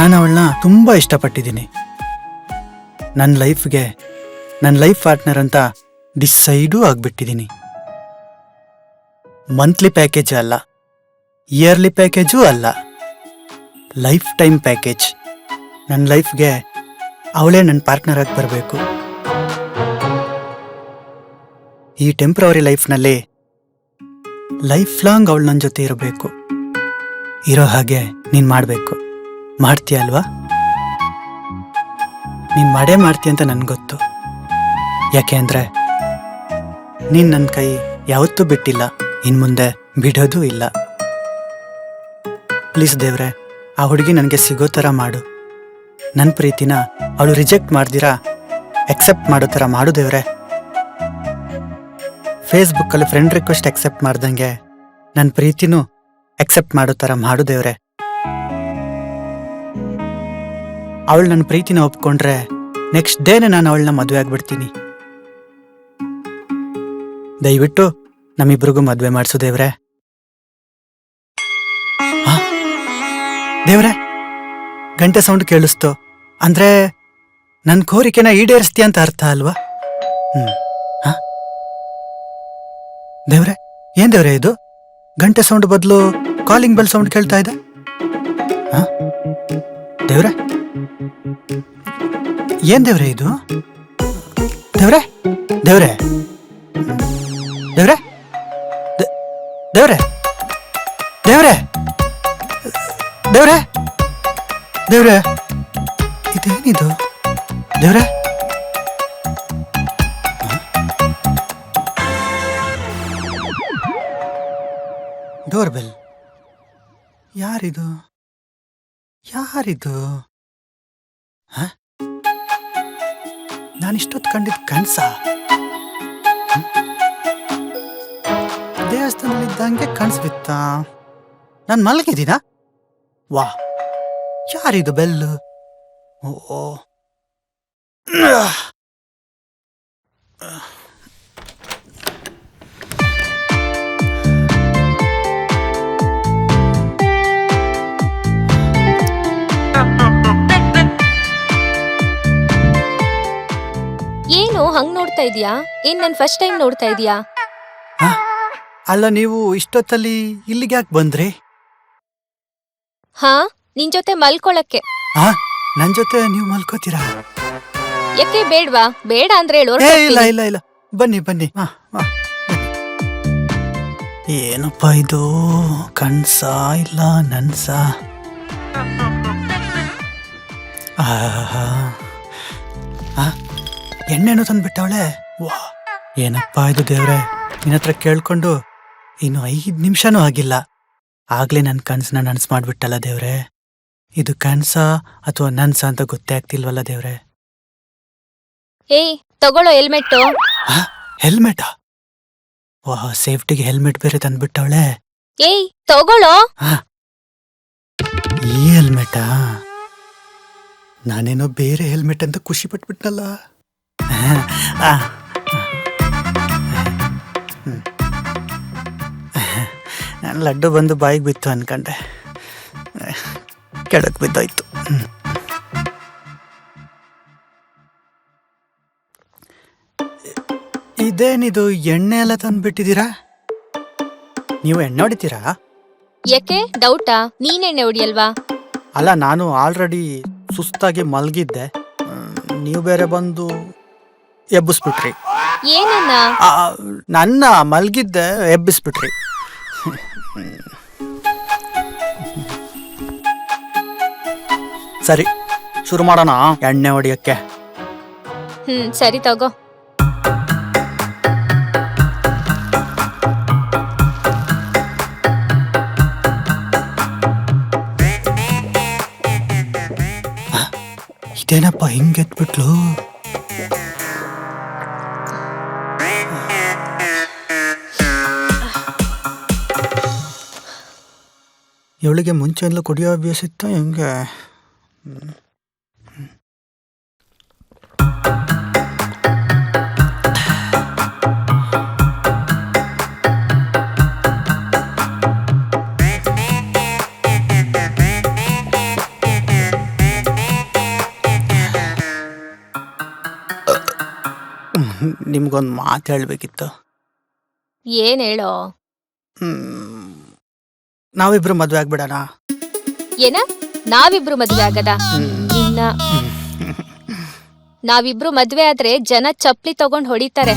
ನಾನು ಅವಳನ್ನ ತುಂಬ ಇಷ್ಟಪಟ್ಟಿದ್ದೀನಿ. ನನ್ನ ಲೈಫ್ಗೆ ನನ್ನ ಲೈಫ್ ಪಾರ್ಟ್ನರ್ ಅಂತ ಡಿಸೈಡೂ ಆಗಿಬಿಟ್ಟಿದ್ದೀನಿ. ಮಂತ್ಲಿ ಪ್ಯಾಕೇಜ್ ಅಲ್ಲ, ಇಯರ್ಲಿ ಪ್ಯಾಕೇಜೂ ಅಲ್ಲ, ಲೈಫ್ ಟೈಮ್ ಪ್ಯಾಕೇಜ್. ನನ್ನ ಲೈಫ್ಗೆ ಅವಳೇ ನನ್ನ ಪಾರ್ಟ್ನರ್ ಆಗಿ ಬರಬೇಕು. ಈ ಟೆಂಪ್ರವರಿ ಲೈಫ್ನಲ್ಲಿ ಲೈಫ್ ಲಾಂಗ್ ಅವಳು ನನ್ನ ಜೊತೆ ಇರಬೇಕು. ಇರೋ ಹಾಗೆ ನೀನು ಮಾಡಬೇಕು. ಮಾಡ್ತೀಯ ಅಲ್ವಾ? ನೀನು ಮಾಡೇ ಮಾಡ್ತೀಯ ಅಂತ ನನಗೆ ಗೊತ್ತು. ಯಾಕೆ ಅಂದರೆ ನೀನು ನನ್ನ ಕೈ ಯಾವತ್ತೂ ಬಿಟ್ಟಿಲ್ಲ, ಇನ್ನು ಮುಂದೆ ಬಿಡೋದೂ ಇಲ್ಲ. ಪ್ಲೀಸ್ ದೇವ್ರೆ, ಆ ಹುಡುಗಿ ನನಗೆ ಸಿಗೋ ಥರ ಮಾಡು. ನನ್ನ ಪ್ರೀತಿನ ಅವಳು ರಿಜೆಕ್ಟ್ ಮಾಡ್ದಿರಾ ಎಕ್ಸೆಪ್ಟ್ ಮಾಡೋ ಥರ ಮಾಡು ದೇವ್ರೆ. ಫೇಸ್ಬುಕ್ಕಲ್ಲಿ ಫ್ರೆಂಡ್ ರಿಕ್ವೆಸ್ಟ್ ಎಕ್ಸೆಪ್ಟ್ ಮಾಡ್ದಂಗೆ ನನ್ನ ಪ್ರೀತಿನೂ ಎಕ್ಸೆಪ್ಟ್ ಮಾಡೋ ಥರ ಮಾಡು ದೇವ್ರೆ. ಅವಳು ನನ್ನ ಪ್ರೀತಿನ ಒಪ್ಕೊಂಡ್ರೆ ನೆಕ್ಸ್ಟ್ ಡೇನೆ ನಾನು ಅವಳನ್ನ ಮದುವೆ ಆಗ್ಬಿಡ್ತೀನಿ. ದಯವಿಟ್ಟು ನಮ್ಮಿಬ್ರಿಗೂ ಮದುವೆ ಮಾಡಿಸು ದೇವ್ರೆ. ದೇವ್ರೆ, ಗಂಟೆ ಸೌಂಡ್ ಕೇಳಿಸ್ತು ಅಂದ್ರೆ ನನ್ನ ಕೋರಿಕೆನ ಈಡೇರಿಸ್ತೀಯ ಅಂತ ಅರ್ಥ ಅಲ್ವಾ? ದೇವ್ರೆ, ಏನ್ ದೇವ್ರೆ ಇದು? ಗಂಟೆ ಸೌಂಡ್ ಬದಲು ಕಾಲಿಂಗ್ ಬೆಲ್ ಸೌಂಡ್ ಕೇಳ್ತಾ ಇದೆ. ದೇವ್ರೆ, ಏನ್ ದೇವ್ರೆ ಇದು? ದೇವ್ರೆ ದೇವ್ರೆ ದೇವ್ರೆ ದೇವ್ರೆ ದೇವ್ರೆ ದೇವ್ರೆ ದೇವ್ರೆ ಇದೇನಿದು? ದೇವ್ರೆ, ಡೋರ್ ಬೆಲ್. ಯಾರಿದು? ಯಾರಿದು? ನಾನಿಷ್ಟೊತ್ತು ಕಂಡಿದ್ದು ಕನ್ಸ? ದೇವಸ್ಥಾನದಲ್ಲಿದ್ದಂಗೆ ಕನ್ಸ್ಬಿತ್ತ? ನಾನು ಮಲಗಿದ್ದೀನ? ವಾ, ಯಾರಿದು ಬೆಲ್ಲು? ಓ, ಏನು ಹಂಗ್ ನೋಡ್ತಾ ಇದೀಯಾ? ಏನ್ ನನ್ ಫಸ್ಟ್ ಟೈಮ್ ನೋಡ್ತಾ ಇದೀಯಾ? ಅಲ್ಲ, ನೀವು ಇಷ್ಟೊತ್ತಲ್ಲಿ ಇಲ್ಲಿಗೆ ಯಾಕೆ ಬಂದ್ರಿ? ಹಾ, ನಿನ್ ಜೊತೆ ಮಲ್ಕೊಳಕ್ಕೆ. ನನ್ ಜೊತೆ ನೀವು ಮಲ್ಕೋತೀರಾ? ಯಾಕೆ ಬೇಡ್ವಾ? ಬೇಡ ಅಂದ್ರೆ ಹೇಳು. ಇಲ್ಲ ಇಲ್ಲ ಇಲ್ಲ, ಬನ್ನಿ ಬನ್ನಿ. ಏನಪ್ಪ ಇದು? ಕನ್ಸ ಇಲ್ಲ ನನ್ಸ? ಎಣ್ಣೆನೂ ತಂದ್ಬಿಟ್ಟವಳೆ. ವಾ, ಏನಪ್ಪಾ ಇದು ದೇವ್ರೆ, ನಿನ್ನ ಹತ್ರ ಕೇಳ್ಕೊಂಡು ಇನ್ನು 5 ನಿಮಿಷನೂ ಆಗಿಲ್ಲ, ಆಗ್ಲೇ ನನ್ನ ಕನ್ಸನ್ನ ನನ್ಸ್ ಮಾಡ್ಬಿಟ್ಟಲ್ಲ ದೇವ್ರೆ. ಇದು ಕನ್ಸ ಅಥವಾ ನನ್ಸ ಅಂತ ಗೊತ್ತೇ ಆಗ್ತಿಲ್ವಲ್ಲ ದೇವ್ರೆ. ಏಯ್, ತಗೊಳ್ಳೋ ಹೆಲ್ಮೆಟ್. ಹೆಲ್ಮೆಟಾ? ವಾ, ಸೇಫ್ಟಿಗೆ ಹೆಲ್ಮೆಟ್ ಬೇರೆ ತಂದ್ಬಿಟ್ಟವಳೆ. ಏಯ್, ತಗೊಳ್ಳೋ. ಈ ಹೆಲ್ಮೆಟಾ? ನಾನೇನೋ ಬೇರೆ ಹೆಲ್ಮೆಟ್ ಅಂತ ಖುಷಿ ಪಟ್ಬಿಟ್ನಲ್ಲ. ನಾನು ಲಡ್ಡು ಬಂದು ಬಾಯಿಗೆ ಬಿತ್ತು ಅನ್ಕೊಂಡೆ, ಕೆಳಕ್ಕೆ ಬಿದ್ದೋಯ್ತು. ಇದೇನಿದು? ಎಣ್ಣೆ ಎಲ್ಲ ತಂದ್ಬಿಟ್ಟಿದ್ದೀರಾ? ನೀವು ಎಣ್ಣೆ ಹೊಡಿತೀರಾ? ಯಾಕೆ ಡೌಟಾ? ನೀನೆಣ್ಣೆ ಹೊಡಿಯಲ್ವಾ? ಅಲ್ಲ, ನಾನು ಆಲ್ರೆಡಿ ಸುಸ್ತಾಗಿ ಮಲಗಿದ್ದೆ, ನೀವು ಬೇರೆ ಬಂದು ಎಬ್ಬಿಸ್ಬಿಟ್ರಿ. ಏನನ್ನ? ನನ್ನ ಮಲಗಿದ್ದೆ ಎಬ್ಬಿಸ್ಬಿಟ್ರಿ. ಸರಿ, ಶುರು ಮಾಡೋಣ ಎಣ್ಣೆ ಹೊಡಿಯಕ್ಕೆ. ಸರಿ ತಗೋ. ಇದೇನಪ್ಪ ಹಿಂಗೆತ್ಬಿಟ್ಲು? ಇವಳಿಗೆ ಮುಂಚೆಲ್ಲ ಕುಡಿಯೋ ಅಭ್ಯಾಸ ಇತ್ತು ಹೆಂಗೆ? ನಿಮ್ಗೊಂದು ಮಾತು ಹೇಳಬೇಕಿತ್ತು. ಏನ್ ಹೇಳೋ? ನಾವಿಬ್ರು ಮದುವೆ ಆಗ್ಬಿಡೋಣ. ಏನ? ನಾವಿಬ್ರು ಮದ್ವೆ ಆಗದ? ಇನ್ನ ನಾವಿಬ್ರು ಮದ್ವೆ ಆದ್ರೆ ಜನ ಚಪ್ಲಿ ತಗೊಂಡ್ ಹೊಡಿತಾರೆ.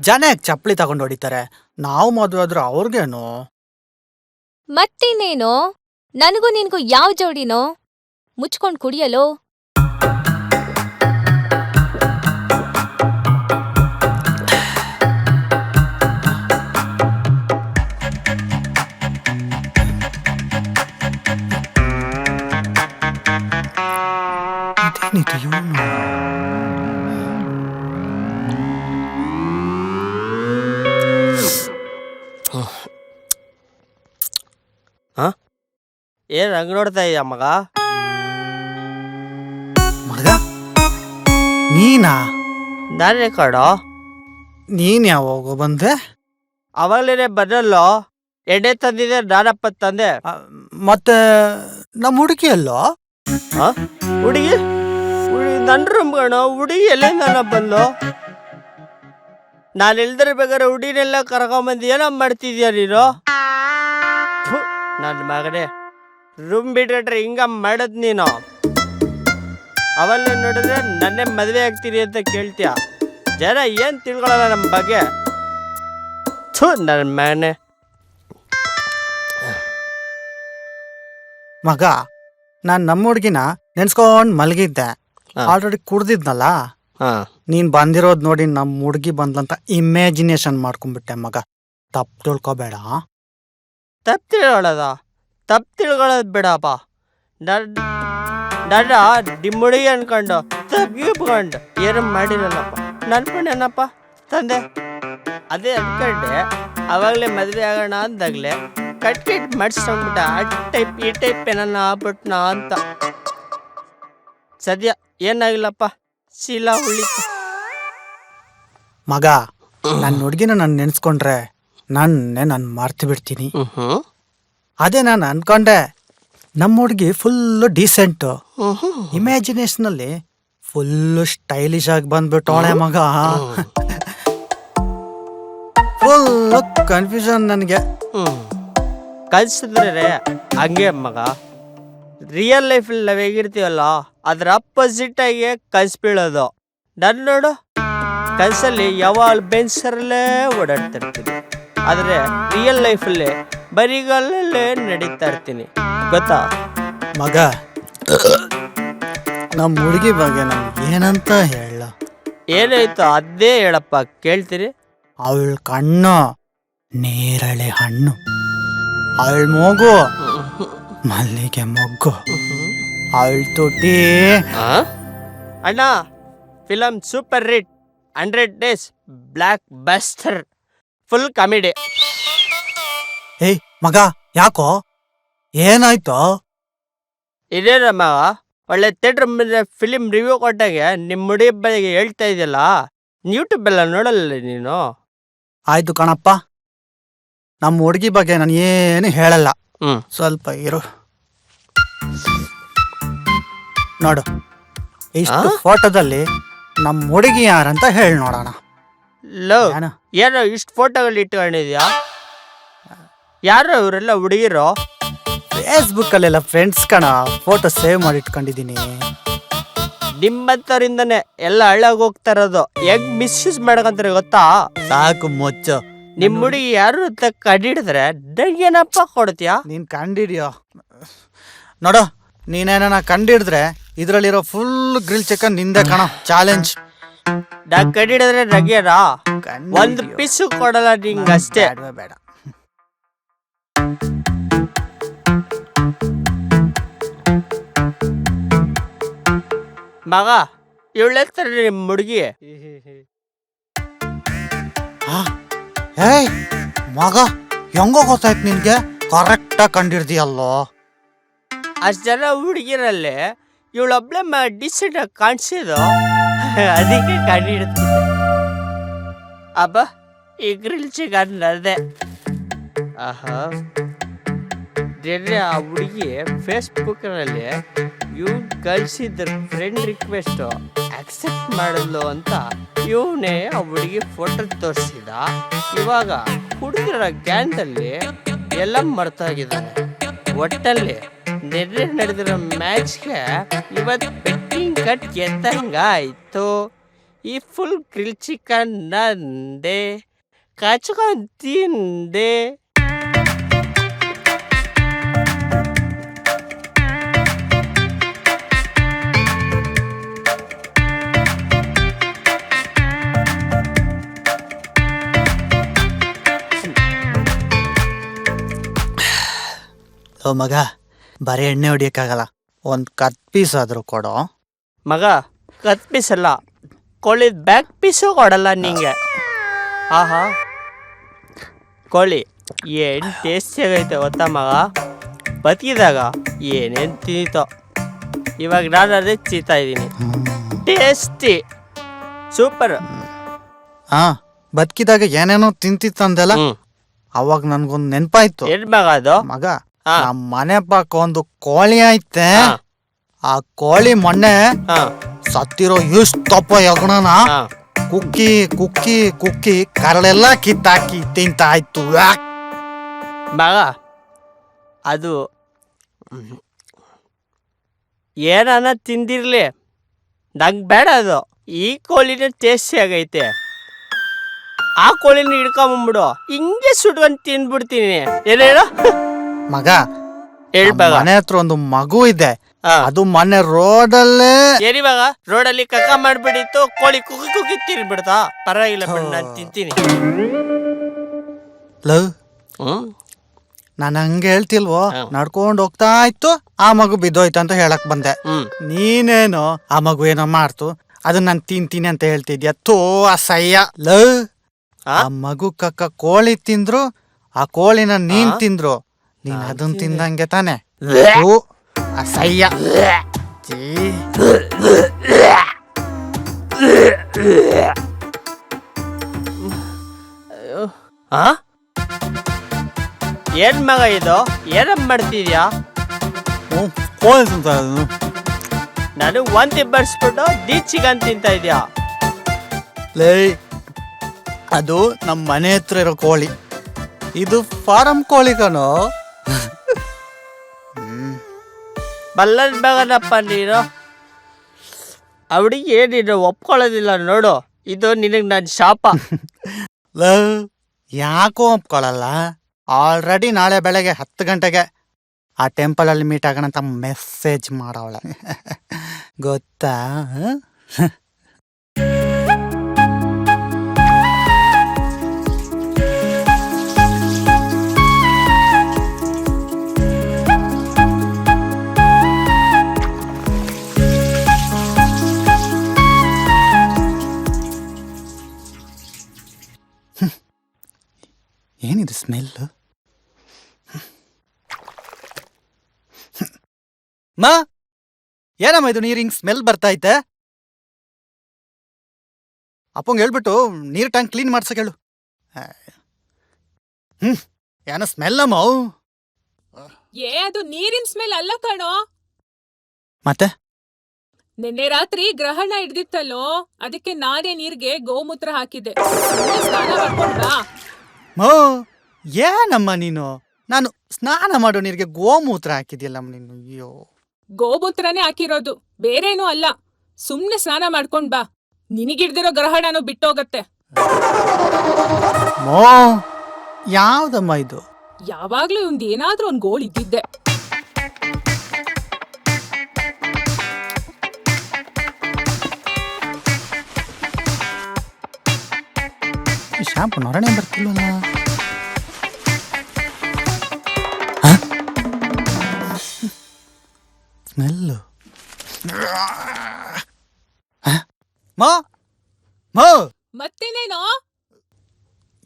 ಜನ ಯಾಕೆ ಚಪ್ಪಲಿ ತಗೊಂಡು ಹೊಡಿತಾರೆ? ನಾವು ಮದುವೆ ಆದ್ರೆ ಅವ್ರಿಗೇನು? ಮತ್ತಿನ್ನೇನು? ನನಗೂ ನಿನ್ಗೂ ಯಾವ ಜೋಡಿನೋ? ಮುಚ್ಕೊಂಡ್ ಕುಡಿಯಲೋ? ಇದೇನಿದು ಇವನು? ಏನ್ ಹಂಗ್ ನೋಡ್ತಾ ಇದೀಯ ಮಗ? ಮಗ ನೀನಾ? ನಾನೇ ಕಡೋ. ನೀನ್ ಯಾವಾಗ ಬಂದೆ? ಅವಾಗ್ಲೇನೆ ಬರಲ್ಲೋ. ಎಣ್ಣೆ ತಂದಿದೆ, ನಾನಪ್ಪ ತಂದೆ. ಮತ್ತೆ ನಮ್ಮ ಹುಡುಗಿ ಅಲ್ಲೋ? ಹುಡುಗಿ ನನ್ ರೂಮ್ ಗಣ. ಹುಡುಗಿ ಎಲ್ಲಿಂದ ಬಂದ್ಲು? ನಾನು ಇಲ್ದಿರ್ಬೇಕಾದ್ರೆ ಹುಡುಗಿನೆಲ್ಲ ಕರ್ಕೊಂಬಂದು ಏನೋ ಮಾಡ್ತಿದ್ಯಾ ನೀನು? ನನ್ನ ಮಗನೇ, ರೂಮ್ ಬಿಟ್ರೆ ಹಿಂಗ ಮಾಡದ್ ನೀನು. ಅವಲ್ಲ ನೋಡಿದ್ರೆ ನನ್ನೇ ಮದ್ವೆ ಆಗ್ತೀರಿ ಅಂತ ಕೇಳ್ತೀಯ. ಜನ ಏನ್ ತಿಳ್ಕೊಳಲ್ಲ ನಮ್ಮ ಬಗ್ಗೆ. ನನ್ನ ಮಗನೇ. ಮಗ, ನಾನ್ ನಮ್ಮ ಹುಡುಗಿನ ನೆನ್ಸ್ಕೊಂಡ್ ಮಲಗಿದ್ದೆ. ಆಲ್ರೆಡಿ ಕುಡ್ದಿದ್ನಲ್ಲ. ನೀನ್ ಬಂದಿರೋದ್ ನೋಡಿ ನಮ್ ಹುಡುಗಿ ಬಂದ್ಲಂತ ಇಮ್ಯಾಜಿನೇಷನ್ ಮಾಡ್ಕೊಂಡ್ಬಿಟ್ಟೆ ಮಗ. ತಪ್ಪು ತಿಳ್ಕೊಬೇಡ. ತಪ್ಪು ತಿಳ್ಕೊಳ್ಳೋದು ಬಿಡಪ್ಪ. ನನ್ನ ನಿಮ್ಮ ಹುಡುಗಿ ಅನ್ಕೊಂಡು ತಗ್ಗಿಬ್ಕೊಂಡು ಏನು ಮಾಡಿರಲ್ಲಪ್ಪ. ನನ್ಕೊಂಡೇನಪ್ಪ ತಂದೆ. ಅದೇ ಅನ್ಕೊಂಡೆ ಅವಾಗಲೇ ಮದುವೆ ಆಗೋಣ ಅಂದಾಗಲೇ ಕಟ್ ಮಾಡಿಸ್ಕೊಂಡ್ಬಿಟ್ಟ. ಆ ಟೈಪ್ ಈ ಟೈಪ್ ಏನನ್ನ ಆಗ್ಬಿಟ್ನಾ ಅಂತ. ಸದ್ಯ ಏನಾಗಿಲ್ಲಪ್ಪ, ಶೀಲ ಉಳಿತು. ಮಗ, ನನ್ನ ಹುಡುಗಿನ ನಾನು ನೆನ್ಸ್ಕೊಂಡ್ರೆ ನಾನು ಮರ್ತು ಬಿಡ್ತೀನಿ. ಅದೇ ನಾನು ಅನ್ಕೊಂಡೆ ನಮ್ಮ ಹುಡುಗಿ ಫುಲ್ಲು ಡೀಸೆಂಟು. ಇಮ್ಯಾಜಿನೇಷನ್ ಅಲ್ಲಿ ಫುಲ್ಲು ಸ್ಟೈಲಿಶ್ ಆಗಿ ಬಂದ್ಬಿಟ್ಟವಳೆ ಮಗ. ಫುಲ್ಲು ಕನ್ಫ್ಯೂಷನ್ ನನಗೆ. ಕಲ್ಸಿದ್ರೆ ಹಂಗೆ ಮಗ. ರಿಯಲ್ ಲೈಫಲ್ಲಿ ನಾವು ಹೇಗಿರ್ತೀವಲ್ಲ ಅದ್ರ ಅಪೋಸಿಟ್ ಆಗಿ ಕಲ್ಸ್ ಬೀಳೋದು. ನಾನು ನೋಡು, ಕಲ್ಸಲ್ಲಿ ಯಾವಾಗ ಬೆನ್ಸರಲ್ಲೇ ಓಡಾಡ್ತಾ ಇರ್ತೀನಿ. ಆದರೆ ರಿಯಲ್ ಲೈಫಲ್ಲಿ ಬರಿಗಾಲಲ್ಲೇ ನಡೀತಾ ಇರ್ತೀನಿ, ಗೊತ್ತಾ ಮಗ? ನಮ್ಮ ಹುಡುಗಿ ಬಗ್ಗೆ ನಮ್ಗೆ ಏನಂತ ಹೇಳ? ಏನಾಯ್ತು ಅದೇ ಹೇಳಪ್ಪ, ಕೇಳ್ತೀರಿ. ಅವಳ ಕಣ್ಣು ನೇರಳೆ ಹಣ್ಣು, ಅವಳ ಮೂಗು ಮಲ್ಲಿಗೆ ಮೊಗ್ಗು, ಅವಳ ತುಟಿ. ಅಣ್ಣ, film super hit, 100 days blockbuster, full comedy. ಏಯ್ ಮಗ, ಯಾಕೋ? ಏನಾಯ್ತು? ಇದೇನಮ್ಮ ಒಳ್ಳೆ ಥಿಯೇಟ್ರ್ ಮುಂದೆ ಫಿಲಿಮ್ ರಿವ್ಯೂ ಕೊಟ್ಟಾಗೆ ನಿಮ್ಮ ಹುಡುಗಿ ಬಗ್ಗೆ ಹೇಳ್ತಾ ಇದೆಯಲ್ಲ, ಯೂಟ್ಯೂಬ್ ಎಲ್ಲ ನೋಡಲ್ಲ ನೀನು? ಆಯ್ತು ಕಣಪ್ಪ, ನಮ್ಮ ಹುಡುಗಿ ಬಗ್ಗೆ ನಾನು ಏನು ಹೇಳಲ್ಲ. ಸ್ವಲ್ಪ ಇರು. ನೋಡು, ಇಷ್ಟು ಫೋಟೋದಲ್ಲಿ ನಮ್ಮ ಹುಡುಗಿ ಯಾರಂತ ಹೇಳಿ ನೋಡೋಣ. ಏನೋ ಇಷ್ಟು ಫೋಟೋಗಳು ಇಟ್ಕೊಂಡಿದ್ಯಾ? ಯಾರು ಇವರೆಲ್ಲ ಹುಡುಗಿರು? ಫೇಸ್ಬುಕ್ ಅಲ್ಲೆಲ್ಲ ಫ್ರೆಂಡ್ಸ್ ಕಣ, ಫೋಟೋ ಸೇವ್ ಮಾಡಿ ಇಟ್ಕೊಂಡಿದೀನಿ. ನಿಮ್ಮಂತರಿಂದನೇ ಎಲ್ಲ ಹಳ್ಳಾಗ ಹೋಗ್ತಾ ಇರೋದು. ಹೆಂಗ್ ಮಿಸ್ಯೂಸ್ ಮಾಡಕಂತಾರೆ ಗೊತ್ತಾ? ಸಾಕು ಮುಚ್ಚು. ನಿಮ್ ಹುಡುಗಿ ಯಾರು ಅಂತ ಕಂಡಿಡಿದ್ರೆ ಏನಪ್ಪ ಕೊಡ್ತೀಯಾ? ನೀನ್ ಕಂಡಿಡಿಯೋ. ನೋಡು, ನೀನೇನ ಕಂಡಿಡಿದ್ರೆ ಇದ್ರಲ್ಲಿರೋ ಫುಲ್ ಗ್ರಿಲ್ ಚಿಕನ್ ನಿಂದೆ ಕಣ. ಚಾಲೆಂಜ್. ನಾ ಕಂಡಿಡಿದ್ರೆ ನಗ್ಯರಾ? ಒಂದು ಪೀಸು ಕೊಡಲ್ಲ ನಿಂಗಷ್ಟೇ. ಬೇಡ. ಮಗ, ಇವಳೆತ್ತಾರೆ ನಿಮ್ಮ ಹುಡುಗಿ. ಏಯ್ ಮಗ, ಹೆಂಗೋ ಗೊತ್ತಾಯ್ತು ನಿನ್ಗೆ? ಕರೆಕ್ಟಾಗಿ ಕಂಡಿಡ್ದಿಯಲ್ಲೋ. ಅಷ್ಟು ಜನ ಹುಡುಗಿರಲ್ಲಿ ಇವಳೊಬ್ಳೆ ಡಿಸೆಂಟ್ ಆಗಿ ಕಾಣಿಸಿದ್ದು, ಅದಕ್ಕೆ ಕಂಡಿಡ್ತಿದ್ದೆ. ಅಬ್ಬ, ಈ ಗ್ರಿಲ್ ಚಿಕನ್ ಅದೇ. ಆಹಾ, ನೆನ್ನೆ ಆ ಹುಡುಗಿ ಫೇಸ್ಬುಕ್ನಲ್ಲಿ ಇವ್ನು ಕಳಿಸಿದ್ರ ಫ್ರೆಂಡ್ ರಿಕ್ವೆಸ್ಟು ಆಕ್ಸೆಪ್ಟ್ ಮಾಡಿದ್ಲು ಅಂತ ಇವನೇ ಆ ಹುಡುಗಿ ಫೋಟೋ ತೋರಿಸಿದ. ಇವಾಗ ಹುಡುಗರ ಗ್ಯಾಂಡಲ್ಲಿ ಎಲ್ಲ ಮರ್ತಾಗಿದ್ದಾನೆ. ಒಟ್ಟಲ್ಲಿ ನೆನ್ನೆ ನಡೆದಿರೋ ಮ್ಯಾಚ್ಗೆ ಇವತ್ತು ಬೆಟ್ಟಿಂಗ್ ಕಟ್ ಗೆದ್ದಂಗಾಯ್ತು. ಈ ಫುಲ್ ಗ್ರಿಲ್ ಚಿಕನ್ ನಂದೆ, ಕಚ್ಕೊಂಡ್ ತಿಂದೆ. ಓ ಮಗ, ಬರೀ ಎಣ್ಣೆ ಹೊಡಿಯಕ್ಕಾಗಲ್ಲ, ಒಂದು ಕತ್ ಪೀಸ್ ಆದರೂ ಕೊಡೋ. ಮಗ, ಕತ್ ಪೀಸ್ ಅಲ್ಲ, ಕೋಳಿದ ಬ್ಯಾಕ್ ಪೀಸು ಕೊಡಲ್ಲ ನಿಂಗೆ. ಆಹಾ, ಕೋಳಿ ಏನು ಟೇಸ್ಟಿಯಾಗೈತೆ ಗೊತ್ತಾ ಮಗ. ಬದುಕಿದಾಗ ಏನೇನು ತಿನ್ನೀತೋ, ಇವಾಗ ನಾನು ಅದೇ ತಿಂತಾ ಇದ್ದೀನಿ. Tasty, super. ಹಾಂ, ಬದುಕಿದಾಗ ಏನೇನೋ ತಿಂತಿತ್ತಂದೆಲ್ಲ, ಅವಾಗ ನನ್ಗೊಂದು ನೆನಪಾಯ್ತು. ಏನು ಮಗ ಅದು? ಮಗ, ನಮ್ಮ ಮನೆ ಪಕ್ಕ ಒಂದು ಕೋಳಿ ಐತೆ. ಆ ಕೋಳಿ ಮೊನ್ನೆ ಸತ್ತಿರೋ ಇಷ್ಟಪ್ಪ ಯಗಣನ ಕುಕ್ಕಿ ಕುಕ್ಕಿ ಕುಕ್ಕಿ ಕರಳೆಲ್ಲ ಕಿತ್ತಾಕಿ ತಿಂತಾ ಇತ್ತು. ಮಗ, ಅದು ಏನಾನ ತಿಂದಿರ್ಲಿ, ನಂಗೆ ಬೇಡ ಅದು. ಈ ಕೋಳಿನ ಟೇಸ್ಟಿ ಆಗೈತೆ, ಆ ಕೋಳಿನ ಹಿಡ್ಕೊಂಬಂದ್ಬಿಡು, ಹಿಂಗೆ ಸುಟ್ಕೊಂಡು ತಿಂದ್ಬಿಡ್ತೀನಿ. ಏನೇಳು ಮಗ, ಹೇಳ್ಬಾಗ. ಮನೆ ಹತ್ರ ಒಂದು ಮಗು ಇದೆ, ಅದು ಮೊನ್ನೆ ರೋಡಲ್ಲೇ. ಏರಿ ಮಗ, ರೋಡಲ್ಲಿ ಕಕ್ಕ ಮಾಡ್ಬಿಡಿತ್ತು, ಕೋಳಿ ಕುಕ್ಕಿ ಕುಕ್ಕಿ ತಿನ್ಬಿಡ್ತಾ. ಪರವಾಗಿಲ್ಲ ಬಿಡು, ನಾನು ತಿಂತೀನಿ. ಲವ್, ನಾನು ಹಂಗೆ ಹೇಳ್ತಿಲ್ವೋ, ನಡ್ಕೊಂಡು ಹೋಗ್ತಾ ಇತ್ತು, ಆ ಮಗು ಬಿದ್ದೋಯ್ತು ಅಂತ ಹೇಳಕ್ ಬಂದೆ. ನೀನೇನೋ ಆ ಮಗು ಏನೋ ಮಾಡ್ತು, ಅದನ್ನ ನಾನು ತಿಂತೀನಿ ಅಂತ ಹೇಳ್ತಿದ್ಯಾ. ಥೋ ಅಸಹ್ಯ. ಲವ್, ಆ ಮಗು ಕಕ್ಕ ಕೋಳಿ ತಿಂದ್ರು, ಆ ಕೋಳಿನ ನೀನ್ ತಿಂದ್ರು, ನೀನ್ ಅದನ್ನ ತಿಂದಂಗೆ ತಾನೆ. ಅಸಹ್ಯ. ಏನ್ ಮಗ ಇದು, ಏನಪ್ಪ ಮಾಡ್ತಿದ್ಯಾ? ಕೋಳಿ ತಿಂತ ನಾನು ಒಂದ್ ಬರ್ಸ್ಬಿಟ್ಟು ಚಿಕನ್ ತಿಂತ ಇದ್ಯಾ? ಲೇ, ಅದು ನಮ್ಮ ಮನೆ ಹತ್ರ ಇರೋ ಕೋಳಿ, ಇದು ಫಾರಂ ಕೋಳಿ ಕಣೋ. ಬಲ್ಲನ್ ಬೇಗನಪ್ಪ ನೀನು. ಅವಳಿಗೆ ನೀನು ಒಪ್ಕೊಳ್ಳೋದಿಲ್ಲ ನೋಡು, ಇದು ನಿನಗೆ ನನ್ನ ಶಾಪ. ಯಾಕೋ ಒಪ್ಕೊಳ್ಳಲ್ಲ? ಆಲ್ರೆಡಿ ನಾಳೆ ಬೆಳಗ್ಗೆ 10 ಗಂಟೆಗೆ ಆ ಟೆಂಪಲಲ್ಲಿ ಮೀಟ್ ಆಗೋಣ ಅಂತ ಮೆಸೇಜ್ ಮಾಡವಳೆ. ಗೊತ್ತಾ? ಏನಿದು ಸ್ಮೆಲ್? ಮಾ, ಏನಮ್ಮ ಇದು ನೀರು ಹಿಂಗ್ ಸ್ಮೆಲ್ ಬರ್ತಾ ಐತೆ? ಅಪ್ಪಂಗೆ ಹೇಳ್ಬಿಟ್ಟು ನೀರು ಟ್ಯಾಂಕ್ ಕ್ಲೀನ್ ಮಾಡ್ಸಕ್ ಹೇಳು. ಏನೋ ಸ್ಮೆಲ್ ಅಮ್ಮ. ಅದು ನೀರಿನ ಸ್ಮೆಲ್ ಅಲ್ಲ ಕಣೋ. ಮತ್ತೆ ನಿನ್ನೆ ರಾತ್ರಿ ಗ್ರಹಣ ಹಿಡ್ದಿತ್ತಲ್ಲೋ, ಅದಕ್ಕೆ ನಾನೇ ನೀರ್ಗೆ ಗೋಮೂತ್ರ ಹಾಕಿದ್ದೆ. ಸ್ನಾನ ಮಾಡ್ಕೊಂಡ್ ಬಾ. ಮೋ, ಏನಮ್ಮ ನೀನು? ನಾನು ಸ್ನಾನ ಮಾಡೋ ನೀರಿಗೆ ಗೋಮೂತ್ರ ಹಾಕಿದ್ಯಲ್ಲಮ್ಮ ನೀನು. ಅಯ್ಯೋ, ಗೋಮೂತ್ರನೇ ಹಾಕಿರೋದು, ಬೇರೇನೂ ಅಲ್ಲ. ಸುಮ್ನೆ ಸ್ನಾನ ಮಾಡ್ಕೊಂಡ್ ಬಾ, ನಿನಗಿಡ್ದಿರೋ ಗ್ರಹಣನೂ ಬಿಟ್ಟೋಗತ್ತೆ. ಮೋ, ಯಾವ್ದಮ್ಮ ಇದು? ಯಾವಾಗ್ಲೂ ಏನಾದ್ರೂ ಒಂದ್ ಗೋಳ್ ಇದ್ದಿದ್ದೆ. ಶಾಂಪು ನೊರಣೆ ಬರ್ತಿಲ್ವಲ್ಲ? ಸ್ಮೆಲ್ಲು. ಮೋ ಮೋ, ಮತ್ತೇನೇನೋ?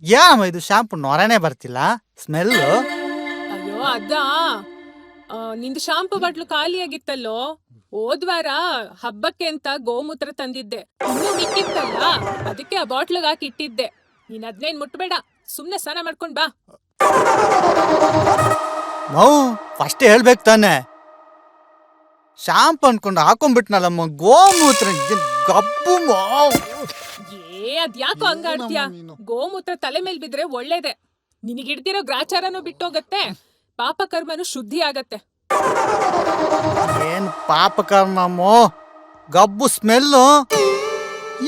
ಯಾಮ ಇದು ಶಾಂಪು ನೊರಣೆ ಬರ್ತಿಲ್ಲ, ಸ್ಮೆಲ್ಲು. ಅಯ್ಯೋ ಅದಾ, ನಿಂದು ಶಾಂಪು ಬಾಟ್ಲು ಖಾಲಿಯಾಗಿತ್ತಲ್ಲೋ, ಹೋದ್ವಾರ ಹಬ್ಬಕ್ಕೆ ಅಂತ ಗೋಮೂತ್ರ ತಂದಿದ್ದೆ. ಇನ್ನೂ ಮಿಕ್ಕಿತ್ತಲ್ಲ, ಅದಕ್ಕೆ ಆ ಬಾಟ್ಲಿಗೆ ಹಾಕಿ ಇಟ್ಟಿದ್ದೆ. ನೀನ್ ಅದ್ನೇನ್ ಮುಟ್ಬೇಡ, ಸುಮ್ನೆ ಸ್ನಾನ ಮಾಡ್ಕೊಂಡ್ ಬಾ. ಮೌ ಫಸ್ಟ್ ಹೇಳ್ಬೇಕು ತಾನೆ. ಶಾಂಪು ಅನ್ಕೊಂಡು ಹಾಕೊಂಡ್ಬಿಟ್ನಲ್ಲಮ್ಮ ಗೋಮೂತ್ರ ಗಬ್ಬು ಮಾವ್. ಅದ್ಯಾಕೋ ಹಂಗಾಡ್ತೀಯ? ಗೋಮೂತ್ರ ತಲೆ ಮೇಲ್ ಬಿದ್ರೆ ಒಳ್ಳೇದೆ. ನಿನಗಿಡ್ದಿರೋ ಗ್ರಾಚಾರನೂ ಬಿಟ್ಟೋಗತ್ತೆ, ಪಾಪ ಕರ್ಮನು ಶುದ್ಧಿ ಆಗತ್ತೆ. ಏನ್ ಪಾಪ ಕರ್ಮಮ್ಮೋ, ಗಬ್ಬು ಸ್ಮೆಲ್ಲು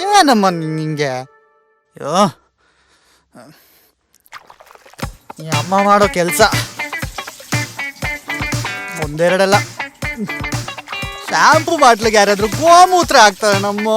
ಏನಮ್ಮ ನಿಂಗೆ. ಅಯ್ಯೋ ಈ ಅಮ್ಮ ಮಾಡೋ ಕೆಲಸ ಒಂದೆರಡಲ್ಲ. ಶಾಂಪು ಬಾಟ್ಲಿಗೆ ಯಾರಾದ್ರೂ ಗೋಮೂತ್ರ ಹಾಕ್ತಾರೆ ನಮ್ಮ.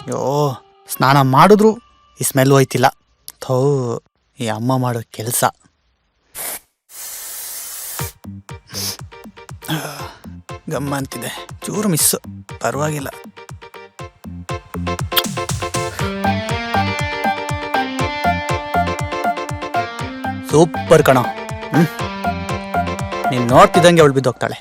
ಅಯ್ಯೋ ಸ್ನಾನ ಮಾಡಿದ್ರು ಈ ಸ್ಮೆಲ್ ಹೋಯ್ತಿಲ್ಲ. ಥೋ ಈ ಅಮ್ಮ ಮಾಡೋ ಕೆಲಸ. ಗಮ್ಮ ಅಂತಿದೆ, ಚೂರು ಮಿಸ್ಸು, ಪರವಾಗಿಲ್ಲ. ಸೂಪರ್ ಕಣೋ. ನೀನ್ ನೋಡ್ತಿದ್ದಂಗೆ ಅವಳು ಬಿದ್ದೋಗ್ತಾಳೆ.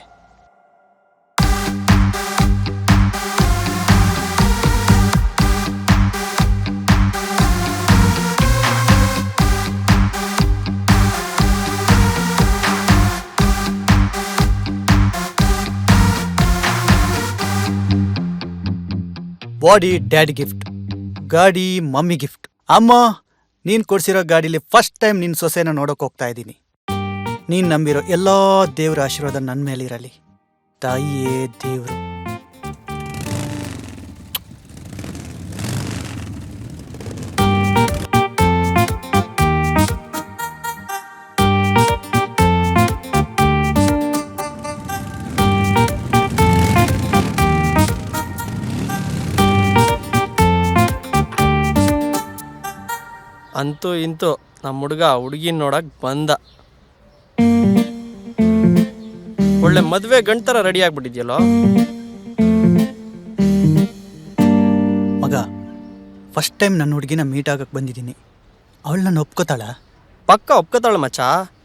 ಬಾಡಿ ಡ್ಯಾಡಿ ಗಿಫ್ಟ್, ಗಾಡಿ ಮಮ್ಮಿ ಗಿಫ್ಟ್. ಅಮ್ಮ ನೀನ್ ಕೊಡ್ಸಿರೋ ಗಾಡಿಲಿ ಫಸ್ಟ್ ಟೈಮ್ ನಿನ್ ಸೊಸೆನ ನೋಡಕ್ ಹೋಗ್ತಾ ಇದ್ದೀನಿ. ನೀನ್ ನಂಬಿರೋ ಎಲ್ಲಾ ದೇವ್ರ ಆಶೀರ್ವಾದ ನನ್ನ ಮೇಲಿರಲಿ. ತಾಯಿಯೇ ದೇವ್ರು. ಅಂತೂ ಇಂತೂ ನಮ್ಮ ಹುಡುಗಿನ ನೋಡಕ್ ಬಂದ. ಒಳ್ಳೆ ಮದ್ವೆ ಗಂಟರ ರೆಡಿ ಆಗ್ಬಿಟ್ಟಿದ್ಯಲ್ಲೋ ಮಗ. ಫಸ್ಟ್ ಟೈಮ್ ನನ್ನ ಹುಡುಗಿನ ಮೀಟ್ ಆಗಕ್ ಬಂದಿದ್ದೀನಿ. ಅವಳು ನನ್ನ ಒಪ್ಕೋತಾಳ? ಪಕ್ಕ ಒಪ್ಕೋತಾಳ ಮಚ್ಚ.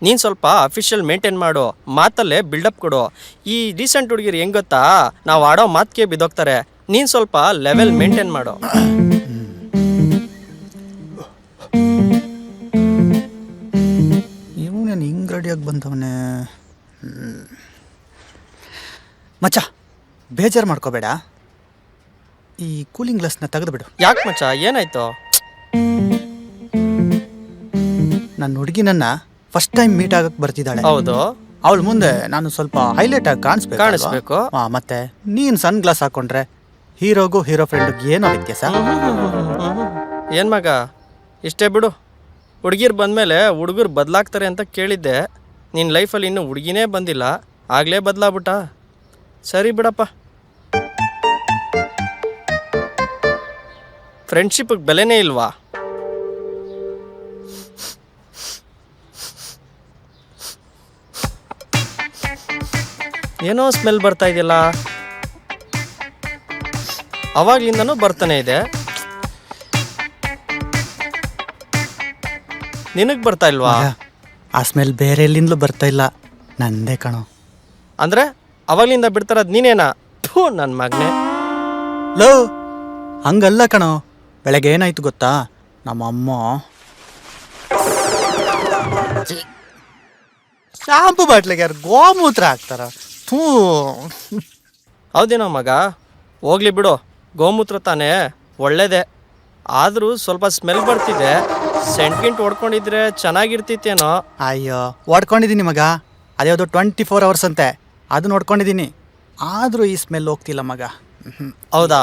ನೀನ್ ಸ್ವಲ್ಪ ಅಫಿಷಿಯಲ್ ಮೇಂಟೈನ್ ಮಾಡು, ಮಾತಲ್ಲೇ ಬಿಲ್ಡಪ್ ಕೊಡು. ಈ ರೀಸೆಂಟ್ ಹುಡುಗಿರು ಹೆಂಗ್ ಗೊತ್ತಾ, ನಾವು ಆಡೋ ಮಾತ್ಗೆ ಬಿದ್ದೋಗ್ತಾರೆ. ನೀನ್ ಸ್ವಲ್ಪ ಲೆವೆಲ್ ಮೇಂಟೈನ್ ಮಾಡು. ಇವನೇನು ಹಿಂಗ್ ರೆಡಿಯಾಗಿ ಬಂದವನೇ. ಮಚ್ಚ ಬೇಜಾರು ಮಾಡ್ಕೋಬೇಡ, ಈ ಕೂಲಿಂಗ್ ಗ್ಲಾಸ್ನ ತೆಗೆದುಬಿಡು. ಯಾಕೆ ಮಚ್ಚ, ಏನಾಯ್ತು? ನನ್ನ ಹುಡುಗಿನನ್ನ ಫಸ್ಟ್ ಟೈಮ್ ಮೀಟ್ ಆಗಕ್ ಬರ್ತಿದ್ದಾಳೆ. ಹೌದು, ಅವಳ ಮುಂದೆ ನಾನು ಸ್ವಲ್ಪ ಹೈಲೈಟ್ ಆಗಿ ಕಾಣಿಸ್ಬೇಕು. ಮತ್ತೆ ನೀನ್ ಸನ್ ಗ್ಲಾಸ್ ಹಾಕೊಂಡ್ರೆ ಹೀರೋಗೂ ಹೀರೋ ಫ್ರೆಂಡ್ಗೆ ಏನೋ ವ್ಯತ್ಯಾಸ? ಏನ್ ಮಗ, ಇಷ್ಟೇ ಬಿಡು. ಹುಡುಗಿರು ಬಂದಮೇಲೆ ಹುಡುಗರು ಬದಲಾಗ್ತಾರೆ ಅಂತ ಕೇಳಿದ್ದೆ. ನಿನ್ನ ಲೈಫಲ್ಲಿ ಇನ್ನೂ ಹುಡುಗಿನೇ ಬಂದಿಲ್ಲ, ಆಗಲೇ ಬದಲಾಗ್ಬಿಟ್ಟ. ಸರಿ ಬಿಡಪ್ಪ. ಫ್ರೆಂಡ್ಶಿಪ್ಗೆ ಬೆಲೆನೇ ಇಲ್ವಾ? ಏನೋ ಸ್ಮೆಲ್ ಬರ್ತಾ ಇದೆಯಲ್ಲ, ಅವಾಗ್ಲಿಂದನೂ ಬರ್ತಾನೆ ಇದೆ. ನಿನಗೆ ಬರ್ತಾ ಇಲ್ವಾ? ಆ ಸ್ಮೆಲ್ ಬೇರೆ ಎಲ್ಲಿಂದಲೂ ಬರ್ತಾ ಇಲ್ಲ, ನಂದೇ ಕಣೋ. ಅಂದ್ರೆ ಅವಾಗ್ಲಿಂದ ಬಿಡ್ತಾರದ್ ನೀನೇನಾ? ಥೂ ನನ್ನ ಮಗನೇ. ಲೋ ಹಂಗಲ್ಲ ಕಣೋ. ಬೆಳಗ್ಗೆ ಏನಾಯ್ತು ಗೊತ್ತಾ, ನಮ್ಮಮ್ಮ ಶಾಂಪು ಬಾಟ್ಲಿಗೆ ಯಾರು ಗೋಮೂತ್ರ ಹಾಕ್ತಾರ? ಥೂ. ಹೌದೇನೋ ಮಗ, ಹೋಗ್ಲಿ ಬಿಡು. ಗೋಮೂತ್ರ ತಾನೇ, ಒಳ್ಳೇದೆ. ಆದರೂ ಸ್ವಲ್ಪ ಸ್ಮೆಲ್ ಬರ್ತಿದೆ. ಸೆಂಟ್ಗಿಂಟ್ ಹೊಡ್ಕೊಂಡಿದ್ರೆ ಚೆನ್ನಾಗಿರ್ತಿತ್ತೇನೋ. ಅಯ್ಯೋ ಹೊಡ್ಕೊಂಡಿದ್ದೀನಿ ಮಗ, ಅದ್ಯಾವುದೋ 24 hours ಅಂತೆ, ಅದು ನೋಡ್ಕೊಂಡಿದ್ದೀನಿ. ಆದರೂ ಈ ಸ್ಮೆಲ್ ಹೋಗ್ತಿಲ್ಲ ಮಗ. ಹೌದಾ?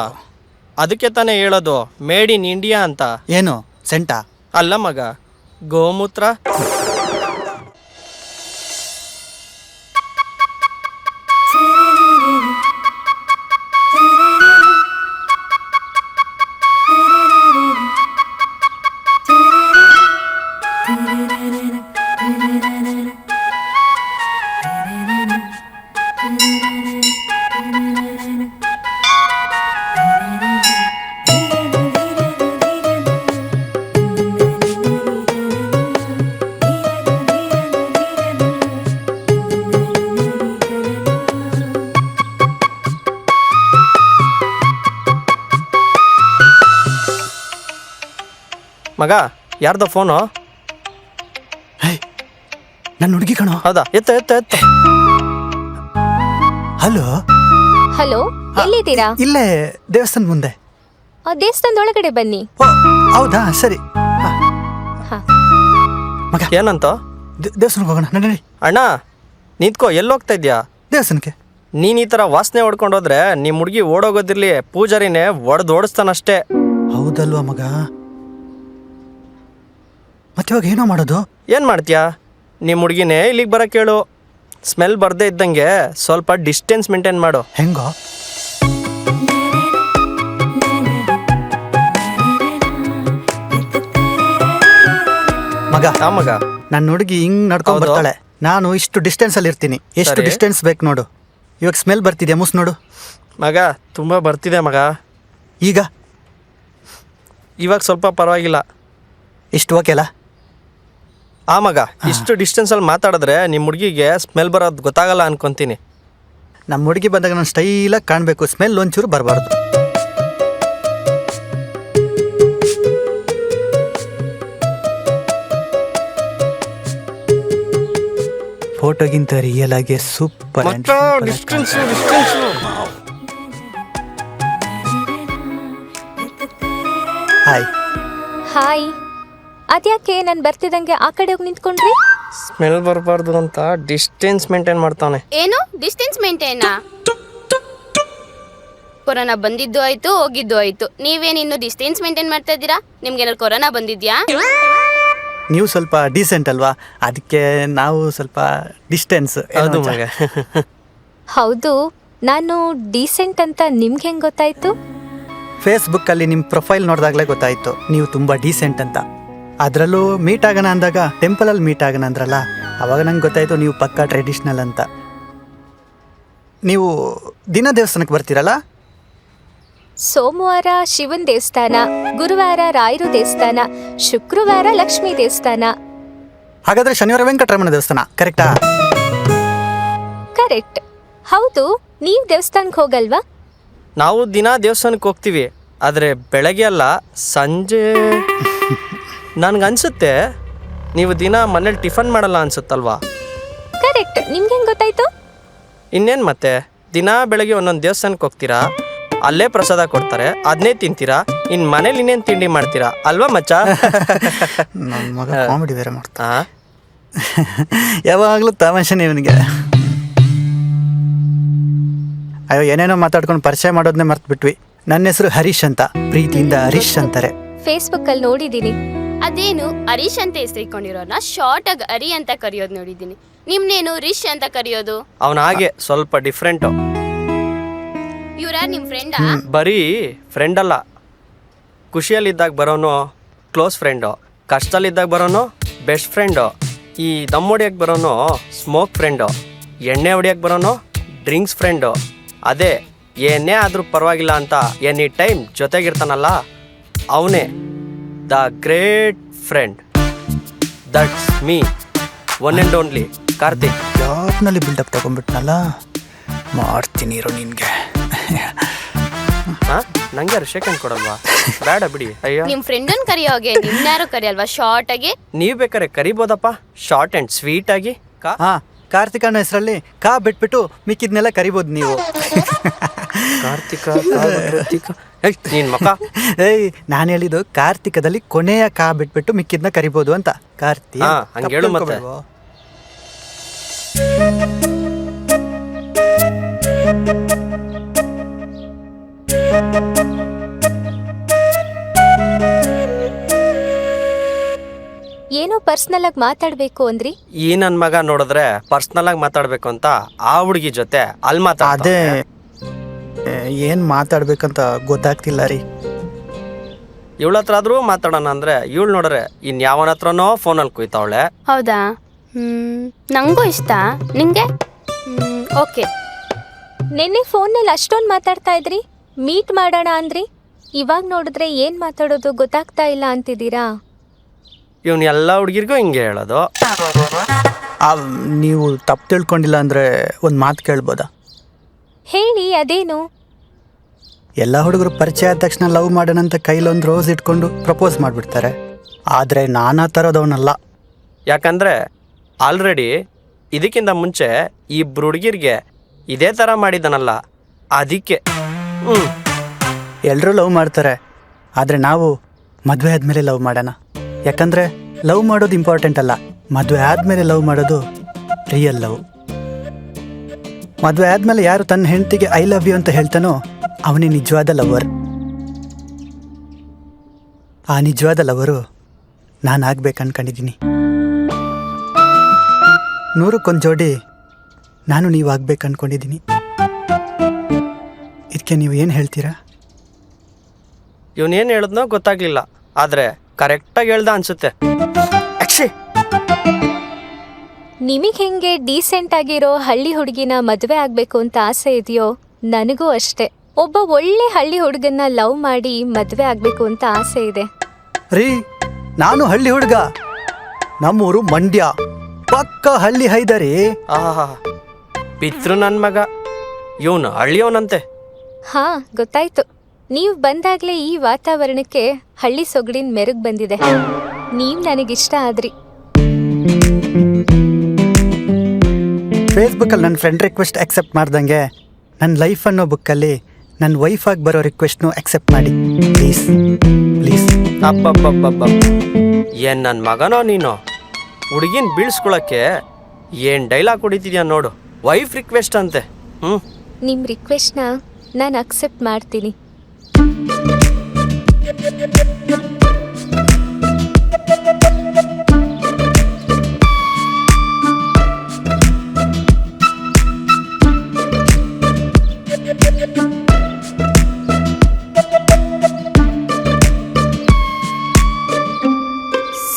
ಅದಕ್ಕೆ ತಾನೇ ಹೇಳೋದು ಮೇಡ್ ಇನ್ ಇಂಡಿಯಾ ಅಂತ. ಏನು ಸೆಂಟಾ? ಅಲ್ಲ ಮಗ, ಗೋಮೂತ್ರ. ಮಗ ಯಾರ್ದೋ ಫೋನು? ಹೇ ನನ್ನ ಹುಡುಗಿ ಕಣೋ. ಹೌದಾ? ಎತ್ತ. ಹಲೋ. ಹಲೋ, ಎಲ್ಲಿದ್ದೀರಾ? ಇಲ್ಲೇ ದೇವಸ್ಥಾನ ಮುಂದೆ. ಆ ದೇವಸ್ಥಾನದ ಒಳಗಡೆ ಬನ್ನಿ. ಓ ಹೌದಾ, ಸರಿ. ಹಾ. ಮಗ ಏನಂತ? ದೇವಸ್ಥಾನಕ್ಕೆ ಹೋಗೋಣ ನಡಿ. ಅಣ್ಣ ನಿಂತ್ಕೋ, ಎಲ್ಲಿ ಹೋಗ್ತಾ ಇದ್ಯಾ? ದೇವಸ್ಥಾನಕ್ಕೆ. ನೀನ್ ಈ ಥರ ವಾಸನೆ ಹೊಡ್ಕೊಂಡು ಹೋದ್ರೆ ನಿಮ್ಮ ಹುಡುಗಿ ಓಡೋಗೋದಿರ್ಲಿ, ಪೂಜಾರಿನೇ ಓಡಿಸ್ತಾನಷ್ಟೇ. ಹೌದಲ್ವಾ ಮಗ? ಮತ್ತೆ ಇವಾಗ ಏನೋ ಮಾಡೋದು? ಏನು ಮಾಡ್ತೀಯಾ? ನಿಮ್ಮ ಹುಡುಗಿನೇ ಇಲ್ಲಿಗೆ ಬರೋಕ್ಕೆ ಹೇಳು. ಸ್ಮೆಲ್ ಬರದೇ ಇದ್ದಂಗೆ ಸ್ವಲ್ಪ ಡಿಸ್ಟೆನ್ಸ್ ಮೇಂಟೈನ್ ಮಾಡು. ಹೆಂಗೋ? ಮಗ ಮಗ ನನ್ನ ಹುಡುಗಿ ಹಿಂಗ್ ನಡ್ಕೊಂಡ್ ಹೌದು. ಬರ್ತಾಳೆ, ನಾನು ಇಷ್ಟು ಡಿಸ್ಟೆನ್ಸ್ ಅಲ್ಲಿ ಇರ್ತೀನಿ. ಎಷ್ಟು ಸರಿ. ಡಿಸ್ಟೆನ್ಸ್ ಬೇಕು ನೋಡು. ಇವಾಗ ಸ್ಮೆಲ್ ಬರ್ತಿದ್ಯಾ? ಮುಸ್ ನೋಡು. ಮಗ ತುಂಬ ಬರ್ತಿದೆ ಮಗ. ಈಗ ಇವಾಗ ಸ್ವಲ್ಪ ಪರವಾಗಿಲ್ಲ. ಇಷ್ಟು ಓಕೆ ಅಲ್ಲ? ಆ ಮಗ ಇಷ್ಟು ಡಿಸ್ಟೆನ್ಸಲ್ಲಿ ಮಾತಾಡಿದ್ರೆ ನಿಮ್ಮ ಹುಡುಗಿಗೆ ಸ್ಮೆಲ್ ಬರೋದು ಗೊತ್ತಾಗಲ್ಲ ಅನ್ಕೊಂತೀನಿ. ನಮ್ಮ ಹುಡುಗಿ ಬಂದಾಗ ನಾನು ಸ್ಟೈಲಾಗಿ ಕಾಣಬೇಕು, ಸ್ಮೆಲ್ ಒಂಚೂರು ಬರಬಾರ್ದು. ಫೋಟೋಗಿಂತ ರಿಯಲ್ ಆಗಿ ಸೂಪರ್. ಹಾಯ್. ಹಾಯ್. ಅದ್ಯಾಕೆ ನಾನು ಬರ್ತಿದ್ದಂಗೆ ಆ ಕಡೆ ಹೋಗಿ ನಿಂತ್ಕೊಂಡ್ರಿ? ಸ್ಮೆಲ್ ಬರಬಾರ್ದು ಅಂತ ಡಿಸ್ಟೆನ್ಸ್ ಮೇಂಟೈನ್ ಮಾಡ್ತಾನೆ. ಏನು ಡಿಸ್ಟೆನ್ಸ್ ಮೇಂಟೈನಾ? ಕೊರೋನಾ ಬಂದಿದ್ದು ಆಯ್ತು, ಹೋಗಿದ್ದು ಆಯ್ತು. ನೀವೇನು ಇನ್ನು ಡಿಸ್ಟೆನ್ಸ್ ಮೇಂಟೈನ್ ಮಾಡ್ತಾ ಇದ್ದೀರಾ? ನಿಮ್ಗೇನಾದ್ರು ಕೊರೋನಾ ಬಂದಿದ್ಯಾ? ನೀವು ಸ್ವಲ್ಪ ಡೀಸೆಂಟ್ ಅಲ್ವಾ, ಅದಕ್ಕೆ ನಾವು ಸ್ವಲ್ಪ ಡಿಸ್ಟೆನ್ಸ್. ಹೌದು ಮಗ. ಹೌದು, ನಾನು ಡೀಸೆಂಟ್ ಅಂತ ನಿಮ್ಗೆ ಹೆಂಗ್ ಗೊತ್ತಾಯ್ತು? ಫೇಸ್ಬುಕ್ ಅಲ್ಲಿ ನಿಮ್ಮ ಪ್ರೊಫೈಲ್ ನೋಡಿದಾಗಲೇ ಗೊತ್ತಾಯ್ತು ನೀವು ತುಂಬಾ ಡೀಸೆಂಟ್ ಅಂತ. ಅದರಲ್ಲೂ ಮೀಟ್ ಆಗೋಣ ಅಂದಾಗ ಟೆಂಪಲ್ ಅಲ್ಲಿ ಮೀಟ್ ಆಗೋಣ ಅಂದ್ರಲ್ಲ, ಅವಾಗ ನಂಗೆ ಗೊತ್ತಾಯ್ತು ನೀವು ಪಕ್ಕಾ ಟ್ರೆಡಿಷ್ನಲ್ ಅಂತ. ನೀವು ದಿನ ದೇವಸ್ಥಾನಕ್ಕೆ ಬರ್ತೀರಲ್ಲ? ಸೋಮವಾರ ಶಿವನ್ ದೇವಸ್ಥಾನ, ಗುರುವಾರ ರಾಯರು ದೇವಸ್ಥಾನ, ಶುಕ್ರವಾರ ಲಕ್ಷ್ಮೀ ದೇವಸ್ಥಾನ. ಹಾಗಾದ್ರೆ ಶನಿವಾರ ವೆಂಕಟರಮಣ ದೇವಸ್ಥಾನ ಕರೆಕ್ಟಾ? ಕರೆಕ್ಟ್. ಹೌದು, ನೀವ್ ದೇವಸ್ಥಾನಕ್ಕೆ ಹೋಗಲ್ವಾ? ನಾವು ದಿನ ದೇವಸ್ಥಾನಕ್ಕೆ ಹೋಗ್ತೀವಿ, ಆದರೆ ಬೆಳಗ್ಗೆ ಅಲ್ಲ, ಸಂಜೆ. ನನ್ಗನ್ಸುತ್ತೆ ನೀವು ದಿನ ಮನೇಲಿ ಟಿಫನ್ ಮಾಡಲ್ಲ ಅನ್ಸುತ್ತಲ್ವಾ? ಕರೆಕ್ಟ್. ನಿಮ್ಗೆ ಹೆಂಗ್ ಗೊತ್ತಾಯ್ತು? ಇನ್ನೇನು ಮತ್ತೆ, ದಿನ ಬೆಳಗ್ಗೆ ಒಂದೊಂದು ದೇವಸ್ಥಾನಕ್ಕೆ ಹೋಗ್ತೀರಾ, ಅಲ್ಲೇ ಪ್ರಸಾದ ಕೊಡ್ತಾರೆ, ಅದನ್ನೇ ತಿಂತೀರಾ. ಇನ್ನು ಮನೇಲಿ ಇನ್ನೇನು ತಿಂಡಿ ಮಾಡ್ತೀರಾ ಅಲ್ವಾ ಮಚ್ಚ? ನನ್ನ ಮಗ ಕಾಮಿಡಿ ಬೇರೆ ಮಾಡ್ತಾ. ಹಾಂ, ಯಾವಾಗಲೂ ತಮಾಷೆನೇ ಇವನಿಗೆ. ಅಯ್ಯೋ, ಏನೇನೋ ಮಾತಾಡ್ಕೊಂಡು ಪರಿಚಯ ಮಾಡೋದನ್ನೇ ಮರ್ತು ಬಿಟ್ವಿ. ನನ್ನ ಹೆಸರು ಹರೀಶ್ ಅಂತ, ಪ್ರೀತಿಯಿಂದ ಹರೀಶ್ ಅಂತಾರೆ. ಫೇಸ್ಬುಕ್ ಅಲ್ಲಿ ನೋಡಿದೀನಿ. ಅದೇನು ಹರೀಶ್ ಅಂತ ಹೆಸರಿಕೊಂಡಿರೋರ್ನ ಶಾರ್ಟ್ ಆಗಿ ಹರಿ ಅಂತ ಕರೆಯೋದು ನೋಡಿದ್ದೀನಿ. ನಿಮ್ನೇನು ರಿಶ್ ಅಂತ ಕರೆಯೋದು? ಅವನ ಹಾಗೆ ಸ್ವಲ್ಪ ಡಿಫ್ರೆಂಟು. ಇವ್ರ ನಿಮ್ ಫ್ರೆಂಡಾ? ಬರೀ ಫ್ರೆಂಡ್ ಅಲ್ಲ, ಖುಷಿಯಲ್ಲಿದ್ದಾಗ ಬರೋನು ಕ್ಲೋಸ್ ಫ್ರೆಂಡು, ಕಷ್ಟದಲ್ಲಿದ್ದಾಗ ಬರೋನು ಬೆಸ್ಟ್ ಫ್ರೆಂಡು, ಈ ದಮ್ ಹೊಡಿಯಕ್ಕೆ ಬರೋನು ಸ್ಮೋಕ್ ಫ್ರೆಂಡು, ಎಣ್ಣೆ ಹೊಡಿಯಕ್ಕೆ ಬರೋನು ಡ್ರಿಂಕ್ಸ್ ಫ್ರೆಂಡು. ಅದೇ ಏನೇ ಆದರೂ ಪರವಾಗಿಲ್ಲ ಅಂತ ಎನಿ ಟೈಮ್ ಜೊತೆಗಿರ್ತಾನಲ್ಲ, ಅವನೇ the great friend. That's me, one and only Karthik. ಜಾಬ್ನಲ್ಲಿ ಬಿಲ್ಡಪ್ ತಗೊಂಡ್ಬಿಟ್ನಲ್ಲ, ಮಾಡ್ತೀನಿ ಇರೋ ನಿನ್ಗೆ. ಹಾಂ, ನಂಗೆ ಯಾರು ಶೇಕಂಡ್ ಕೊಡಲ್ವಾ? ಬೇಡ ಬಿಡಿ. ಅಯ್ಯೋ, ನಿಮ್ ಫ್ರೆಂಡನ್ ಕರೆಯೋಗೆ ನಿಮ್ನಾರು ಕರೆಯಲ್ವಾ ಶಾರ್ಟ್ ಆಗಿ? ನೀವು ಬೇಕಾರೆ ಕರಿಬೋದಪ್ಪ, ಶಾರ್ಟ್ ಆ್ಯಂಡ್ ಸ್ವೀಟ್ ಆಗಿ. ಹಾ, ಕಾರ್ತಿಕ್ ಅನ್ನೋ ಹೆಸರಲ್ಲಿ ಕಾ ಬಿಟ್ಬಿಟ್ಟು ಮಿಕ್ಕಿದ್ನೆಲ್ಲ ಕರಿಬೋದು ನೀವು. ಕಾರ್ತಿಕ ನೀನ್ ಮಕ್ಕ. ಏಯ್, ನಾನು ಹೇಳಿದ್ದು ಕಾರ್ತಿಕದಲ್ಲಿ ಕೊನೆಯ ಕಾ ಬಿಟ್ಬಿಟ್ಟು ಮಿಕ್ಕಿದ್ನ ಕರಿಬೋದು ಅಂತ. ಕಾರ್ತಿ ಹಾ, ಹಂಗೆ ಹೇಳು ಮತ್ತೆ. ಏನೋ ಪರ್ಸನಲ್ ಆಗಿ ಮಾತಾಡ್ಬೇಕು ಅಂದ್ರಿ? ಈ ನನ್ ಮಗ ನೋಡಿದ್ರೆ ಪರ್ಸನಲ್ ಆಗಿ ಮಾತಾಡ್ಬೇಕು ಅಂತ ಆ ಹುಡುಗಿ ಜೊತೆ ಅಲ್ಲಿ ಮಾತಾಡ. ಅದೇ ಏನ್ ಮಾತಾಡ್ಬೇಕಂತ ಗೊತ್ತಾಗ್ತಿಲ್ಲ ರೀ. ಇವಳ ಹತ್ರ ಆದ್ರೂ ಮಾತಾಡೋಣ ಅಂದ್ರೆ ಇವಳು ನೋಡ್ರೆ ಇನ್ ಯಾವನ ಹತ್ರನೋ ಫೋನಲ್ಲಿ ಕುಯ್ತಾವಳೆ. ಹೌದಾ? ನಂಗೂ ಇಷ್ಟ. ನಿಂಗೆ? ಓಕೆ. ನಿನ್ನೆ ಫೋನಲ್ಲಿ ಅಷ್ಟೊಂದು ಮಾತಾಡ್ತಾ ಇದ್ರಿ, ಮೀಟ್ ಮಾಡೋಣ ಅಂದ್ರಿ. ಇವಾಗ ನೋಡಿದ್ರೆ ಏನ್ ಮಾತಾಡೋದು ಗೊತ್ತಾಗ್ತಾ ಇಲ್ಲ ಅಂತಿದ್ದೀರಾ? ಇವನ್ ಎಲ್ಲ ಹುಡುಗಿರ್ಗೂ ಹಿಂಗೆ ಹೇಳೋದು. ನೀವು ತಪ್ಪು ತಿಳ್ಕೊಂಡಿಲ್ಲ ಅಂದ್ರೆ ಒಂದು ಮಾತು ಕೇಳ್ಬೋದಾ? ಹೇಳಿ, ಅದೇನು? ಎಲ್ಲ ಹುಡುಗರು ಪರಿಚಯ ಆದ ತಕ್ಷಣ ಲವ್ ಮಾಡೋಣ ಅಂತ ಕೈಲೊಂದು ರೋಸ್ ಇಟ್ಕೊಂಡು ಪ್ರಪೋಸ್ ಮಾಡಿಬಿಡ್ತಾರೆ. ಆದರೆ ನಾನು ಆ ಥರದವನಲ್ಲ. ಯಾಕಂದ್ರೆ ಆಲ್ರೆಡಿ ಇದಕ್ಕಿಂತ ಮುಂಚೆ ಈ ಹುಡುಗಿರ್ಗೆ ಇದೇ ಥರ ಮಾಡಿದನಲ್ಲ, ಅದಕ್ಕೆ. ಎಲ್ಲರೂ ಲವ್ ಮಾಡ್ತಾರೆ, ಆದರೆ ನಾವು ಮದುವೆ ಆದಮೇಲೆ ಲವ್ ಮಾಡೋಣ. ಯಾಕಂದರೆ ಲವ್ ಮಾಡೋದು ಇಂಪಾರ್ಟೆಂಟ್ ಅಲ್ಲ, ಮದುವೆ ಆದಮೇಲೆ ಲವ್ ಮಾಡೋದು ರಿಯಲ್ ಲವ್. ಮದುವೆ ಆದಮೇಲೆ ಯಾರು ತನ್ನ ಹೆಂಡತಿಗೆ ಐ ಲವ್ ಯು ಅಂತ ಹೇಳ್ತಾನೋ ಅವನೇ ನಿಜವಾದ ಲವರ್. ಆ ನಿಜವಾದ ಲವರು ನಾನು ಆಗ್ಬೇಕು ಅನ್ಕೊಂಡಿದ್ದೀನಿ. 100ಕ್ಕೊಂದು ಜೋಡಿ ನಾನು ನೀವು ಆಗ್ಬೇಕು ಅನ್ಕೊಂಡಿದ್ದೀನಿ. ಇದಕ್ಕೆ ನೀವು ಏನು ಹೇಳ್ತೀರಾ? ಇವನೇನು ಹೇಳಿದ್ನೋ ಗೊತ್ತಾಗ್ಲಿಲ್ಲ, ಆದರೆ ಕರೆಕ್ಟಾಗಿ ಹೇಳ್ದ ಅನ್ಸುತ್ತೆ. ಅಕ್ಷಯ್, ನಿಮಗೆ ಹೆಂಗೆ ಡೀಸೆಂಟ್ ಆಗಿರೋ ಹಳ್ಳಿ ಹುಡುಗಿನ ಮದುವೆ ಆಗಬೇಕು ಅಂತ ಆಸೆ ಇದೆಯೋ, ನನಗೂ ಅಷ್ಟೇ ಒಬ್ಬ ಒಳ್ಳೆ ಹಳ್ಳಿ ಹುಡುಗನ್ನ ಲವ್ ಮಾಡಿ ಮದುವೆ ಆಗಬೇಕು ಅಂತ ಆಸೆ ಇದೆ. ರೀ, ನಾನು ಹಳ್ಳಿ ಹುಡುಗ, ನಮ್ಮೂರು ಮಂಡ್ಯ, ಪಕ್ಕ ಹಳ್ಳಿ ಹೈದರಿ. ಆಹಾ, ಪಿತೃ ನನ್ನ ಮಗ, ಇವನು ಹಳ್ಳಿಯವನಂತೆ. ಹಾ, ಗೊತ್ತಾಯ್ತು. ನೀವು ಬಂದಾಗ್ಲೇ ಈ ವಾತಾವರಣಕ್ಕೆ ಹಳ್ಳಿ ಸೊಗಡಿನ ಮೆರುಗು ಬಂದಿದೆ. ನೀವು ನನಗಿಷ್ಟ ಆದ್ರಿ. ಫೇಸ್ಬುಕ್ಕಲ್ಲಿ ನನ್ನ ಫ್ರೆಂಡ್ ರಿಕ್ವೆಸ್ಟ್ ಅಕ್ಸೆಪ್ಟ್ ಮಾಡ್ದಂಗೆ ನನ್ನ ಲೈಫ್ ಅನ್ನೋ ಬುಕ್ಕಲ್ಲಿ ನನ್ನ ವೈಫಾಗಿ ಬರೋ ರಿಕ್ವೆಸ್ಟ್ನು ಅಕ್ಸೆಪ್ಟ್ ಮಾಡಿ ಪ್ಲೀಸ್ ಪ್ಲೀಸ್. ಅಬ್ಬಬ್ಬಬ್ಬಬ್ಬ, ಏನ್ ನನ್ನ ಮಗನೋ ನೀನು? ಹುಡುಗಿನ ಬೀಳ್ಸ್ಕೊಳಕ್ಕೆ ಏನು ಡೈಲಾಗ್ ಹೊಡಿತಿದ್ಯಾ ನೋಡು. ವೈಫ್ ರಿಕ್ವೆಸ್ಟ್ ಅಂತೆ. ನಿಮ್ಮ ರಿಕ್ವೆಸ್ಟ್ನ ನಾನು ಅಕ್ಸೆಪ್ಟ್ ಮಾಡ್ತೀನಿ.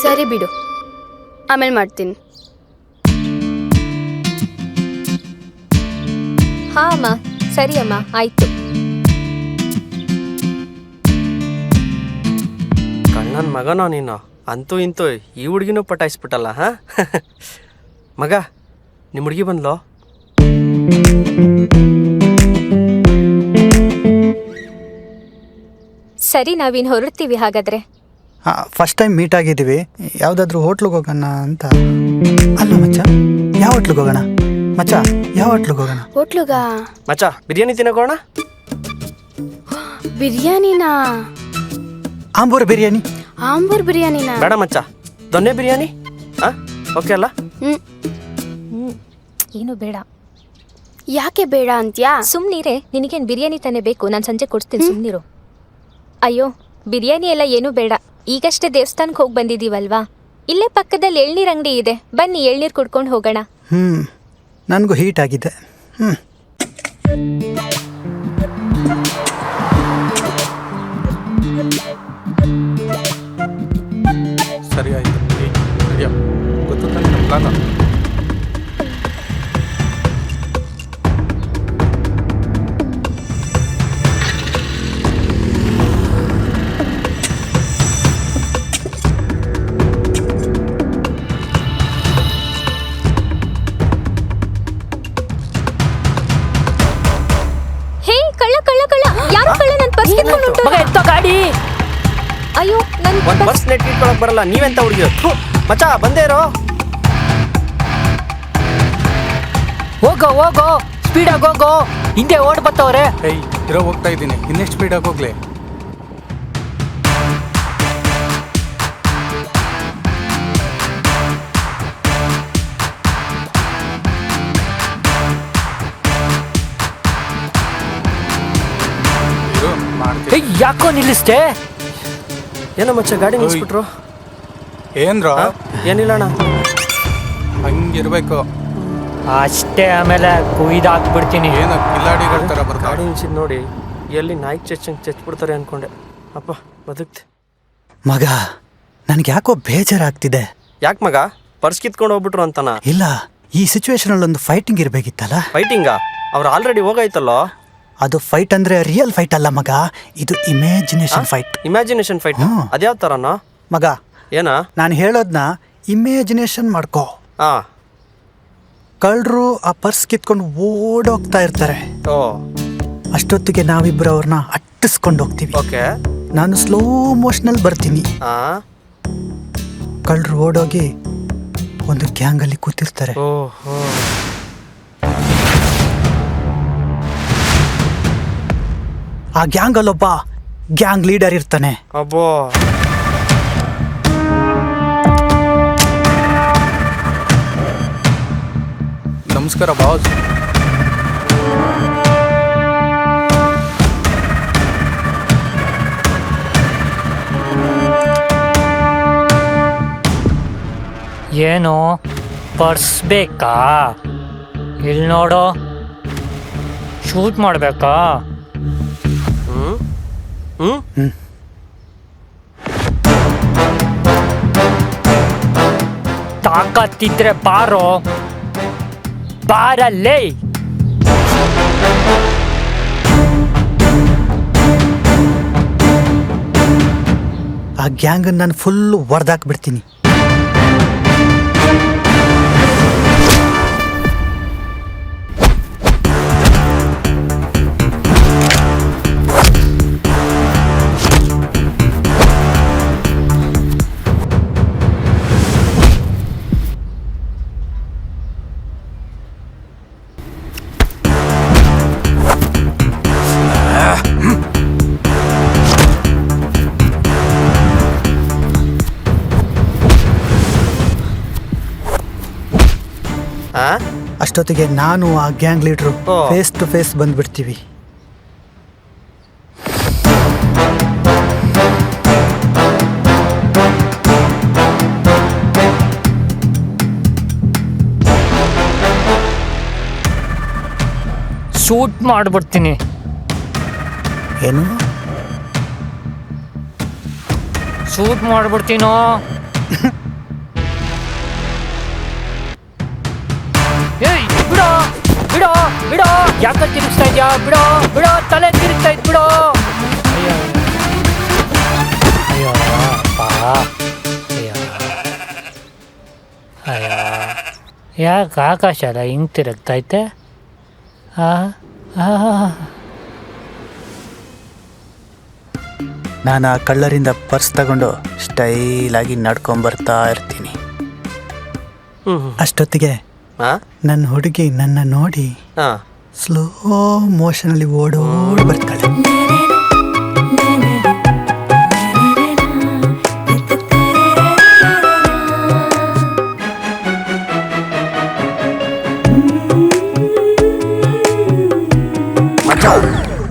ಸರಿ ಬಿಡು, ಆಮೇಲೆ ಮಾಡ್ತೀನಿ. ಹಾ ಅಮ್ಮ, ಸರಿ ಅಮ್ಮ, ಆಯ್ತು. ಕಣ್ಣನ ಮಗನೋ ನೀನು? ಅಂತೂ ಇಂತೂ ಈ ಹುಡುಗಿನೂ ಪಟಾಯಿಸ್ಬಿಟ್ಟಲ್ಲ. ಹಾ ಮಗ, ನಿಮ್ಮ ಹುಡುಗಿ ಬಂದ್ಲೋ? ಸರಿ, ನಾವಿನ್ ಹೊರಡ್ತೀವಿ ಹಾಗಾದ್ರೆ. ಫಸ್ಟ್ ಟೈಮ್ ಮೀಟ್ ಆಗಿದ್ದೀವಿ, ಯಾವುದಾದ್ರೂ ಹೋಟ್ಲಿಗೆ ಹೋಗೋಣ ಅಂತ. ಅಲ್ಲ ಮಚ್ಚ, ಯಾವ ಹೋಟ್ಲಿಗೆ ಹೋಗೋಣ? ಮಚ್ಚ, ಯಾವ ಹೋಟ್ಲಿಗೆ ಹೋಗೋಣ? ಹೋಟ್ಲುಗ ಮಚ್ಚ, ಬಿರಿಯಾನಿ ತಿನ್ನಕೋಣ? ಬಿರಿಯಾನಿನಾ? ಆಂಬೂರ್ ಬಿರಿಯಾನಿ. ಆಂಬೂರ್ ಬಿರಿಯಾನಿನಾ? ಬೇಡ ಮಚ್ಚ, ದೊನ್ನೆ ಬಿರಿಯಾನಿ. ಹಾ, ಓಕೆ ಅಲ್ಲ? ಏನು ಬೇಡ. ಯಾಕೆ ಬೇಡ ಅಂತ್ಯಾ? ಸುಮ್ನೀರೆ, ನಿನಗೇನು ಬಿರಿಯಾನಿ ತಾನೇ ಬೇಕು? ನಾನು ಸಂಜೆ ಕೊಡ್ತೀನಿ, ಸುಮ್ನಿರು. ಅಯ್ಯೋ, ಬಿರಿಯಾನಿ ಎಲ್ಲ ಏನೂ ಬೇಡ. ಈಗಷ್ಟೇ ದೇವಸ್ಥಾನಕ್ಕೆ ಹೋಗಿ ಬಂದಿದ್ದೀವಲ್ವಾ, ಇಲ್ಲೇ ಪಕ್ಕದಲ್ಲಿ ಎಳ್ನೀರು ಅಂಗಡಿ ಇದೆ, ಬನ್ನಿ ಎಳ್ನೀರು ಕುಡ್ಕೊಂಡು ಹೋಗೋಣ. ನನಗೂ ಹೀಟ್ ಆಗಿದೆ. ಸರಿ ಆಯ್ತು. ಗೊತ್ತು ತಾನೆ ನಮ್ಮ ಪ್ಲಾನ. ಹೇ, ಕಳ್ಳ ಕಳ್ಳ ಕಳ್ಳ! ಯಾರು ಕಳ್ಳ? ನನ್ನ ಪರ್ಸ್ ಕಿತ್ಕೊಂಡು ಹೊರ್ಟೋದ. ಗಾಡಿ ಅಯ್ಯೋ, ನನ್ನ ಒಂದು ಬಸ್ ನೆಟ್ ಇಟ್ಕೊಳಕ್ ಬರಲ್ಲ, ನೀವೆಂತ ಹುಡುಗಿರು? ಮಚ್ಚ, ಬಂದೇ ಇರೋ. ಹೋಗೋ ಸ್ಪೀಡಾಗಿ ಹೋಗೋ, ಹಿಂದೆ ಓಡ್ ಬತ್ತವ್ರೆ. ಏಯ್, ಇರೋ ಹೋಗ್ತಾ ಇದ್ದೀನಿ, ಇನ್ನೆಷ್ಟು ಸ್ಪೀಡಾಗಿ ಹೋಗ್ಲಿ? ಯಾಕೋ ನಿಲ್ಲಿಸ್ತೆ? ಏನೋ ಮಚ್ಚ, ಗಾಡಿ ನಿಲ್ಸ್ಬಿಟ್ರು. ಏನ್ರ? ಏನಿಲ್ಲ ಅಣ್ಣ, ಹಂಗಿರ್ಬೇಕು ಅಷ್ಟೇ, ಆಮೇಲೆ ಕುಯ್ದಾಕ್ಬಿಡ್ತೀನಿ. ಏನೋ ಕಿಲಾಡಿಗಳ ಥರ ಬರ್ತಾರೆ. ಗಾಡಿ ನಿಲ್ಸಿದ್ ನೋಡಿ ಎಲ್ಲಿ ನಾಯಿ ಚಚ್ಚಂಗೆ ಚಚ್ಬಿಡ್ತಾರೆ ಅನ್ಕೊಂಡೆ. ಅಪ್ಪ, ಬದುಕ್ತೆ. ಮಗ, ನನಗೆ ಯಾಕೋ ಬೇಜಾರಾಗ್ತಿದೆ. ಯಾಕೆ ಮಗ, ಪರ್ಸ್ ಕಿತ್ಕೊಂಡು ಹೋಗ್ಬಿಟ್ರು ಅಂತನಾ? ಇಲ್ಲ, ಈ ಸಿಚುವೇಶನಲ್ಲಿ ಒಂದು ಫೈಟಿಂಗ್ ಇರಬೇಕಿತ್ತಲ್ಲ. ಫೈಟಿಂಗಾ? ಅವ್ರು ಆಲ್ರೆಡಿ ಹೋಗಾಯ್ತಲ್ಲೋ. ಅದು ಫೈಟ್ ಅಂದ್ರೆ ರಿಯಲ್ ಫೈಟ್ ಅಲ್ಲ ಮಗ, ಇದು ಇಮ್ಯಾಜಿನೇಷನ್ ಫೈಟ್. Imagination fight? ಅದ್ಯಾವ ಥರನೋ ಮಗ? ಏನ ನಾನು ಹೇಳೋದನ್ನ ಇಮ್ಯಾಜಿನೇಷನ್ ಮಾಡ್ಕೋ. ಹಾ, ಕಳ್ಳರು ಆ ಪರ್ಸ್ ಕಿತ್ಕೊಂಡು ಓಡೋಗ್ತಾ ಇರ್ತಾರೆ. ಓ, ಅಷ್ಟೊತ್ತಿಗೆ ನಾವಿಬ್ರು ಅವ್ರನ್ನ ಅಟ್ಟಿಸ್ಕೊಂಡು ಹೋಗ್ತೀವಿ. ಓಕೆ. ನಾನು ಸ್ಲೋ ಮೋಷನಲ್ಲಿ ಬರ್ತೀನಿ. ಹಾ, ಕಳ್ಳರು ಓಡೋಗಿ ಒಂದು ಗ್ಯಾಂಗಲ್ಲಿ ಕೂತಿರ್ತಾರೆ. ಓಹೋ. ಆ ಗ್ಯಾಂಗಲ್ಲೊಬ್ಬ ಗ್ಯಾಂಗ್ ಲೀಡರ್ ಇರ್ತಾನೆ. ಅಬ್ಬೋ. ನಮಸ್ಕಾರ ಬಾಸ್. ಏನು ಪರ್ಸ್ ಬೇಕಾ? ಇಲ್ಲಿ ನೋಡು, ಶೂಟ್ ಮಾಡಬೇಕಾ? ತಾಕತ್ತಿದ್ರೆ ಬಾರೋ, ಬಾರಲ್ಲೇ. ಆ ಗ್ಯಾಂಗ್ ನಾನು ಫುಲ್ ಹೊಡೆದಾಕ್ಬಿಡ್ತೀನಿ. ಅಷ್ಟೊತ್ತಿಗೆ ನಾನು ಆ ಗ್ಯಾಂಗ್ ಲೀಡ್ರು ಫೇಸ್ ಟು ಫೇಸ್ ಬಂದ್ಬಿಡ್ತೀವಿ. ಶೂಟ್ ಮಾಡ್ಬಿಡ್ತೀನಿ. ಏನು? ಶೂಟ್ ಮಾಡ್ಬಿಡ್ತೀನೋ. ಏಯ್ ಬಿಡೋ ಬಿಡೋ ಬಿಡೋ, ಯಾಕೆ ತಿರುಗಿಸ್ತಾ ಇದ್ಯಾ? ಬಿಡೋ ಬಿಡೋ, ತಲೆ ತಿರುಗ್ತಾ ಇದ್ ಬಿಡೋ. ಅಯ್ಯೋ ಅಯ್ಯೋ ಅಪ್ಪ, ಅಯ್ಯೋ ಅಯ್ಯೋ, ಯಾಕೆ ಆಕಾಶ ಎಲ್ಲ ಹಿಂಗೆ ತಿರುಗ್ತೈತೆ? ನಾನು ಆ ಕಳ್ಳರಿಂದ ಪರ್ಸ್ ತಗೊಂಡು ಸ್ಟೈಲಾಗಿ ನಡ್ಕೊಂಬರ್ತಾ ಇರ್ತೀನಿ. ಅಷ್ಟೊತ್ತಿಗೆ ನನ್ನ ಹುಡುಗಿ ನನ್ನ ನೋಡಿ ಸ್ಲೋ ಮೋಷನಲ್ಲಿ ಓಡೋಡಿ ಬರ್ತಾಳೆ.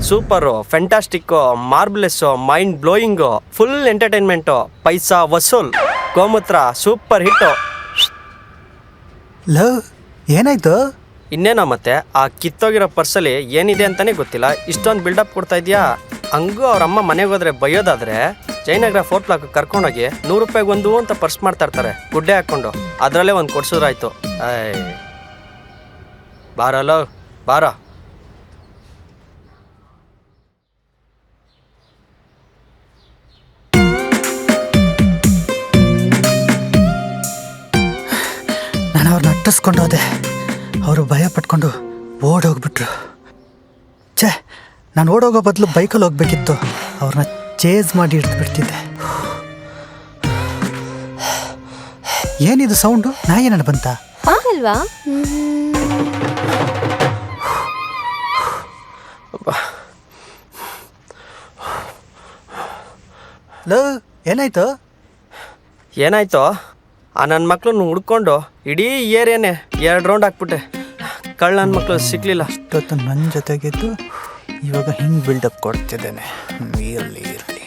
ಸೂಪರು, ಫ್ಯಾಂಟಾಸ್ಟಿಕ್ಕು, ಮಾರ್ಬ್ಲೆಸ್ಸು, ಮೈಂಡ್ ಬ್ಲೋಯಿಂಗು, ಫುಲ್ ಎಂಟರ್ಟೈನ್ಮೆಂಟು, ಪೈಸಾ ವಸೂಲ್, ಗೋಮೂತ್ರ ಸೂಪರ್ ಹಿಟ್ಟು. ಲವ್, ಏನಾಯ್ತು? ಇನ್ನೇನೋ ಮತ್ತೆ ಆ ಕಿತ್ತೋಗಿರೋ ಪರ್ಸಲ್ಲಿ ಏನಿದೆ ಅಂತಾನೆ ಗೊತ್ತಿಲ್ಲ, ಇಷ್ಟೊಂದು ಬಿಲ್ಡಪ್ ಕೊಡ್ತಾ ಇದೆಯಾ? ಹಂಗೂ ಅವ್ರ ಅಮ್ಮ ಮನೆಗೆ ಹೋದ್ರೆ ಬೈಯೋದಾದ್ರೆ ಜಯನಗರ ಫೋರ್ಟ್ ಬ್ಲಾಕ್ ಕರ್ಕೊಂಡೋಗಿ 100 ರೂಪಾಯಿಗೆ ಒಂದು ಅಂತ ಪರ್ಸ್ ಮಾಡ್ತಾ ಇರ್ತಾರೆ, ಗುಡ್ಡೆ ಹಾಕ್ಕೊಂಡು. ಅದರಲ್ಲೇ ಒಂದು ಕೊಡ್ಸೋದ್ರಾಯ್ತು. ಬಾರಲ್ಲೋ ಬಾರ. ನಾನು ಅವ್ರನ್ನ ಅಟ್ಟಿಸ್ಕೊಂಡು ಹೋದೆ. ಅವರು ಭಯ ಪಟ್ಕೊಂಡು ಓಡೋಗ್ಬಿಟ್ರು. ಛೇ, ನಾನು ಓಡೋಗೋ ಬದಲು ಬೈಕಲ್ಲಿ ಹೋಗ್ಬೇಕಿತ್ತು. ಅವ್ರನ್ನ ಚೇಸ್ ಮಾಡಿ ಇಡ್ಬಿಡ್ತಿದ್ದೆ. ಏನಿದು ಸೌಂಡು? ನಾಯಿ ನನ್ನ ಬಂತ? ಅಲ್ವಾ? ಲೋ, ಏನಾಯ್ತು? ಏನಾಯ್ತು? ಆ ನನ್ನ ಮಕ್ಳನ್ನ ಹುಡ್ಕೊಂಡು ಇಡೀ ಏರಿಯಾನೇ 2 ರೌಂಡ್ ಹಾಕ್ಬಿಟ್ಟೆ. ಕಳ್ಳ ನನ್ನ ಮಕ್ಳು ಸಿಗ್ಲಿಲ್ಲ. ಅಷ್ಟೊತ್ತು ನನ್ನ ಜೊತೆಗಿದ್ದು ಇವಾಗ ಹಿಂಗೆ ಬಿಲ್ಡಪ್ ಕೊಡ್ತಿದ್ದೇನೆ. ಇರಲಿ ಇರಲಿ.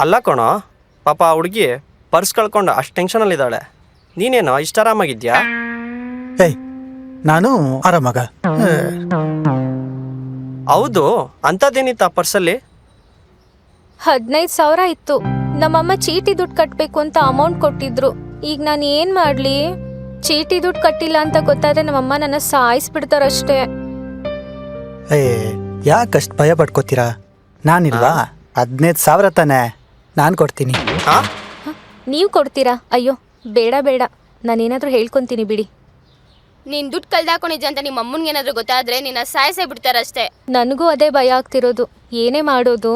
ಅಲ್ಲ ಕಣೋ, ಪಾಪ ಆ ಹುಡುಗಿ ಪರ್ಸ್ ಕಳ್ಕೊಂಡು ಅಷ್ಟು ಟೆನ್ಷನಲ್ಲಿದ್ದಾಳೆ. ನೀನೇನೋ ಇಷ್ಟು ಆರಾಮಾಗಿದ್ಯಾ? ಏಯ್, ನಾನು ಆರಾಮಾಗ. ಹೌದು, ಅಂಥದ್ದೇನಿತ್ತು ಆ ಪರ್ಸಲ್ಲಿ? 15,000 ಇತ್ತು. ನಮ್ಮಮ್ಮ ಚೀಟಿ ದುಡ್ಡು ಕಟ್ಟಬೇಕು ಅಂತ ಅಮೌಂಟ್ ಕೊಟ್ಟಿದ್ರು. ಈಗ ನಾನು ಏನು ಮಾಡಲಿ? ಚೀಟಿ ದುಡ್ಡು ಕಟ್ಟಿಲ್ಲ ಅಂತ ಗೊತ್ತಾದ್ರೆ ನಮ್ಮಮ್ಮ ನನ್ನ ಸಾಯಿಸ್ಬಿಡ್ತಾರಷ್ಟೇ. ಯಾಕಷ್ಟು ಭಯ ಪಡ್ಕೋತೀರಾ? ನಾನಿಲ್ವಾ? 15,000 ತಾನೆ, ನಾನು ಕೊಡ್ತೀನಿ. ನೀವು ಕೊಡ್ತೀರಾ? ಅಯ್ಯೋ ಬೇಡ ಬೇಡ, ನಾನೇನಾದರೂ ಹೇಳ್ಕೊತೀನಿ ಬಿಡಿ. ನೀನ್ ದುಡ್ಡು ಕಳ್ದಾಕೊಂಡಿದ್ದೆ ಅಂತ ನಿಮ್ಮ ಅಮ್ಮನ್ಗೆ ಏನಾದ್ರು ಗೊತ್ತಾದ್ರೆ ನಿನ್ನ ಸಾಯಿಸೇ ಬಿಡ್ತಾರಷ್ಟೇ. ನನಗೂ ಅದೇ ಭಯ ಆಗ್ತಿರೋದು. ಏನೇ ಮಾಡೋದು?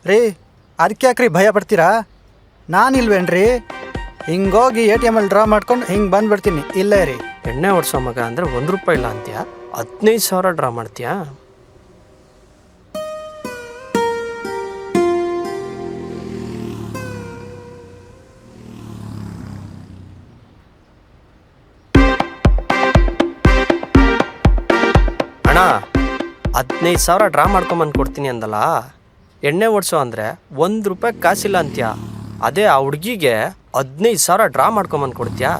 ರೀ ಅದಕ್ಕೆ ಯಾಕ್ರಿ ಭಯ ಪಡ್ತೀರಾ? ನಾನಿಲ್ವೇನ್ರಿ? ಹಿಂಗೋಗಿ ATM ಅಲ್ಲಿ ಡ್ರಾ ಮಾಡ್ಕೊಂಡು ಹಿಂಗೆ ಬಂದ್ಬಿಡ್ತೀನಿ. ಇಲ್ಲೇ ರೀ. ಎಣ್ಣೆ ಓಡಿಸೋ ಮಗ ಅಂದರೆ ₹1 ಇಲ್ಲ ಅಂತೀಯಾ? 15,000 ಡ್ರಾ ಮಾಡ್ತೀಯಾ? ಅಣ್ಣ 15,000 ಡ್ರಾ ಮಾಡ್ಕೊಂಬಂದು ಕೊಡ್ತೀನಿ ಅಂದಲ್ಲ, ಎಣ್ಣೆ ಓಡಿಸೋ ಅಂದರೆ ₹1 ಕಾಸಿಲ್ಲ ಅಂತೀಯಾ? ಅದೇ ಆ ಹುಡುಗಿಗೆ 15,000 ಡ್ರಾ ಮಾಡ್ಕೊಂಬಂದು ಕೊಡ್ತೀಯಾ?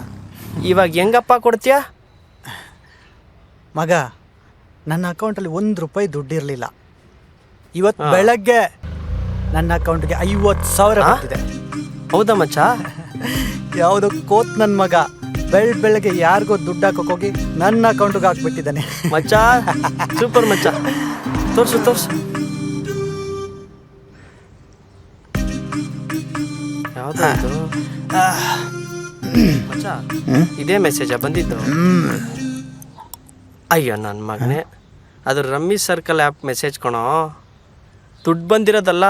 ಇವಾಗ ಹೆಂಗಪ್ಪ ಕೊಡ್ತೀಯಾ? ಮಗ, ನನ್ನ ಅಕೌಂಟಲ್ಲಿ ₹1 ದುಡ್ಡಿರಲಿಲ್ಲ. ಇವತ್ತು ಬೆಳಗ್ಗೆ ನನ್ನ ಅಕೌಂಟ್ಗೆ 50,000 ಬರ್ತಿದೆ. ಹೌದಾ ಮಚ್ಚ? ಯಾವುದೋ ಕೋತ್ ನನ್ನ ಮಗ ಬೆಳಗ್ಗೆ ಯಾರಿಗೋ ದುಡ್ಡು ಹಾಕೋಕೋಗಿ ನನ್ನ ಅಕೌಂಟ್ಗೆ ಹಾಕ್ಬಿಟ್ಟಿದ್ದಾನೆ. ಮಚ್ಚ ಸೂಪರ್ ಮಚ್ಚ. ತೋರ್ಸು ಯಾವ್ದು ಮಚ್ಚ? ಇದೇ ಮೆಸೇಜಾ ಬಂದಿದ್ದು? ಅಯ್ಯೋ ನನ್ನ ಮಗನೇ, ಅದು ರಮ್ಮಿ ಸರ್ಕಲ್ ಆ್ಯಪ್ ಮೆಸೇಜ್ ಕಣೋ. ದುಡ್ಡು ಬಂದಿರೋದಲ್ಲ,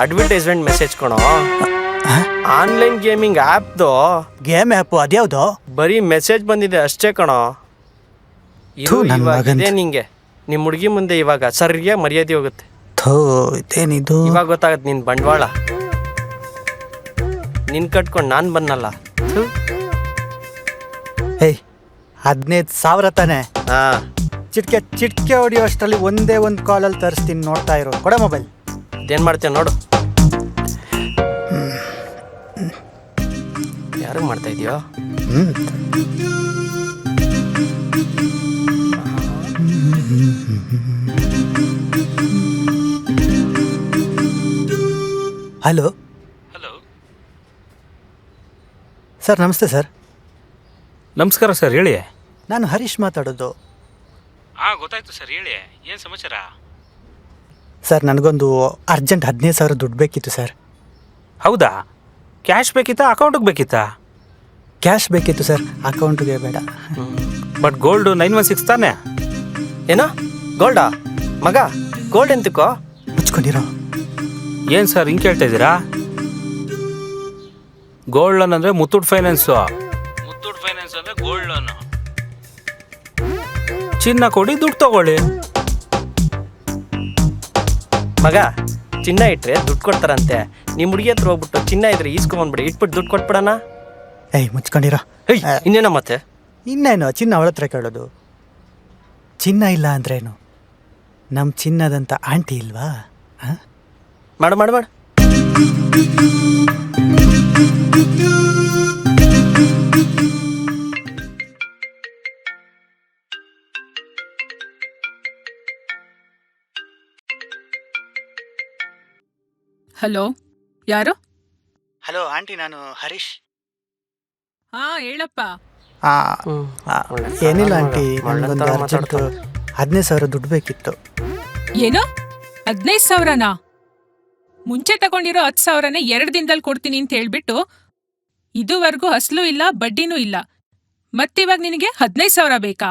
ಅಡ್ವರ್ಟೈಸ್ಮೆಂಟ್ ಮೆಸೇಜ್ ಕಣೋ. ಆನ್ಲೈನ್ ಗೇಮಿಂಗ್ ಆ್ಯಪ್ದು ಗೇಮ್ ಆ್ಯಪು ಅದ್ಯಾವುದೋ? ಬರೀ ಮೆಸೇಜ್ ಬಂದಿದೆ ಅಷ್ಟೇ ಕಣೋ. ಇದು ನನ್ ಇವಾಗ ಮಗಂದ್. ಇದೆ ನಿಂಗೆ. ನಿಮ್ಮ ಹುಡುಗಿ ಮುಂದೆ ಇವಾಗ ಸರಿಯಾಗಿ ಮರ್ಯಾದೆ ಹೋಗುತ್ತೆ. ಥೋ, ಇದೇನಿದು? ಇವಾಗ ಗೊತ್ತಾಗತ್ತೆ ನಿನ್ನ ಬಂಡವಾಳ. ನಿನ್ ಕಟ್ಕೊಂಡು ನಾನು ಬನ್ನಲ್ಲ. ಏಯ್, 15,000 ತಾನೆ? ಹಾಂ, ಚಿಟ್ಕೆ ಹೊಡಿಯೋ ಅಷ್ಟರಲ್ಲಿ ಒಂದೇ ಒಂದು ಕಾಲಲ್ಲಿ ತರಿಸ್ತೀನಿ, ನೋಡ್ತಾ ಇರೋ. ಕೊಡ ಮೊಬೈಲ್. ಅದೇನು ಮಾಡ್ತೇವೆ ನೋಡು. ಯಾರಿಗೆ ಮಾಡ್ತಾ ಇದೆಯೋ? ಹಲೋ ಸರ್, ನಮಸ್ತೆ ಸರ್. ನಮಸ್ಕಾರ ಸರ್, ಹೇಳಿ. ನಾನು ಹರೀಶ್ ಮಾತಾಡೋದು. ಹಾಂ, ಗೊತ್ತಾಯ್ತು ಸರ್, ಹೇಳಿ. ಏನು ಸಮಾಚಾರ? ಸರ್, ನನಗೊಂದು ಅರ್ಜೆಂಟ್ 15,000 ದುಡ್ಡು ಬೇಕಿತ್ತು ಸರ್. ಹೌದಾ? ಕ್ಯಾಶ್ ಬೇಕಿತ್ತಾ, ಅಕೌಂಟಿಗೆ ಬೇಕಿತ್ತಾ? ಕ್ಯಾಶ್ ಬೇಕಿತ್ತು ಸರ್, ಅಕೌಂಟಿಗೆ ಬೇಡ. ಬಟ್ ಗೋಲ್ಡು 916 ತಾನೆ? ಏನೋ ಗೋಲ್ಡಾ? ಮಗ, ಗೋಲ್ಡ್ ಎಂತಕ್ಕೋ? ಮುಚ್ಕೊಂಡಿರೋ. ಏನು ಸರ್ ಹಿಂಗೆ ಕೇಳ್ತಾ ಇದ್ದೀರಾ? ಗೋಲ್ಡ್ ಲೋನ್ ಅಂದರೆ ಮುತ್ತೂಟ್ ಫೈನಾನ್ಸು. ಮುತ್ತೂಟ್ ಫೈನಾನ್ಸ್ ಅಂದರೆ ಗೋಲ್ಡ್ ಲೋನು. ಚಿನ್ನ ಕೊಡಿ, ದುಡ್ಡು ತಗೊಳ್ಳಿ. ಮಗ, ಚಿನ್ನ ಇಟ್ಟರೆ ದುಡ್ಡು ಕೊಡ್ತಾರಂತೆ. ನಿಮ್ಮ ಹುಡುಗಿ ಹತ್ರ ಹೋಗ್ಬಿಟ್ಟು ಚಿನ್ನ ಇದ್ರೆ ಈಸ್ಕೊಂಬಂದ್ಬಿಡಿ, ಇಟ್ಬಿಟ್ಟು ದುಡ್ಡು ಕೊಟ್ಬಿಡೋಣ. ಏಯ್, ಮುಚ್ಕೊಂಡಿರೋ. ಇನ್ನೇನ ಮತ್ತೆ? ಇನ್ನೇನು ಚಿನ್ನ ಅವಳ ಹತ್ರ ಕೇಳೋದು? ಚಿನ್ನ ಇಲ್ಲ ಅಂದ್ರೇನು? ನಮ್ಮ ಚಿನ್ನದಂತ ಆಂಟಿ ಇಲ್ವಾ? ಮಾಡು. ಹಲೋ, ಯಾರು? ಹಲೋ ಆಂಟಿ, ನಾನು ಹರೀಶ್. ಹಾ, ಹೇಳಪ್ಪ. ಏನಿಲ್ಲ ಆಂಟಿ, ನನಗೊಂದು ಅರ್ಜೆಂಟು 15,000 ದುಡ್ಡು ಬೇಕಿತ್ತು. ಏನು, 15,000ನಾ? ಮುಂಚೆ ತಗೊಂಡಿರೋ 10,000ನೇ 2 ದಿನದಲ್ಲಿ ಕೊಡ್ತೀನಿ ಅಂತ ಹೇಳ್ಬಿಟ್ಟು ಇದುವರೆಗೂ ಅಸಲು ಇಲ್ಲ, ಬಡ್ಡಿನೂ ಇಲ್ಲ. ಮತ್ತಿವಾಗ ನಿನಗೆ 15,000 ಬೇಕಾ?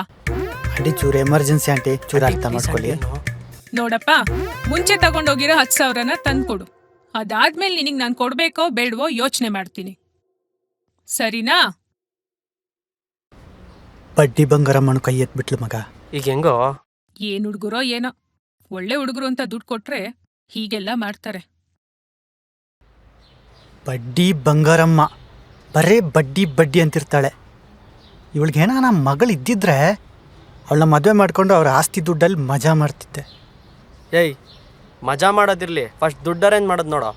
ಆಂಟಿ, ಚೂರು ಎಮರ್ಜೆನ್ಸಿ ಆಂಟಿ, ಚೂರು ಅರ್ಥ ಮಾಡ್ಕೊಳ್ಳಿ. ನೋಡಪ್ಪ, ಮುಂಚೆ ತಗೊಂಡೋಗಿರೋ 10,000ನ ತಂದ್ಕೊಡು. ಅದಾದ್ಮೇಲೆ ನಿನಗೆ ನಾನು ಕೊಡ್ಬೇಕೋ ಬೇಡವೋ ಯೋಚನೆ ಮಾಡ್ತೀನಿ, ಸರಿನಾ? ಬಡ್ಡಿ ಬಂಗಾರಮ್ಮನ ಕೈ ಎತ್ಬಿಟ್ಲು ಮಗ. ಈಗ ಹೆಂಗೋ? ಏನ್ ಹುಡುಗರೋ ಏನೋ, ಒಳ್ಳೆ ಹುಡುಗರು ಅಂತ ದುಡ್ಡು ಕೊಟ್ರೆ ಹೀಗೆಲ್ಲ ಮಾಡ್ತಾರೆ. ಬಡ್ಡಿ ಬಂಗಾರಮ್ಮ ಬರೇ ಬಡ್ಡಿ ಅಂತಿರ್ತಾಳೆ. ಇವಳಿಗೇನ ನಮ್ಮ ಮಗಳು ಇದ್ದಿದ್ರೆ ಅವಳನ್ನ ಮದುವೆ ಮಾಡ್ಕೊಂಡು ಅವ್ರ ಆಸ್ತಿ ದುಡ್ಡಲ್ಲಿ ಮಜಾ ಮಾಡ್ತಿದ್ದೆ. ಏಯ್, ಮಜಾ ಮಾಡೋದಿರ್ಲಿ, ಫಸ್ಟ್ ದುಡ್ಡು ಅರೇಂಜ್ ಮಾಡೋದು ನೋಡೋ.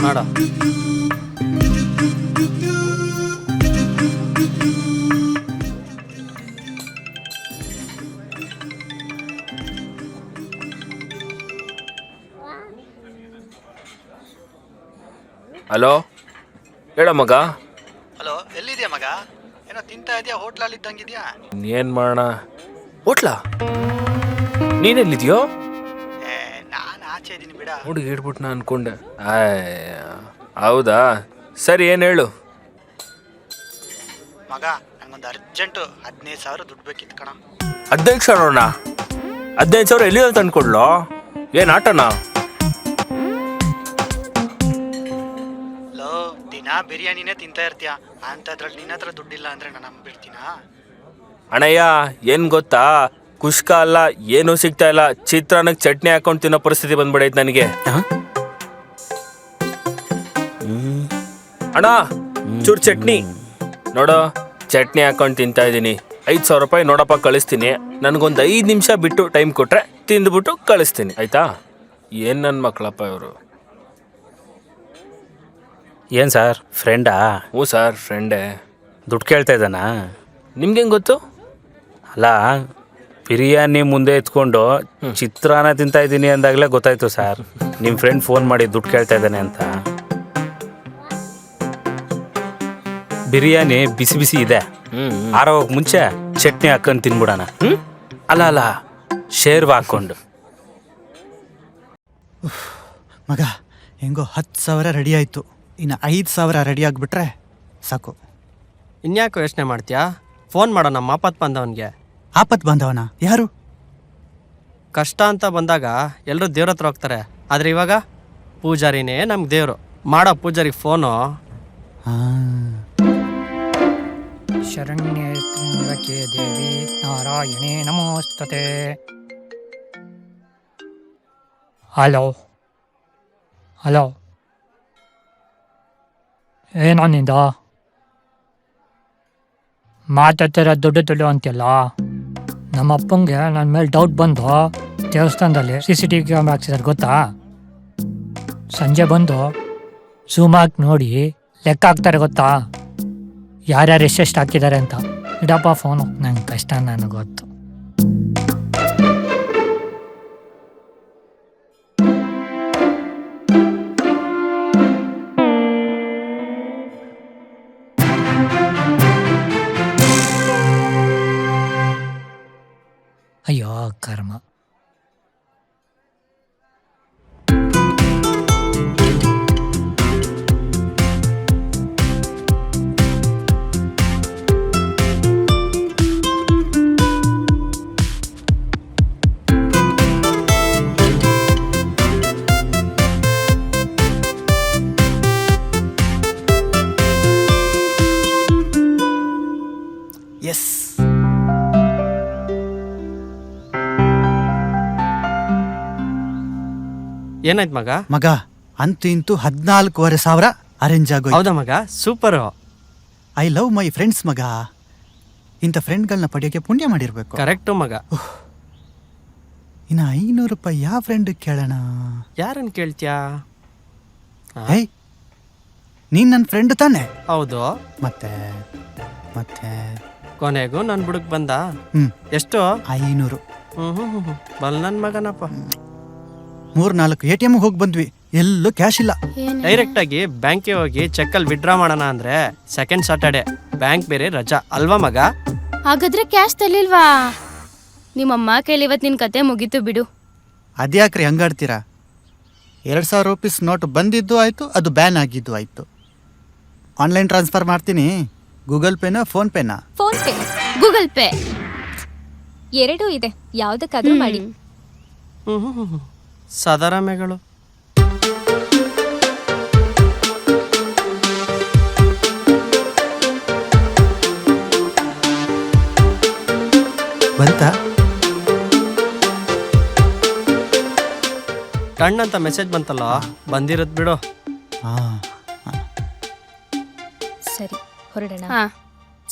ಮಾಡ. ಹಲೋ, ಹೇಳ ಮಗ. ಹಲೋ, ಎಲ್ಲಿದ್ಯಾ ಮಗ? ಏನೋ ತಿಂತಾ ಇದೆಯಾ? ಹೋಟ್ಲಲ್ಲಿ ಇದ್ದಂಗಿದ್ಯಾ? ಏನು ಮಾಡೋಣ? ಹೋಟ್ಲಾ? ನೀನೆಲ್ಲಿದ್ಯೋ? ನಾನು ಆಚೆ ಇದ್ದೀನಿ ಬಿಡ. ಹುಡುಗಿ ಹಿಡ್ಬಿಟ್ಟು ಅನ್ಕೊಂಡೆ. ಹೌದಾ, ಸರಿ, ಏನು ಹೇಳು ಮಗ, ನನಗೊಂದು ಅರ್ಜೆಂಟು 15,000 ದುಡ್ಡು ಬೇಕಿತ್ತು ಕಣ. 15,000 15,000 ಎಲ್ಲಿ ತಂದ್ಕೊಡ್ಲೋ? ಏನ್ ಆಟನಾ? ಲೋ ದಿನ ಬಿರಿಯಾನಿನೇ ತಿಂತಾ ಇರ್ತೀಯ ಅಂತದ್ರಲ್ಲಿ ನಿನ್ನ ಹತ್ರ ದುಡ್ಡಿಲ್ಲ ಅಂದ್ರೆ ನಾನು ನಂಬಿಡ್ತೀನಾ? ಅಣ್ಣಯ್ಯ ಏನ್ ಗೊತ್ತಾ, ಕುಷ್ಕ ಅಲ್ಲ, ಏನೂ ಸಿಗ್ತಾ ಇಲ್ಲ. ಚಿತ್ರಾನ್ನಕ್ಕೆ ಚಟ್ನಿ ಹಾಕೊಂಡು ತಿನ್ನೋ ಪರಿಸ್ಥಿತಿ ಬಂದ್ಬಿಡೈತೆ ನನಗೆ. ಅಣ್ಣ ಚೂರ್ ಚಟ್ನಿ ನೋಡೋ, ಚಟ್ನಿ ಹಾಕೊಂಡು ತಿಂತಾ ಇದ್ದೀನಿ. 5,000 ರೂಪಾಯಿ ನೋಡಪ್ಪ ಕಳಿಸ್ತೀನಿ. ನನಗೊಂದು 5 ನಿಮಿಷ ಬಿಟ್ಟು ಟೈಮ್ ಕೊಟ್ರೆ ತಿಂದ್ಬಿಟ್ಟು ಕಳಿಸ್ತೀನಿ, ಆಯ್ತಾ? ಏನ್ ನನ್ನ ಮಕ್ಕಳಪ್ಪ ಇವರು. ಏನು ಸರ್, ಫ್ರೆಂಡಾ? ಹ್ಞೂ ಸರ್, ಫ್ರೆಂಡೇ. ದುಡ್ಡು ಕೇಳ್ತಾ ಇದ್ದಾನಾ? ನಿಮ್ಗೆ ಹೆಂಗೆ ಗೊತ್ತು? ಅಲ್ಲ, ಬಿರಿಯಾನಿ ಮುಂದೆ ಎತ್ಕೊಂಡು ಚಿತ್ರಾನ್ನ ತಿಂತಾ ಇದ್ದೀನಿ ಅಂದಾಗಲೇ ಗೊತ್ತಾಯ್ತು ಸರ್, ನಿಮ್ಮ ಫ್ರೆಂಡ್ ಫೋನ್ ಮಾಡಿ ದುಡ್ಡು ಕೇಳ್ತಾ ಇದ್ದಾನೆ ಅಂತ. ಬಿರಿಯಾನಿ ಬಿಸಿ ಬಿಸಿ ಇದೆ, ಆರೋಗಕ್ಕೆ ಮುಂಚೆ ಚಟ್ನಿ ಹಾಕೊಂಡು ತಿನ್ಬಿಡೋಣ. ಅಲ್ಲ ಶೇರ್ವ ಹಾಕ್ಕೊಂಡು. ಮಗ ಹೆಂಗೋ 10,000 ರೆಡಿ ಆಯಿತು. ಇನ್ನು 5,000 ರೆಡಿ ಆಗಿಬಿಟ್ರೆ ಸಾಕು. ಇನ್ಯಾಕೋ ಯೋಚನೆ ಮಾಡ್ತೀಯಾ? ಫೋನ್ ಮಾಡೋ ನಮ್ಮ ಆಪತ್ ಬಂದವನಿಗೆ. ಆಪತ್ ಬಾಂಧವನ ಯಾರು? ಕಷ್ಟ ಅಂತ ಬಂದಾಗ ಎಲ್ಲರೂ ದೇವ್ರ ಹತ್ರ ಹೋಗ್ತಾರೆ, ಆದರೆ ಇವಾಗ ಪೂಜಾರಿನೇ ನಮ್ಗೆ ದೇವರು. ಮಾಡೋ ಪೂಜಾರಿಗೆ ಫೋನು. ಶರಣ್ಯೇ ತ್ರ್ಯಂಬಕೆ ದೇವಿ ನಾರಾಯಣೇ ನಮೋಸ್ತುತೆ. ಹಲೋ ಏನನ್ನಿಂದ ಮಾತಾಡ್ತಿರೋ ದುಡ್ಡು ಅಂತಿಲ್ಲ. ನಮ್ಮ ಅಪ್ಪಂಗೆ ನನ್ನ ಮೇಲೆ ಡೌಟ್ ಬಂದು ದೇವಸ್ಥಾನದಲ್ಲಿ CCTV ಕ್ಯಾಮ್ರಾ ಹಾಕ್ಸಿದಾರೆ ಗೊತ್ತಾ? ಸಂಜೆ ಬಂದು ಝೂಮ್ ಹಾಕಿ ನೋಡಿ ಲೆಕ್ಕ ಹಾಕ್ತಾರೆ ಗೊತ್ತಾ, ಯಾರ್ಯಾರು ಎಷ್ಟೆಷ್ಟು ಹಾಕಿದ್ದಾರೆ ಅಂತ. ಇಡಪ್ಪ ಫೋನು, ನಂಗೆ ಕಷ್ಟ ನನಗೆ ಗೊತ್ತು. ಅಯ್ಯೋ ಕರ್ಮ. ಎಸ್, ಏನಾಯ್ತು ಮಗ? ಮಗ ಅಂತೂ ಇಂತೂ 14,500 ಅರೇಂಜ್ ಆಗೋಯ್ತು. ಹೌದಾ ಮಗ, super. I love my friends ಮಗ. ಇಂಥ ಫ್ರೆಂಡ್ಗಳನ್ನ ಪಡೆಯೋಕೆ ಪುಣ್ಯ ಮಾಡಿರ್ಬೇಕು. ಕರೆಕ್ಟು ಮಗ. ಇನ್ನು 500 ರೂಪಾಯಿ ಯಾವ ಫ್ರೆಂಡ್ ಕೇಳೋಣ? ಯಾರನ್ನು ಕೇಳ್ತೀಯಾ? ಏಯ್, ನೀನ್ ನನ್ನ ಫ್ರೆಂಡ್ ತಾನೆ? ಹೌದು. ಮತ್ತೆ ಮತ್ತೆ ಕೊನೆಗೂ ನನ್ನ ಬುಡಕ್ ಬಂದ. ಎಷ್ಟು? 500. ಬಲ್ ನನ್ನ ಮಗನಪ್ಪ. 3-4 ATM ಹೋಗಿ ಬಂದ್ವಿ, ಎಲ್ಲೂ ಕ್ಯಾಶ್ ಇಲ್ಲ. ಡೈರೆಕ್ಟ್ ಆಗಿ ಬ್ಯಾಂಕ್ಗೆ ಹೋಗಿ ಚೆಕ್ಕಲ್ಲಿ ವಿಡ್ರಾ ಮಾಡೋಣ ಅಂದ್ರೆ ಸೆಕೆಂಡ್ ಸ್ಯಾಟರ್ಡೆ, ಬ್ಯಾಂಕ್ ಬೇರೆ ರಜಾ ಅಲ್ವಾ ಮಗ? ಹಾಗಾದ್ರೆ ಕ್ಯಾಶ್ ತರ್ಲಿಲ್ವಾ? ನಿಮ್ಮಮ್ಮ ಕೈಲಿ ಇವತ್ತು ನಿನ್ ಕತೆ ಮುಗೀತು ಬಿಡು. ಅದ್ಯಾಕ್ರಿ ಹಂಗಾಡ್ತೀರಾ? 2,000 ರೂಪೀಸ್ ನೋಟ್ ಬಂದಿದ್ದು ಆಯ್ತು, ಅದು ಬ್ಯಾನ್ ಆಗಿದ್ದು ಆಯ್ತು. ಆನ್ಲೈನ್ ಟ್ರಾನ್ಸ್ಫರ್ ಮಾಡ್ತೀನಿ. ಗೂಗಲ್ ಪೇನಾ ಫೋನ್ ಪೇನಾ? ಫೋನ್ ಪೇ, ಗೂಗಲ್ ಪೇ ಎರಡೂ ಇದೆ, ಯಾವ್ದಕ್ಕಾದ್ರೂ ಮಾಡಿ. ಸದರಾಮೆಗಳು. ಬಂತಾ? ಕಣ್ಣಂತ ಮೆಸೇಜ್ ಬಂತಲ್ಲ, ಬಂದಿರತ್ ಬಿಡು. ಸರಿ, ಹೊರಡೋಣ. ಹಾ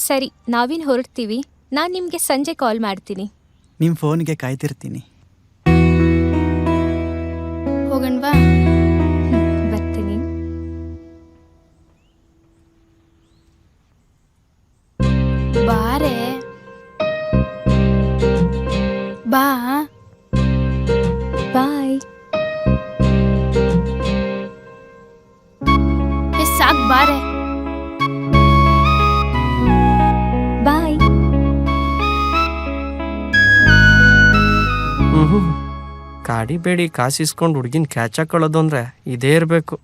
ಸರಿ, ನಾವಿನ್ ಹೊರಡ್ತೀವಿ. ನಾನು ನಿಮ್ಗೆ ಸಂಜೆ ಕಾಲ್ ಮಾಡ್ತೀನಿ. ನಿಮ್ಮ ಫೋನ್ಗೆ ಕಾಯ್ತಿರ್ತೀನಿ. ಹೋಗಣ್ವಾ? ಬರ್ತೀನಿ. ಬಾರೆ ಬಾ. ಬಾಯ್. ಸಾಕ್ ಬಾರೆ. ಬಾಯ್. ಕಾಡಿಬೇಡಿ, ಕಾಸಿಸ್ಕೊಂಡು ಹುಡುಗಿನ ಕ್ಯಾಚ್ ಹಾಕೊಳ್ಳೋದು ಅಂದ್ರೆ ಇದೇ ಇರಬೇಕು.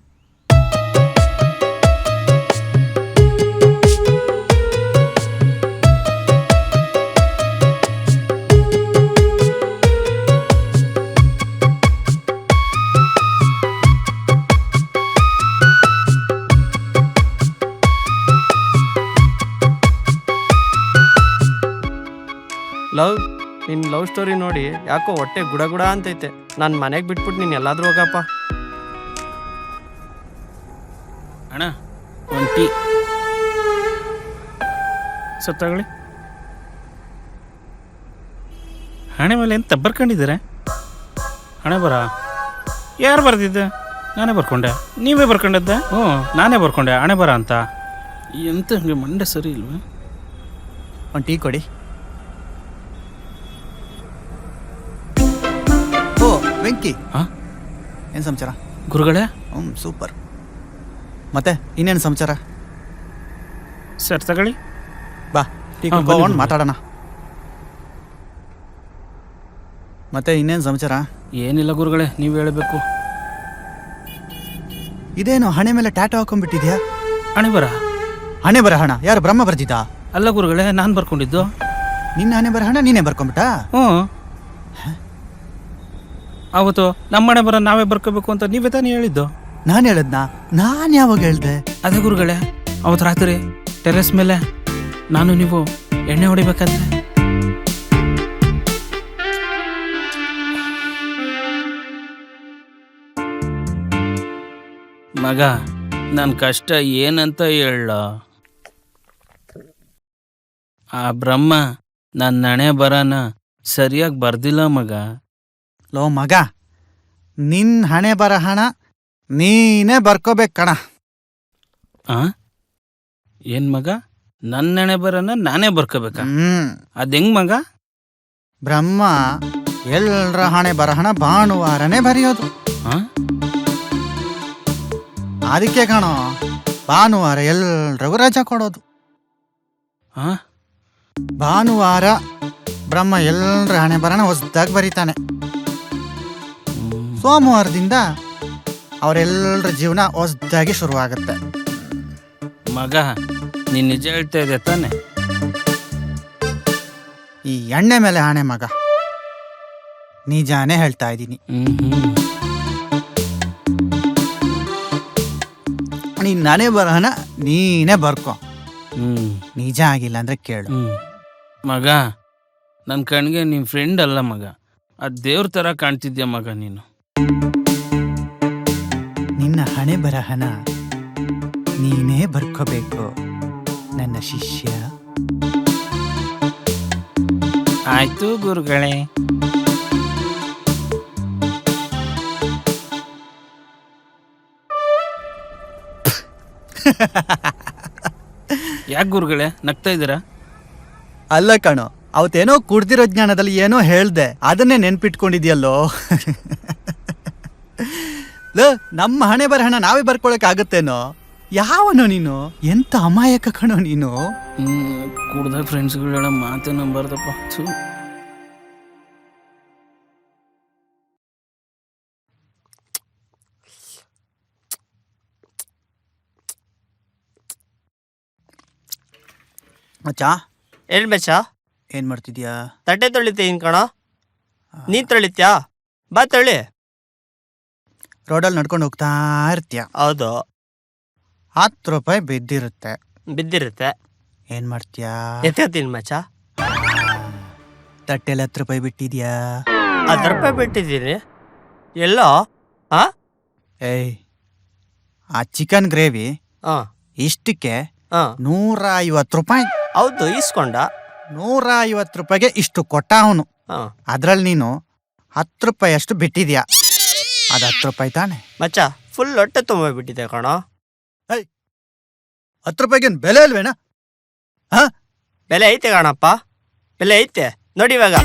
ಲವ್ ಸ್ಟೋರಿ ನೋಡಿ ಯಾಕೋ ಹೊಟ್ಟೆ ಗುಡ ಗುಡ ಅಂತೈತೆ. ನಾನು ಮನೆಗೆ ಬಿಟ್ಬಿಟ್ಟು ನೀನು ಎಲ್ಲಾದ್ರೂ ಹೋಗಪ್ಪ. ಅಣ್ಣ ಒಂದು ಟೀ ಸ್ವಲ್ಪ ತಗೊಳ್ಳಿ. ಹಣೆ ಮೇಲೆ ಎಂತ ಬರ್ಕೊಂಡಿದ್ದೀರ? ಹಣೆ ಬರ ಯಾರು ಬರ್ದಿದ್ದೆ? ನಾನೇ ಬರ್ಕೊಂಡೆ. ನೀವೇ ಬರ್ಕೊಂಡದ್ದೆ? ಹ್ಞೂ ನಾನೇ ಬರ್ಕೊಂಡೆ ಹಣೆ ಬರ ಅಂತ. ಎಂತ ಹಂಗೆ ಮಂಡೆ ಸರಿ ಇಲ್ವಾ? ಒಂದು ಟೀ ಕೊಡಿ. ಓ ವೆಂಕಿ, ಹಾಂ ಏನು ಸಮಾಚಾರ? ಗುರುಗಳೇ. ಸೂಪರ್. ಮತ್ತೆ ಇನ್ನೇನು ಸಮಾಚಾರ? ಸರ್ ತಗೊಳ್ಳಿ. ಬಾ ಟೀ ಹಾಂ, ಕುಡ್ಕೊಂಡು ಬನ್ನಿ. ಮಾತಾಡೋಣ. ಮತ್ತೆ ಇನ್ನೇನು ಸಮಾಚಾರ? ಏನಿಲ್ಲ ಗುರುಗಳೇ, ನೀವು ಹೇಳಬೇಕು. ಇದೇನು ಹಣೆ ಮೇಲೆ ಟ್ಯಾಟೋ ಹಾಕೊಂಡ್ಬಿಟ್ಟಿದ್ಯಾ? ಹಣೆ ಬರ? ಹಣೆ ಬರಹಣ ಯಾರು ಬ್ರಹ್ಮ ಬರ್ದಿದ್ದ? ಅಲ್ಲ ಗುರುಗಳೇ, ನಾನು ಬರ್ಕೊಂಡಿದ್ದು. ನಿನ್ನ ಹಣೆ ಬರಹಣ ನೀನೇ ಬರ್ಕೊಂಬಿಟ್ಟ? ಹ್ಞೂ ಅವತ್ತು ನಮ್ಮ ಹಣೆ ಬರ ನಾವೇ ಬರ್ಕೋಬೇಕು ಅಂತ ನೀವೇ ತಾನೇ ಹೇಳಿದ್ದು. ನಾನು ಹೇಳದ್ನಾ? ನಾನು ಯಾವಾಗ ಹೇಳ್ದೆ? ಅದೇ ಗುರುಗಳೇ, ಅವತ್ತು ರಾತ್ರಿ ಟೆರೆಸ್ ಮೇಲೆ ನಾನು ನೀವು ಎಣ್ಣೆ ಹೊಡಿಬೇಕಾದ್ರೆ. ಮಗ, ನನ್ನ ಕಷ್ಟ ಏನಂತ ಹೇಳ? ಆ ಬ್ರಹ್ಮ ನನ್ನ ಹಣೆ ಬರನ ಸರಿಯಾಗಿ ಬರ್ದಿಲ್ಲ ಮಗ. ಲೋ ಮಗ, ನಿನ್ ಹಣೆ ಬರಹಣ ನೀನೇ ಬರ್ಕೋಬೇಕು ಕಣ. ಆ ಏನ್ ಮಗ, ನನ್ನ ಹಣೆ ಬರನ ನಾನೇ ಬರ್ಕೋಬೇಕಾ? ಅದೆಂಗ್ ಮಗ? ಬ್ರಹ್ಮ ಎಲ್ಲರ ಹಣೆ ಬರಹಣ ಭಾನುವಾರನೇ ಬರೆಯೋದು. ಆ ಅದಕ್ಕೆ ಕಣೋ ಭಾನುವಾರ ಎಲ್ರಿಗೂ ರಜಾ ಕೊಡೋದು. ಆ ಭಾನುವಾರ ಬ್ರಹ್ಮ ಎಲ್ಲರ ಹಣೆ ಬರಹಣ ಹೊಸದಾಗಿ ಬರೀತಾನೆ. ಸೋಮವಾರದಿಂದ ಅವರೆಲ್ಲರ ಜೀವನ ಹೊಸದಾಗಿ ಶುರುವಾಗುತ್ತೆ. ಮಗ, ನೀನ್ ನಿಜ ಹೇಳ್ತಾ ಇದೆ ತಾನೆ? ಈ ಎಣ್ಣೆ ಮೇಲೆ ಹಣೆ ಮಗ, ನಿಜಾನೇ ಹೇಳ್ತಾ ಇದ್ದೀನಿ. ನೀನ್ ಹಣೆ ಬರಹನ ನೀನೇ ಬರ್ಕೊ. ನಿಜ ಆಗಿಲ್ಲ ಅಂದ್ರೆ ಕೇಳು. ಮಗ, ನನ್ನ ಕಣ್ಗೆ ನಿನ್ ಫ್ರೆಂಡ್ ಅಲ್ಲ ಮಗ, ಆ ದೇವ್ರ ತರ ಕಾಣ್ತಿದ್ಯಾ ಮಗ ನೀನು. ನಿನ್ನ ಹಣೆ ಬರಹನ ನೀನೇ ಬರ್ಕೋಬೇಕು ನನ್ನ ಶಿಷ್ಯ. ಆಯ್ತು ಗುರುಗಳೇ. ಯಾಕೆ ಗುರುಗಳೇ ನಗ್ತಾ ಇದ್ದೀರಾ? ಅಲ್ಲ ಕಣೋ, ಅವತ್ತೇನೋ ಕುಡ್ದಿರೋ ಜ್ಞಾನದಲ್ಲಿ ಏನೋ ಹೇಳ್ದೆ, ಅದನ್ನೇ ನೆನ್ಪಿಟ್ಕೊಂಡಿದ್ಯಲ್ಲೋ. ನಮ್ಮ ಹಣೆ ಬರಹಣ ನಾವೇ ಬರ್ಕೊಳಕ್ ಆಗತ್ತೇನೋ? ಯಾವನೋ ನೀನು? ಎಂತ ಅಮಾಯಕ ಕಣೋ ನೀನು. ಕುಡ್ದಾಗ ಫ್ರೆಂಡ್ಸ್ಗಳು ಹೇಳೋ ಮಾತೇ ನಂಬಾರ್ದಪ್ಪ. ಮಚ್ಚ, ಏನ್ ಬೆಚ್ಚ? ಏನ್ ಮಾಡ್ತಿದ್ಯಾ? ತಟ್ಟೆ ತೊಳಿತೀನಿ ಕಣ. ನೀನ್ ತೊಳಿತ್ಯಾ? ಬಾ ತೊಳಿ. ರೋಡಲ್ಲಿ ನಡ್ಕೊಂಡು ಹೋಗ್ತಾ ಇರ್ತೀಯ. ಹೌದು, 10 ರೂಪಾಯಿ ಬಿದ್ದಿರುತ್ತೆ. ಬಿದ್ದಿರುತ್ತೆ. ಏನ್ ಮಾಡ್ತೀಯಾ? ಎತ್ಕೊತೀನಿ ಮಚ್ಚ. ತಟ್ಟೆಲಿ 10 ರೂಪಾಯಿ ಬಿಟ್ಟಿದ್ಯಾ? 10 ರೂಪಾಯಿ ಬಿಟ್ಟಿದ್ದೀನಿ. ಎಲ್ಲೋ? ಹಾ, ಏಯ್, ಆ ಚಿಕನ್ ಗ್ರೇವಿ ಹಾ ಇಷ್ಟಕ್ಕೆ ಹಾ 150 ರೂಪಾಯಿ. ಹೌದು, ಈಸ್ಕೊಂಡ. 150 ರೂಪಾಯಿಗೆ ಇಷ್ಟು ಕೊಟ್ಟ ಅವನು. ಹಾ ಅದ್ರಲ್ಲಿ ನೀನು 10 ರೂಪಾಯಿ ಅಷ್ಟು ಬಿಟ್ಟಿದ್ಯಾ. ಅದು 10 ರೂಪಾಯಿ ತಾನೆ ಮಚ್ಚ, ಫುಲ್ ಹೊಟ್ಟೆ ತುಂಬಿಬಿಟ್ಟಿದೆ ಕಣ. 10 ರೂಪಾಯಿಗೇನು ಬೆಲೆ ಅಲ್ವೇನಾ? ಬೆಲೆ ಐತೆ ಕಣಪ್ಪ, ಬೆಲೆ ಐತೆ. ನೋಡಿ ಇವಾಗ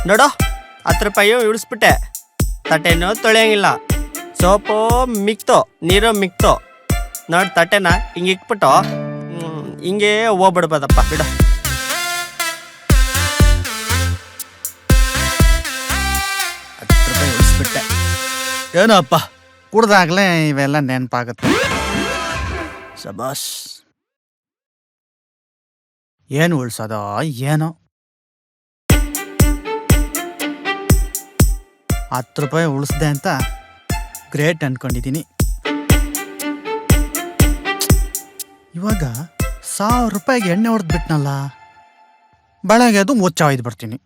ನೋಡು, 10 ರೂಪಾಯಿ ಇಳಿಸ್ಬಿಟ್ಟೆ. ತಟ್ಟೆನೂ ತೊಳೆಯಂಗಿಲ್ಲ, ಸೋಪು ಮಿಕ್ತು, ನೀರು ಮಿಕ್ತು. ನೋಡಿ ತಟ್ಟೆನ ಹಿಂಗೆ ಇಕ್ಬಿಟ್ಟು ಹಿಂಗೆ ಹೋಗ್ಬಿಡ್ಬೋದಪ್ಪ, ಬಿಡು. ಉಳಿಸ್ಬಿಟ್ಟೆ ಏನೋ ಅಪ್ಪ, ಕುಡ್ದಾಗ್ಲೇ ಇವೆಲ್ಲ ನೆನಪಾಗುತ್ತೆ. ಸಬಾಸ್. ಏನು ಉಳ್ಸೋದೋ ಏನೋ. 10 ರೂಪಾಯಿ ಉಳಿಸ್ದೆ ಅಂತ ಗ್ರೇಟ್ ಅನ್ಕೊಂಡಿದ್ದೀನಿ. ಇವಾಗ 1000 ರೂಪಾಯಿಗೆ ಎಣ್ಣೆ ಹೊಡೆದ್ಬಿಟ್ನಲ್ಲ. ಬೆಳಗ್ಗೆ ಅದು ಮುಚ್ಚ ಒಯ್ದು ಬರ್ತೀನಿ.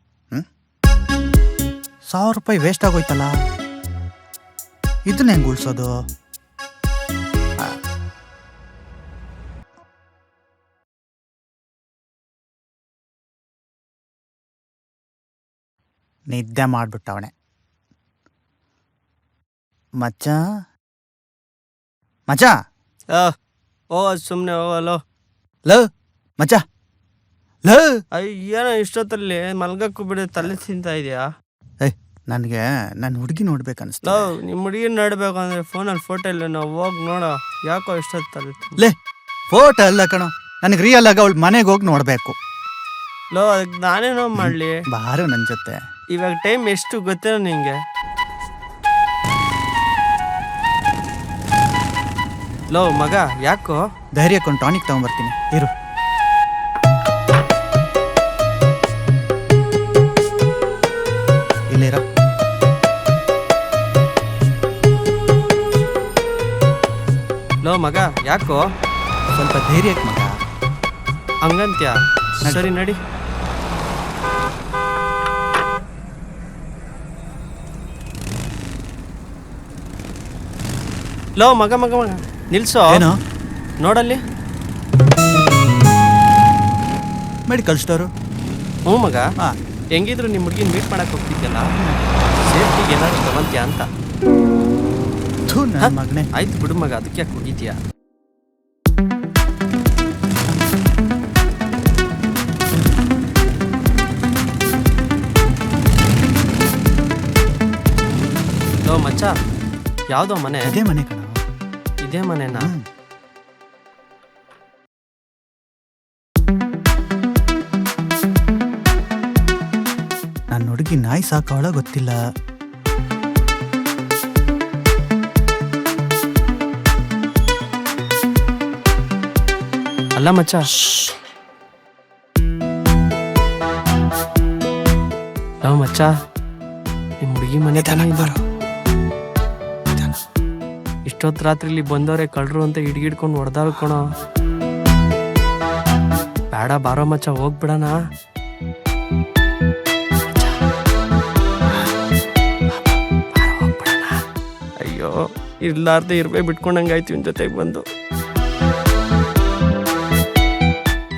1,000 ರೂಪಾಯಿ ವೇಸ್ಟ್ ಆಗೋಯ್ತಲ್ಲ, ಇದನ್ನ ಹೆಂಗೆ ಉಳ್ಸೋದು? ನಿದ್ದೆ ಮಾಡ್ಬಿಟ್ಟವನೆ. ಮಚ್ಚ ಮಚ್ಚ ಓ ಸುಮ್ಮನೆ ಹೋಗಲ್ಲೋ. ಲ ಮಚ್ಚ ಲ ಏನೋ ಇಷ್ಟೊತ್ತಲ್ಲಿ ಮಲ್ಗಕ್ಕೂ ಬಿಡ ತಲೆ ತಿಂತಾ ಇದೆಯಾ? ನನಗೆ ನನ್ನ ಹುಡುಗಿ ನೋಡ್ಬೇಕನ್ನಿಸ್ತು. ಲೋ ನಿಮ್ಮ ಹುಡುಗಿ ನೋಡ್ಬೇಕು ಅಂದ್ರೆ ಫೋನಲ್ಲಿ ಫೋಟೋ ಇಲ್ಲ, ನಾವು ಹೋಗಿ ನೋಡೋ. ಯಾಕೋ ಇಷ್ಟೊತ್ತಲ್ಲಿ ಲೇ ಫೋಟೋ ಅಲ್ಲ ಕಣೋ, ನನಗೆ ರಿಯಲ್ ಆಗಿ ಅವಳ ಮನೆಗೆ ಹೋಗಿ ನೋಡ್ಬೇಕು. ಲೋ ಅದಕ್ಕೆ ನಾನೇನೋ ಮಾಡಲಿ? ಬಾರು ನನ್ನ ಜೊತೆ. ಇವಾಗ ಟೈಮ್ ಎಷ್ಟು ಗೊತ್ತೇನೋ ನಿಂಗೆ? ಲೋ ಮಗ ಯಾಕೋ? ಧೈರ್ಯಕ್ಕೊಂದು ಟಾನಿಕ್ ತಗೊಂಬರ್ತೀನಿ ಇರು. ಇಲ್ಲೇರ. ಲೋ ಮಗ ಯಾಕೋ? ಸ್ವಲ್ಪ ಧೈರ್ಯಕ್ಕೆ ಮಗ. ಹಂಗಂತ್ಯ? ಸರಿ ನಡಿ. ಲೋ ಮಗ ಮಗ ಮಗ ನಿಲ್ಸೋ. ಏನೋ ನೋಡಲ್ಲಿ ಮೆಡಿಕಲ್ ಸ್ಟೋರು. ಹ್ಞೂ ಮಗ. ಹಾಂ, ಹೆಂಗಿದ್ರು ನಿಮ್ಮ ಹುಡುಗಿನ ಮೀಟ್ ಮಾಡಕ್ಕೆ ಹೋಗ್ತಿದ್ದಲ್ಲ, ಸೇಫ್ಟಿಗೆ ಏನಾದ್ರು ತಗೊಂತೀಯ ಅಂತ. ಥೂ ನನ್ನ ಮಗನೇ. ಆಯ್ತು ಬಿಡು ಮಗ, ಅದಕ್ಕೆ ಯಾಕೆ ಹೋಗಿದ್ಯಾ? ಲೋ ಮಚ್ಚ, ಯಾವ್ದೋ ಮನೆ? ಅದೇ ಮನೆ ಕಣ. ಇದೇ ಮನೆನಾ? ನನ್ನ ಹುಡುಗಿ ನಾಯಿ ಸಾಕವಳ ಗೊತ್ತಿಲ್ಲ. ಅಲ್ಲ ಮಚ್ಚ, ಲೋ ಮಚ್ಚ, ನಿಮ್ಮ ಹುಡುಗಿ ಮನೆ ತಾನೇ ಇದ್ದಾರ? ಇಷ್ಟೊತ್ತು ರಾತ್ರಿಲಿ ಬಂದವ್ರೆ ಕಳ್ರು ಅಂತ ಹಿಡ್ಕೊಂಡು ಹೊಡೆದಾರ ಕಣೋ. ಬೇಡ ಬಾರೋ ಮಚ್ಚ, ಹೋಗ್ಬಿಡಣ. ಅಯ್ಯೋ ಇರ್ಲಾರ್ದೆ ಇರ್ಬೇ ಬಿಟ್ಕೊಂಡಂಗಾಯ್ತು ಇವನ್ ಜೊತೆಗೆ ಬಂದು.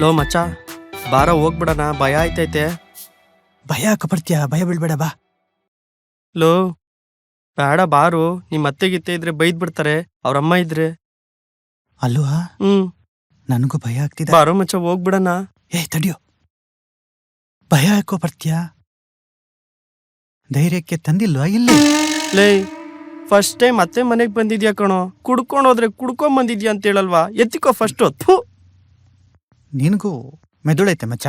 ಲೋ ಮಚ್ಚ ಬಾರೋ ಹೋಗ್ಬಿಡಣ, ಭಯ ಆಯ್ತೈತೆ. ಭಯ ಯಾಕೆ ಪಡ್ತೀಯ? ಭಯ ಬೀಳ್ಬೇಡ ಬಾ. ಲೋ ಬೇಡ ಬಾರು, ನಿಮ್ಮ ಅತ್ತೆಗಿತ್ತೆ ಇದ್ರೆ ಬೈದ್ ಬಿಡ್ತಾರೆ, ಅವ್ರಮ್ಮ ಇದ್ರೆ. ಅಲ್ವಾ? ನನಗೂ ಭಯ ಆಗ್ತಿದೆ. ಬಾರೋ ಮಚ್ಚ ಹೋಗ್ಬಿಡಣ. ಏ ತಡಿಯೋ, ಭಯ ಯಾಕೋ ಬರ್ತೀಯ? ಧೈರ್ಯಕ್ಕೆ ತಂದಿಲ್ವಾ ಇಲ್ಲಿ? ಲೇ ಫಸ್ಟ್ ಟೈಮ್ ಅತ್ತೆ ಮನೆಗೆ ಬಂದಿದ್ಯಾ ಕಣೋ, ಕುಡ್ಕೊಂಡೋದ್ರೆ ಕುಡ್ಕೊಂಡ್ ಬಂದಿದ್ಯಾ ಅಂತ ಹೇಳಲ್ವಾ? ಎತ್ತಿಕೋ ಫಸ್ಟ್. ಥೂ, ನಿನಗೂ ಮೆದುಳೈತೆ ಮಚ್ಚ.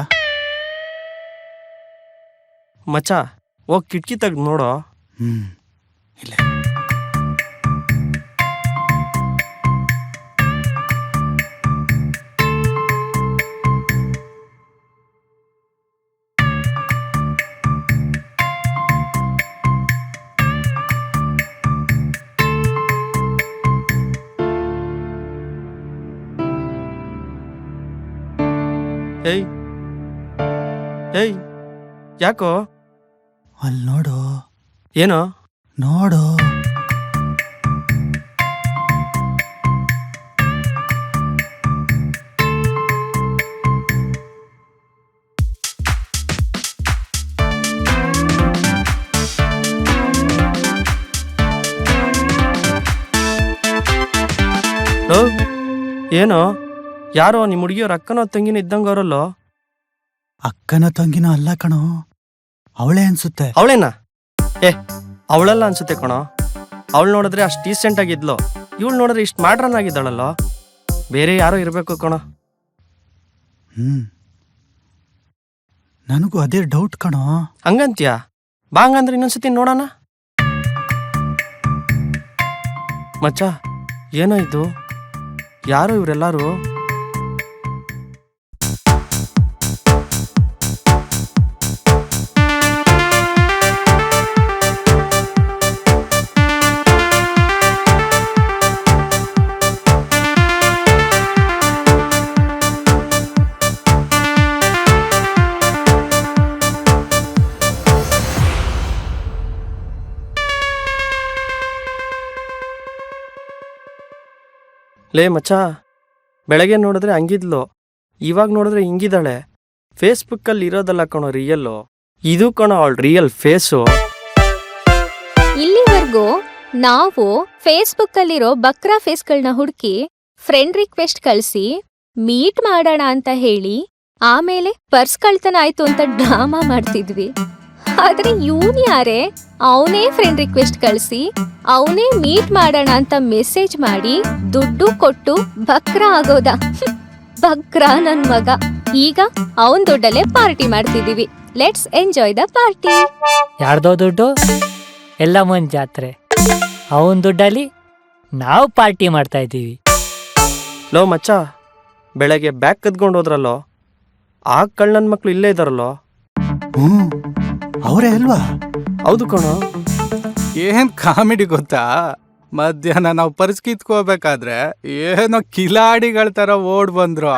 ಮಚ್ಚ ಹೋಗ್ ಕಿಟಕಿ ತೆಗ್ದು ನೋಡೋ. ಇಲ್ಲ ಏಯ್ ಏಯ್ ಯಾಕೋ? ಅಲ್ಲಿ ನೋಡು. ಏನೋ? ನೋಡು. ಏನೋ? ಯಾರೋ ನಿಮ್ಮ ಹುಡುಗಿಯವ್ರ ಅಕ್ಕನೋ ತಂಗಿನ ಇದ್ದಂಗ ಅವರಲ್ಲೋ? ಅಕ್ಕನ ತಂಗಿನ ಅಲ್ಲ ಕಣೋ, ಅವಳೇ ಅನ್ಸುತ್ತೆ. ಅವಳೇನಾ? ಅವಳಲ್ಲ ಅನ್ಸುತ್ತೆ ಕಣೋ. ಅವಳು ನೋಡಿದ್ರೆ ಅಷ್ಟು ಡೀಸೆಂಟ್ ಆಗಿದ್ಲು, ಇವಳು ನೋಡಿದ್ರೆ ಇಷ್ಟು ಮಾಡ್ರನ್ ಆಗಿದ್ದಾಳಲ್ಲೋ. ಬೇರೆ ಯಾರೋ ಇರಬೇಕು ಕಣೋ. ನನಗೂ ಅದೇ ಡೌಟ್ ಕಣೋ. ಹಂಗಂತ್ಯಾ? ಬಾ ಹಂಗಂದ್ರೆ ಇನ್ನೊಂದ್ಸತಿ ನೋಡೋಣ. ಮಚ್ಚ ಏನೋ ಇದು? ಯಾರು ಇವರೆಲ್ಲರೂ? ಲೇ ಮಚ್ಚ, ಬೆಳಗ್ಗೆ ನೋಡಿದ್ರೆ ಹಂಗಿದ್ಲು, ಇವಾಗ ನೋಡಿದ್ರೆ ಹಿಂಗಿದ್ದಾಳೆ. ಫೇಸ್ಬುಕ್ಕಲ್ಲಿ ಇರೋದಲ್ಲ ಕಣೋ ರಿಯಲ್ಲು, ಇದು ಕಣೋ ಅವಳು ರಿಯಲ್ ಫೇಸು. ಇಲ್ಲಿವರೆಗೂ ನಾವು ಫೇಸ್ಬುಕ್ ಅಲ್ಲಿರೋ ಬಕ್ರಾ ಫೇಸ್ಗಳನ್ನ ಹುಡುಕಿ ಫ್ರೆಂಡ್ ರಿಕ್ವೆಸ್ಟ್ ಕಳಿಸಿ ಮೀಟ್ ಮಾಡೋಣ ಅಂತ ಹೇಳಿ ಆಮೇಲೆ ಪರ್ಸ್ ಕಳ್ತನ ಆಯ್ತು ಅಂತ ಡ್ರಾಮಾ ಮಾಡ್ತಿದ್ವಿ. ಆದ್ರೆ ಇವನ್ ಯಾರೇ, ಅವನೇ ಫ್ರೆಂಡ್ ರಿಕ್ವೆಸ್ಟ್ ಕಳಿಸಿ ಅವನೇ ಮೀಟ್ ಮಾಡೋಣ ಅಂತ ಮೆಸೇಜ್ ಮಾಡಿ ದುಡ್ಡು ಕೊಟ್ಟು ಬಕ್ರಾ ಆಗೋದ. ಬಕ್ರಾ ನನ್ ಮಗ. ಈಗ ಅವನ್ ದುಡ್ಡಲ್ಲೇ ಪಾರ್ಟಿ ಮಾಡ್ತಿದೀವಿ. Let's enjoy the party. ಯಾರ್ದೋ ದುಡ್ಡು ಎಲ್ಲ ಮುಂದ್ ಜಾತ್ರೆ, ಅವನ್ ದುಡ್ಡಲ್ಲಿ ನಾವು ಪಾರ್ಟಿ ಮಾಡ್ತಾ ಇದ್ದೀವಿ. ಲೋ ಮಚ್ಚ, ಬೆಳಗ್ಗೆ ಬ್ಯಾಗ್ ಕದ್ಕೊಂಡು ಹೋದ್ರಲ್ಲೋ, ಆ ಕಳ್ಳನ ಮಕ್ಳು ಇಲ್ಲೇ ಇದಾರಲ್ಲೋ. ಅವರೇ ಅಲ್ವಾ? ಹೌದು ಕಣೋ. ಏನ್ ಕಾಮಿಡಿ ಗೊತ್ತಾ, ಮಧ್ಯಾಹ್ನ ನಾವು ಪರ್ಸ್ ಕಿತ್ಕೋಬೇಕಾದ್ರೆ ಏನೋ ಕಿಲಾಡಿಗಳ ತರ ಓಡ್ ಬಂದ್ರು.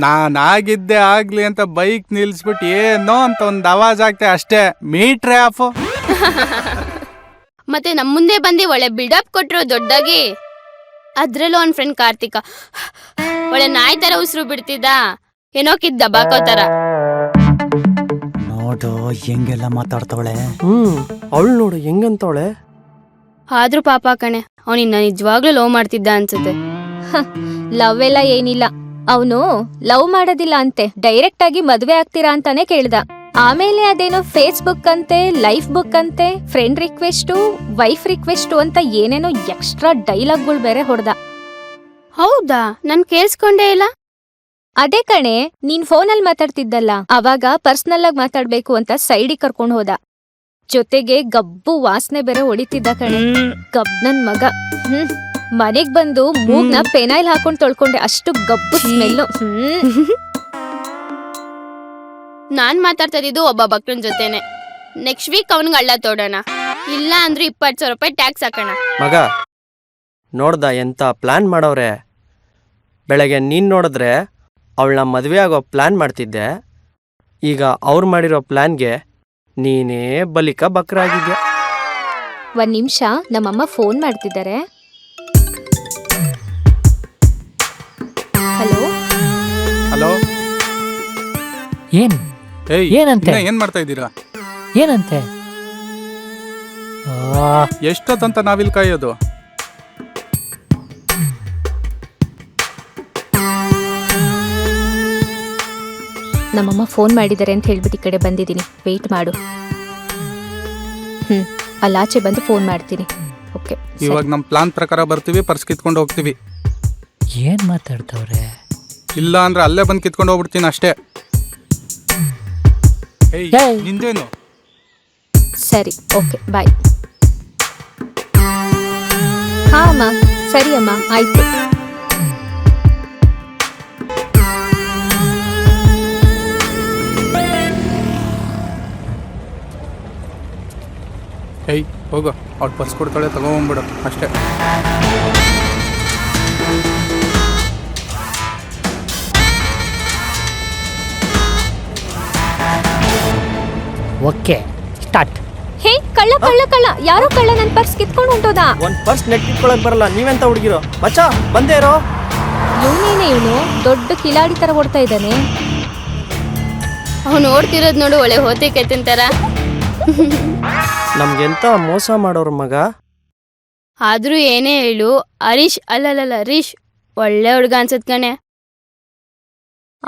ನಾನಾಗಿದ್ದೆ ಆಗ್ಲಿ ಅಂತ ಬೈಕ್ ನಿಲ್ಸ್ಬಿಟ್ಟು ಏನೋ ಅಂತ ಒಂದ್ ಅವಾಜ್ ಆಗ್ತೆ ಅಷ್ಟೇ, ಮೀಟ್ರೆ ಆಫ್. ಮತ್ತೆ ನಮ್ಮ ಮುಂದೆ ಬಂದು ಒಳ್ಳೆ ಬಿಲ್ಡಪ್ ಕೊಟ್ರು ದೊಡ್ಡದಾಗಿ. ಅದ್ರಲ್ಲೂ ಅವ್ನ ಫ್ರೆಂಡ್ ಕಾರ್ತಿಕ ಒಳ್ಳೆ ನಾಯಿ ತರ ಉಸಿರು ಬಿಡ್ತಿದ್ದ, ಏನೋ ಕಿದ್ದ ಬಾಕೋ ತರ. ನೋಡು ಹೆಂಗೆಲ್ಲ ಮಾತಾಡ್ತಾವಳೆ. ಅವಳು ನೋಡು ಹೆಂಗಂತವಳೆ. ಆದ್ರೂ ಪಾಪ ಕಣೆ, ಅವನಿನ್ನ ನಿಜವಾಗ್ಲೂ ಲವ್ ಮಾಡ್ತಿದ್ದ ಅನ್ಸುತ್ತೆ. ಲವ್ ಎಲ್ಲ ಏನಿಲ್ಲ. ಅವನು ಲವ್ ಮಾಡೋದಿಲ್ಲ ಅಂತೆ, ಡೈರೆಕ್ಟ್ ಆಗಿ ಮದ್ವೆ ಆಗ್ತೀರಾ ಅಂತಾನೆ ಕೇಳ್ದ. ಆಮೇಲೆ ಅದೇನೋ ಫೇಸ್ಬುಕ್ ಅಂತೆ, ಲೈಫ್ ಬುಕ್ ಅಂತೆ, ಫ್ರೆಂಡ್ ರಿಕ್ವೆಸ್ಟು, ವೈಫ್ ರಿಕ್ವೆಸ್ಟು ಅಂತ ಏನೇನೋ ಎಕ್ಸ್ಟ್ರಾ ಡೈಲಾಗ್ಗಳು ಬೇರೆ ಹೊಡ್ದ. ಹೌದಾ? ನನ್ ಕೇಳಿಸ್ಕೊಂಡೇ ಇಲ್ಲ. ಅದೇ ಕಣೆ, ನೀನ್ ಫೋನಲ್ಲಿ ಮಾತಾಡ್ತಿದ್ದಲ್ಲ, ಅವಾಗ ಪರ್ಸನಲ್ ಆಗಿ ಮಾತಾಡ್ಬೇಕು ಅಂತ ಸೈಡಿಗೆ ಕರ್ಕೊಂಡು ಹೋದ. ಜೊತೆಗೆ ಗಬ್ಬು ವಾಸನೆ ಬೇರೆ ಹೊಡಿತಿದ್ದ ಕಣೆ. ಗಬ್ ನನ್ ಮಗ. ಮನೆಗ್ ಬಂದು ಮೂಗ್ನ ಪೆನೈಲ್ ಹಾಕೊಂಡ್ ತೊಳ್ಕೊಂಡೆ, ಅಷ್ಟು ಗಬ್ಬು ಸ್ಮೆಲ್ಲು. ನಾನ್ ಮಾತಾಡ್ತಾ ಇದ್ದು ಒಬ್ಬ ಬಕ್ರನ್ ಜೊತೆನೆ. ನೆಕ್ಸ್ಟ್ ವೀಕ್ ಅವನ್ಗೆ ಅಳ್ಳ ತೋಡೋಣ, ಇಲ್ಲ ಅಂದ್ರೆ 20,000 ರೂಪಾಯಿ ಟ್ಯಾಕ್ಸ್ ಹಾಕೋಣ. ಮಗ ನೋಡ್ದ ಎಂತ ಪ್ಲಾನ್ ಮಾಡವ್ರೆ. ಬೆಳಗ್ಗೆ ನೀನ್ ನೋಡಿದ್ರೆ ಅವಳನ್ನ ಮದುವೆ ಆಗೋ ಪ್ಲಾನ್ ಮಾಡ್ತಿದ್ದೆ, ಈಗ ಅವ್ರು ಮಾಡಿರೋ ಪ್ಲಾನ್ಗೆ ನೀನೇ ಬಲಿಕ ಬಕ್ರ ಆಗಿದ್ಯಾ. ಒಂದ್ ನಿಮಿಷ, ನಮ್ಮಮ್ಮ ಫೋನ್ ಮಾಡ್ತಿದ್ದಾರೆ. ಹಲೋ ಹಲೋ, ಏನ್ ಏಯ್ ಏನಂತೆ? ಇನ್ನ ಏನ್ ಮಾಡ್ತಾ ಇದ್ದೀರಾ? ಏನಂತೆ? ಎಷ್ಟೊತ್ತಂತ ನಾವಿಲ್ ಕಾಯೋದು? ನಮ್ಮಮ್ಮ ಫೋನ್ ಮಾಡಿದ್ದಾರೆ ಅಂತ ಹೇಳ್ಬಿಟ್ಟು ಈ ಕಡೆ ಬಂದಿದ್ದೀನಿ, ವೆಯ್ಟ್ ಮಾಡು. ಅಲ್ಲಾಚೆ ಬಂದು ಫೋನ್ ಮಾಡ್ತೀನಿ. ಓಕೆ, ಇವಾಗ ನಮ್ ಪ್ಲಾನ್ ಪ್ರಕಾರ ಬರ್ತೀವಿ, ಪರ್ಸ್ ಕಿತ್ಕೊಂಡು ಹೋಗ್ತೀವಿ. ಏನ್ ಮಾತಾಡ್ತವ್ರೆ? ಇಲ್ಲ ಅಂದ್ರೆ ಅಲ್ಲೇ ಬಂದು ಕಿತ್ಕೊಂಡು ಹೋಗ್ಬಿಡ್ತೀನಿ ಅಷ್ಟೇ. ಏಯ್ ಏಯ್. ನಿಂದೇನು? ಸರಿ, ಓಕೆ, ಬಾಯ್. ಹಾ ಅಮ್ಮ, ಸರಿ ಅಮ್ಮ, ಆಯ್ತು. ಏಯ್ ಹೋಗು, ಅವ್ಳು ಪರ್ಸ್ ಕೊಡ್ತಾಳೆ, ತಗೊಂಡ್ಬಿಡು ಅಷ್ಟೇ. Okay, start. ಹೇ, ಕಳ್ಳ ಕಳ್ಳ ಕಳ್ಳ, ಯಾರೋ ಕಳ್ಳ ನನ್ ಪರ್ಸ್ ಕಿತ್ಕೊಂಡು ಹೊಂಟೋದ. ಒಂದ್ ಪರ್ಸ್ ನೆಟ್ ಇಟ್ಕೊಳಕ್ ಬರಲ್ಲ, ನೀವೆಂತ ಹುಡುಗಿರೋ ಮಚ್ಚ, ಬಂದೇ ಇರೋ. ಇವನು ದೊಡ್ಡ ಕಿಲಾಡಿ ತರ ಓಡ್ತಾ ಇದ್ದಾನೆ. ಅವ್ನು ಓಡ್ತಿರೋದ್ ನೋಡು, ಒಳ್ಳೆ ಹೋತೆ ಕೆತ್ತಂತಾರ. ನಮ್ಗೆಂತ ಮೋಸ ಮಾಡೋರು ಮಗ. ಆದ್ರೂ ಏನೇ ಹೇಳು, ಹರೀಶ್ ಅಲ್ಲಲ್ಲ ಹರೀಶ್ ಒಳ್ಳೆ ಹುಡ್ಗ ಅನ್ಸತ್ ಕಣೆ.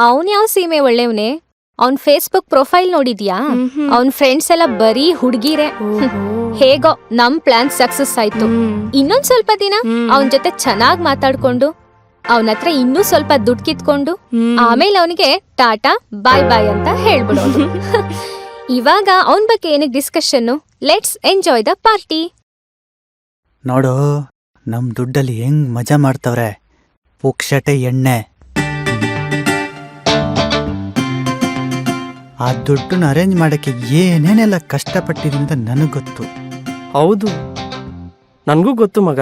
ಅವನ್ ಯಾವ ಸೀಮೆ ಒಳ್ಳೆವ್ನೆ. ಅವ್ನ್ ಫೇಸ್ಬುಕ್ ಪ್ರೊಫೈಲ್ ನೋಡಿದ್ಯಾ? ಅವ್ನ್ ಫ್ರೆಂಡ್ಸ್ ಎಲ್ಲ ಬರೀ ಹುಡ್ಗಿರೆ. ಹೇಗೋ ನಮ್ ಪ್ಲಾನ್ ಸಕ್ಸಸ್ ಆಯ್ತು. ಇನ್ನೊಂದ್ ಸ್ವಲ್ಪ ದಿನ ಅವನ್ ಜೊತೆ ಚೆನ್ನಾಗ್ ಮಾತಾಡ್ಕೊಂಡು ಅವನ ಹತ್ರ ಇನ್ನೂ ಸ್ವಲ್ಪ ದುಡ್ಡು ಕಿತ್ಕೊಂಡು ಆಮೇಲೆ ಅವನಿಗೆ ಟಾಟಾ ಬಾಯ್ ಬಾಯ್ ಅಂತ ಹೇಳ್ಬಿಡೋದು. ಇವಾಗ ಅವನ್ ಬಗ್ಗೆ ಏನಕ್ಕೆ discussion? Let's enjoy the party. ನೋಡು, ನಮ್ ದುಡ್ಡಲ್ಲಿ ಹೆಂಗ್ ಮಜಾ ಮಾಡ್ತವ್ರೆ. ಪುಕ್ಷಟೆ ಎಣ್ಣೆ. ಆ ದುಡ್ಡನ್ನ ಅರೇಂಜ್ ಮಾಡಕ್ಕೆ ಏನೇನೆಲ್ಲ ಕಷ್ಟಪಟ್ಟಿದ್ದೀನಿ ಅಂತ ನನಗ್ ಗೊತ್ತು. ಹೌದು, ನನಗೂ ಗೊತ್ತು ಮಗ.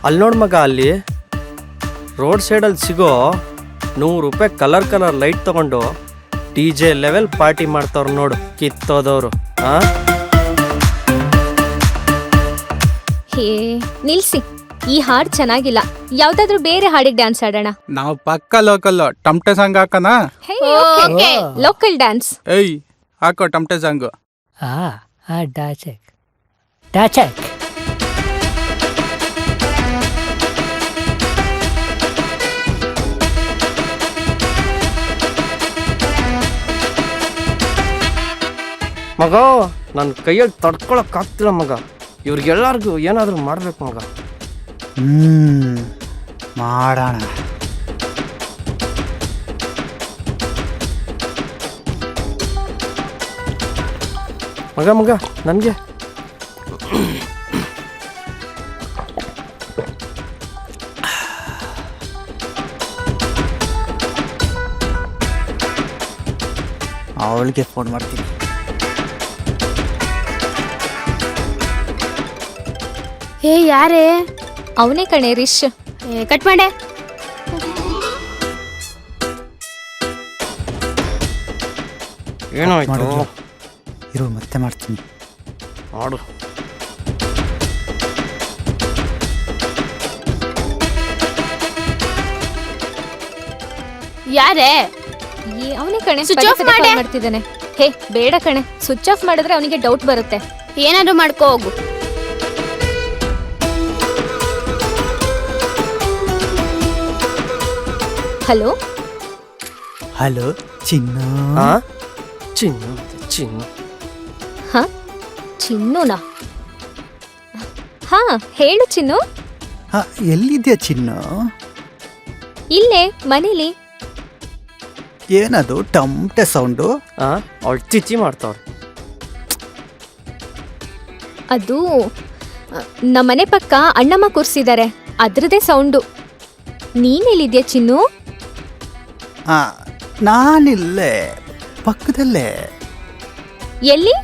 ಅಲ್ಲಿ ನೋಡ್ ಮಗ, ಅಲ್ಲಿ ರೋಡ್ ಸೈಡಲ್ಲಿ ಸಿಗೋ ₹100 ಕಲರ್ ಲೈಟ್ ತಗೊಂಡು DJ ಲೆವೆಲ್ ಪಾರ್ಟಿ ಮಾಡ್ತಾವ್ರು ನೋಡು, ಕಿತ್ತೋದವ್ರು. ಹೇ ನಿಲ್ಸಿ, ಈ ಹಾಡ್ ಚೆನ್ನಾಗಿಲ್ಲ. ಯಾವ್ದಾದ್ರು ಬೇರೆ ಹಾಡಿಗೆ ಡ್ಯಾನ್ಸ್ ಆಡೋಣ. ನಾವು ಪಕ್ಕ ಲೋಕಲ್ ಟಮಟೆ ಸಾಂಗ್ ಹಾಕನ. ಓಕೆ. Local dance. ಏಯ್ ಹಾಕೋ ಟಮಟೆ ಸಾಂಗು. ಡಾಚೆಕ್ ಡಾಚೆಕ್. ಮಗ, ನನ್ನ ಕೈಯಲ್ಲಿ ತಡ್ಕೊಳಕ್ ಆಗ್ತಿಲ್ಲ ಮಗ. ಇವ್ರಿಗೆಲ್ಲರಿಗೂ ಏನಾದರೂ ಮಾಡ್ಬೇಕು ಮಗ. ಮಾಡೋಣ. ಮಗ ನನಗೆ ಅವಳಿಗೆ ಫೋನ್ ಮಾಡ್ತೀನಿ. ಏ ಯಾರೇ? ಅವನೇ ಕಣೆ ರಿಶ್. ಕಟ್ ಮಾಡೆ. ಏನಾಯ್ತು? ಮಾಡಿದ್ರು ಇರು, ಮತ್ತೆ ಮಾಡ್ತೀನಿ. ಮಾಡು. ಯಾರೇ? ಅವನೇ ಕಣೆ. Switch off ಮಾಡೆ. ಮಾಡ್ತಿದ್ದಾನೆ. ಹೇ ಬೇಡ ಕಣೆ, ಸ್ವಿಚ್ ಆಫ್ ಮಾಡಿದ್ರೆ ಅವನಿಗೆ ಡೌಟ್ ಬರುತ್ತೆ. ಏನಾದ್ರು ಮಾಡ್ಕೋ ಹೋಗು. ಹಲೋ ಹಲೋ ಚಿನ್ನು. ಚಿನ್ನು ಹಾ ಚಿನ್ನುನಾ? ಹಾ ಹೇಳು ಚಿನ್ನು. ಎಲ್ಲಿದ್ಯಾ ಚಿನ್ನು? ಇಲ್ಲೇ ಮನೇಲಿ. ಏನದು ಟಮಟೆ ಸೌಂಡು? ಅವಳು ಚಿಚ್ಚಿ ಮಾಡ್ತಾವ್ರು. ಅದು ನಮ್ಮನೆ ಪಕ್ಕ ಅಣ್ಣಮ್ಮ ಕೂರ್ಸಿದ್ದಾರೆ, ಅದ್ರದೇ ಸೌಂಡು. ನೀನೆಲ್ಲಿದ್ಯಾ ಚಿನ್ನು? ನಾನಿಲ್ಲೇ ಪಕ್ಕದಲ್ಲೇ. ಎಲ್ಲಿ?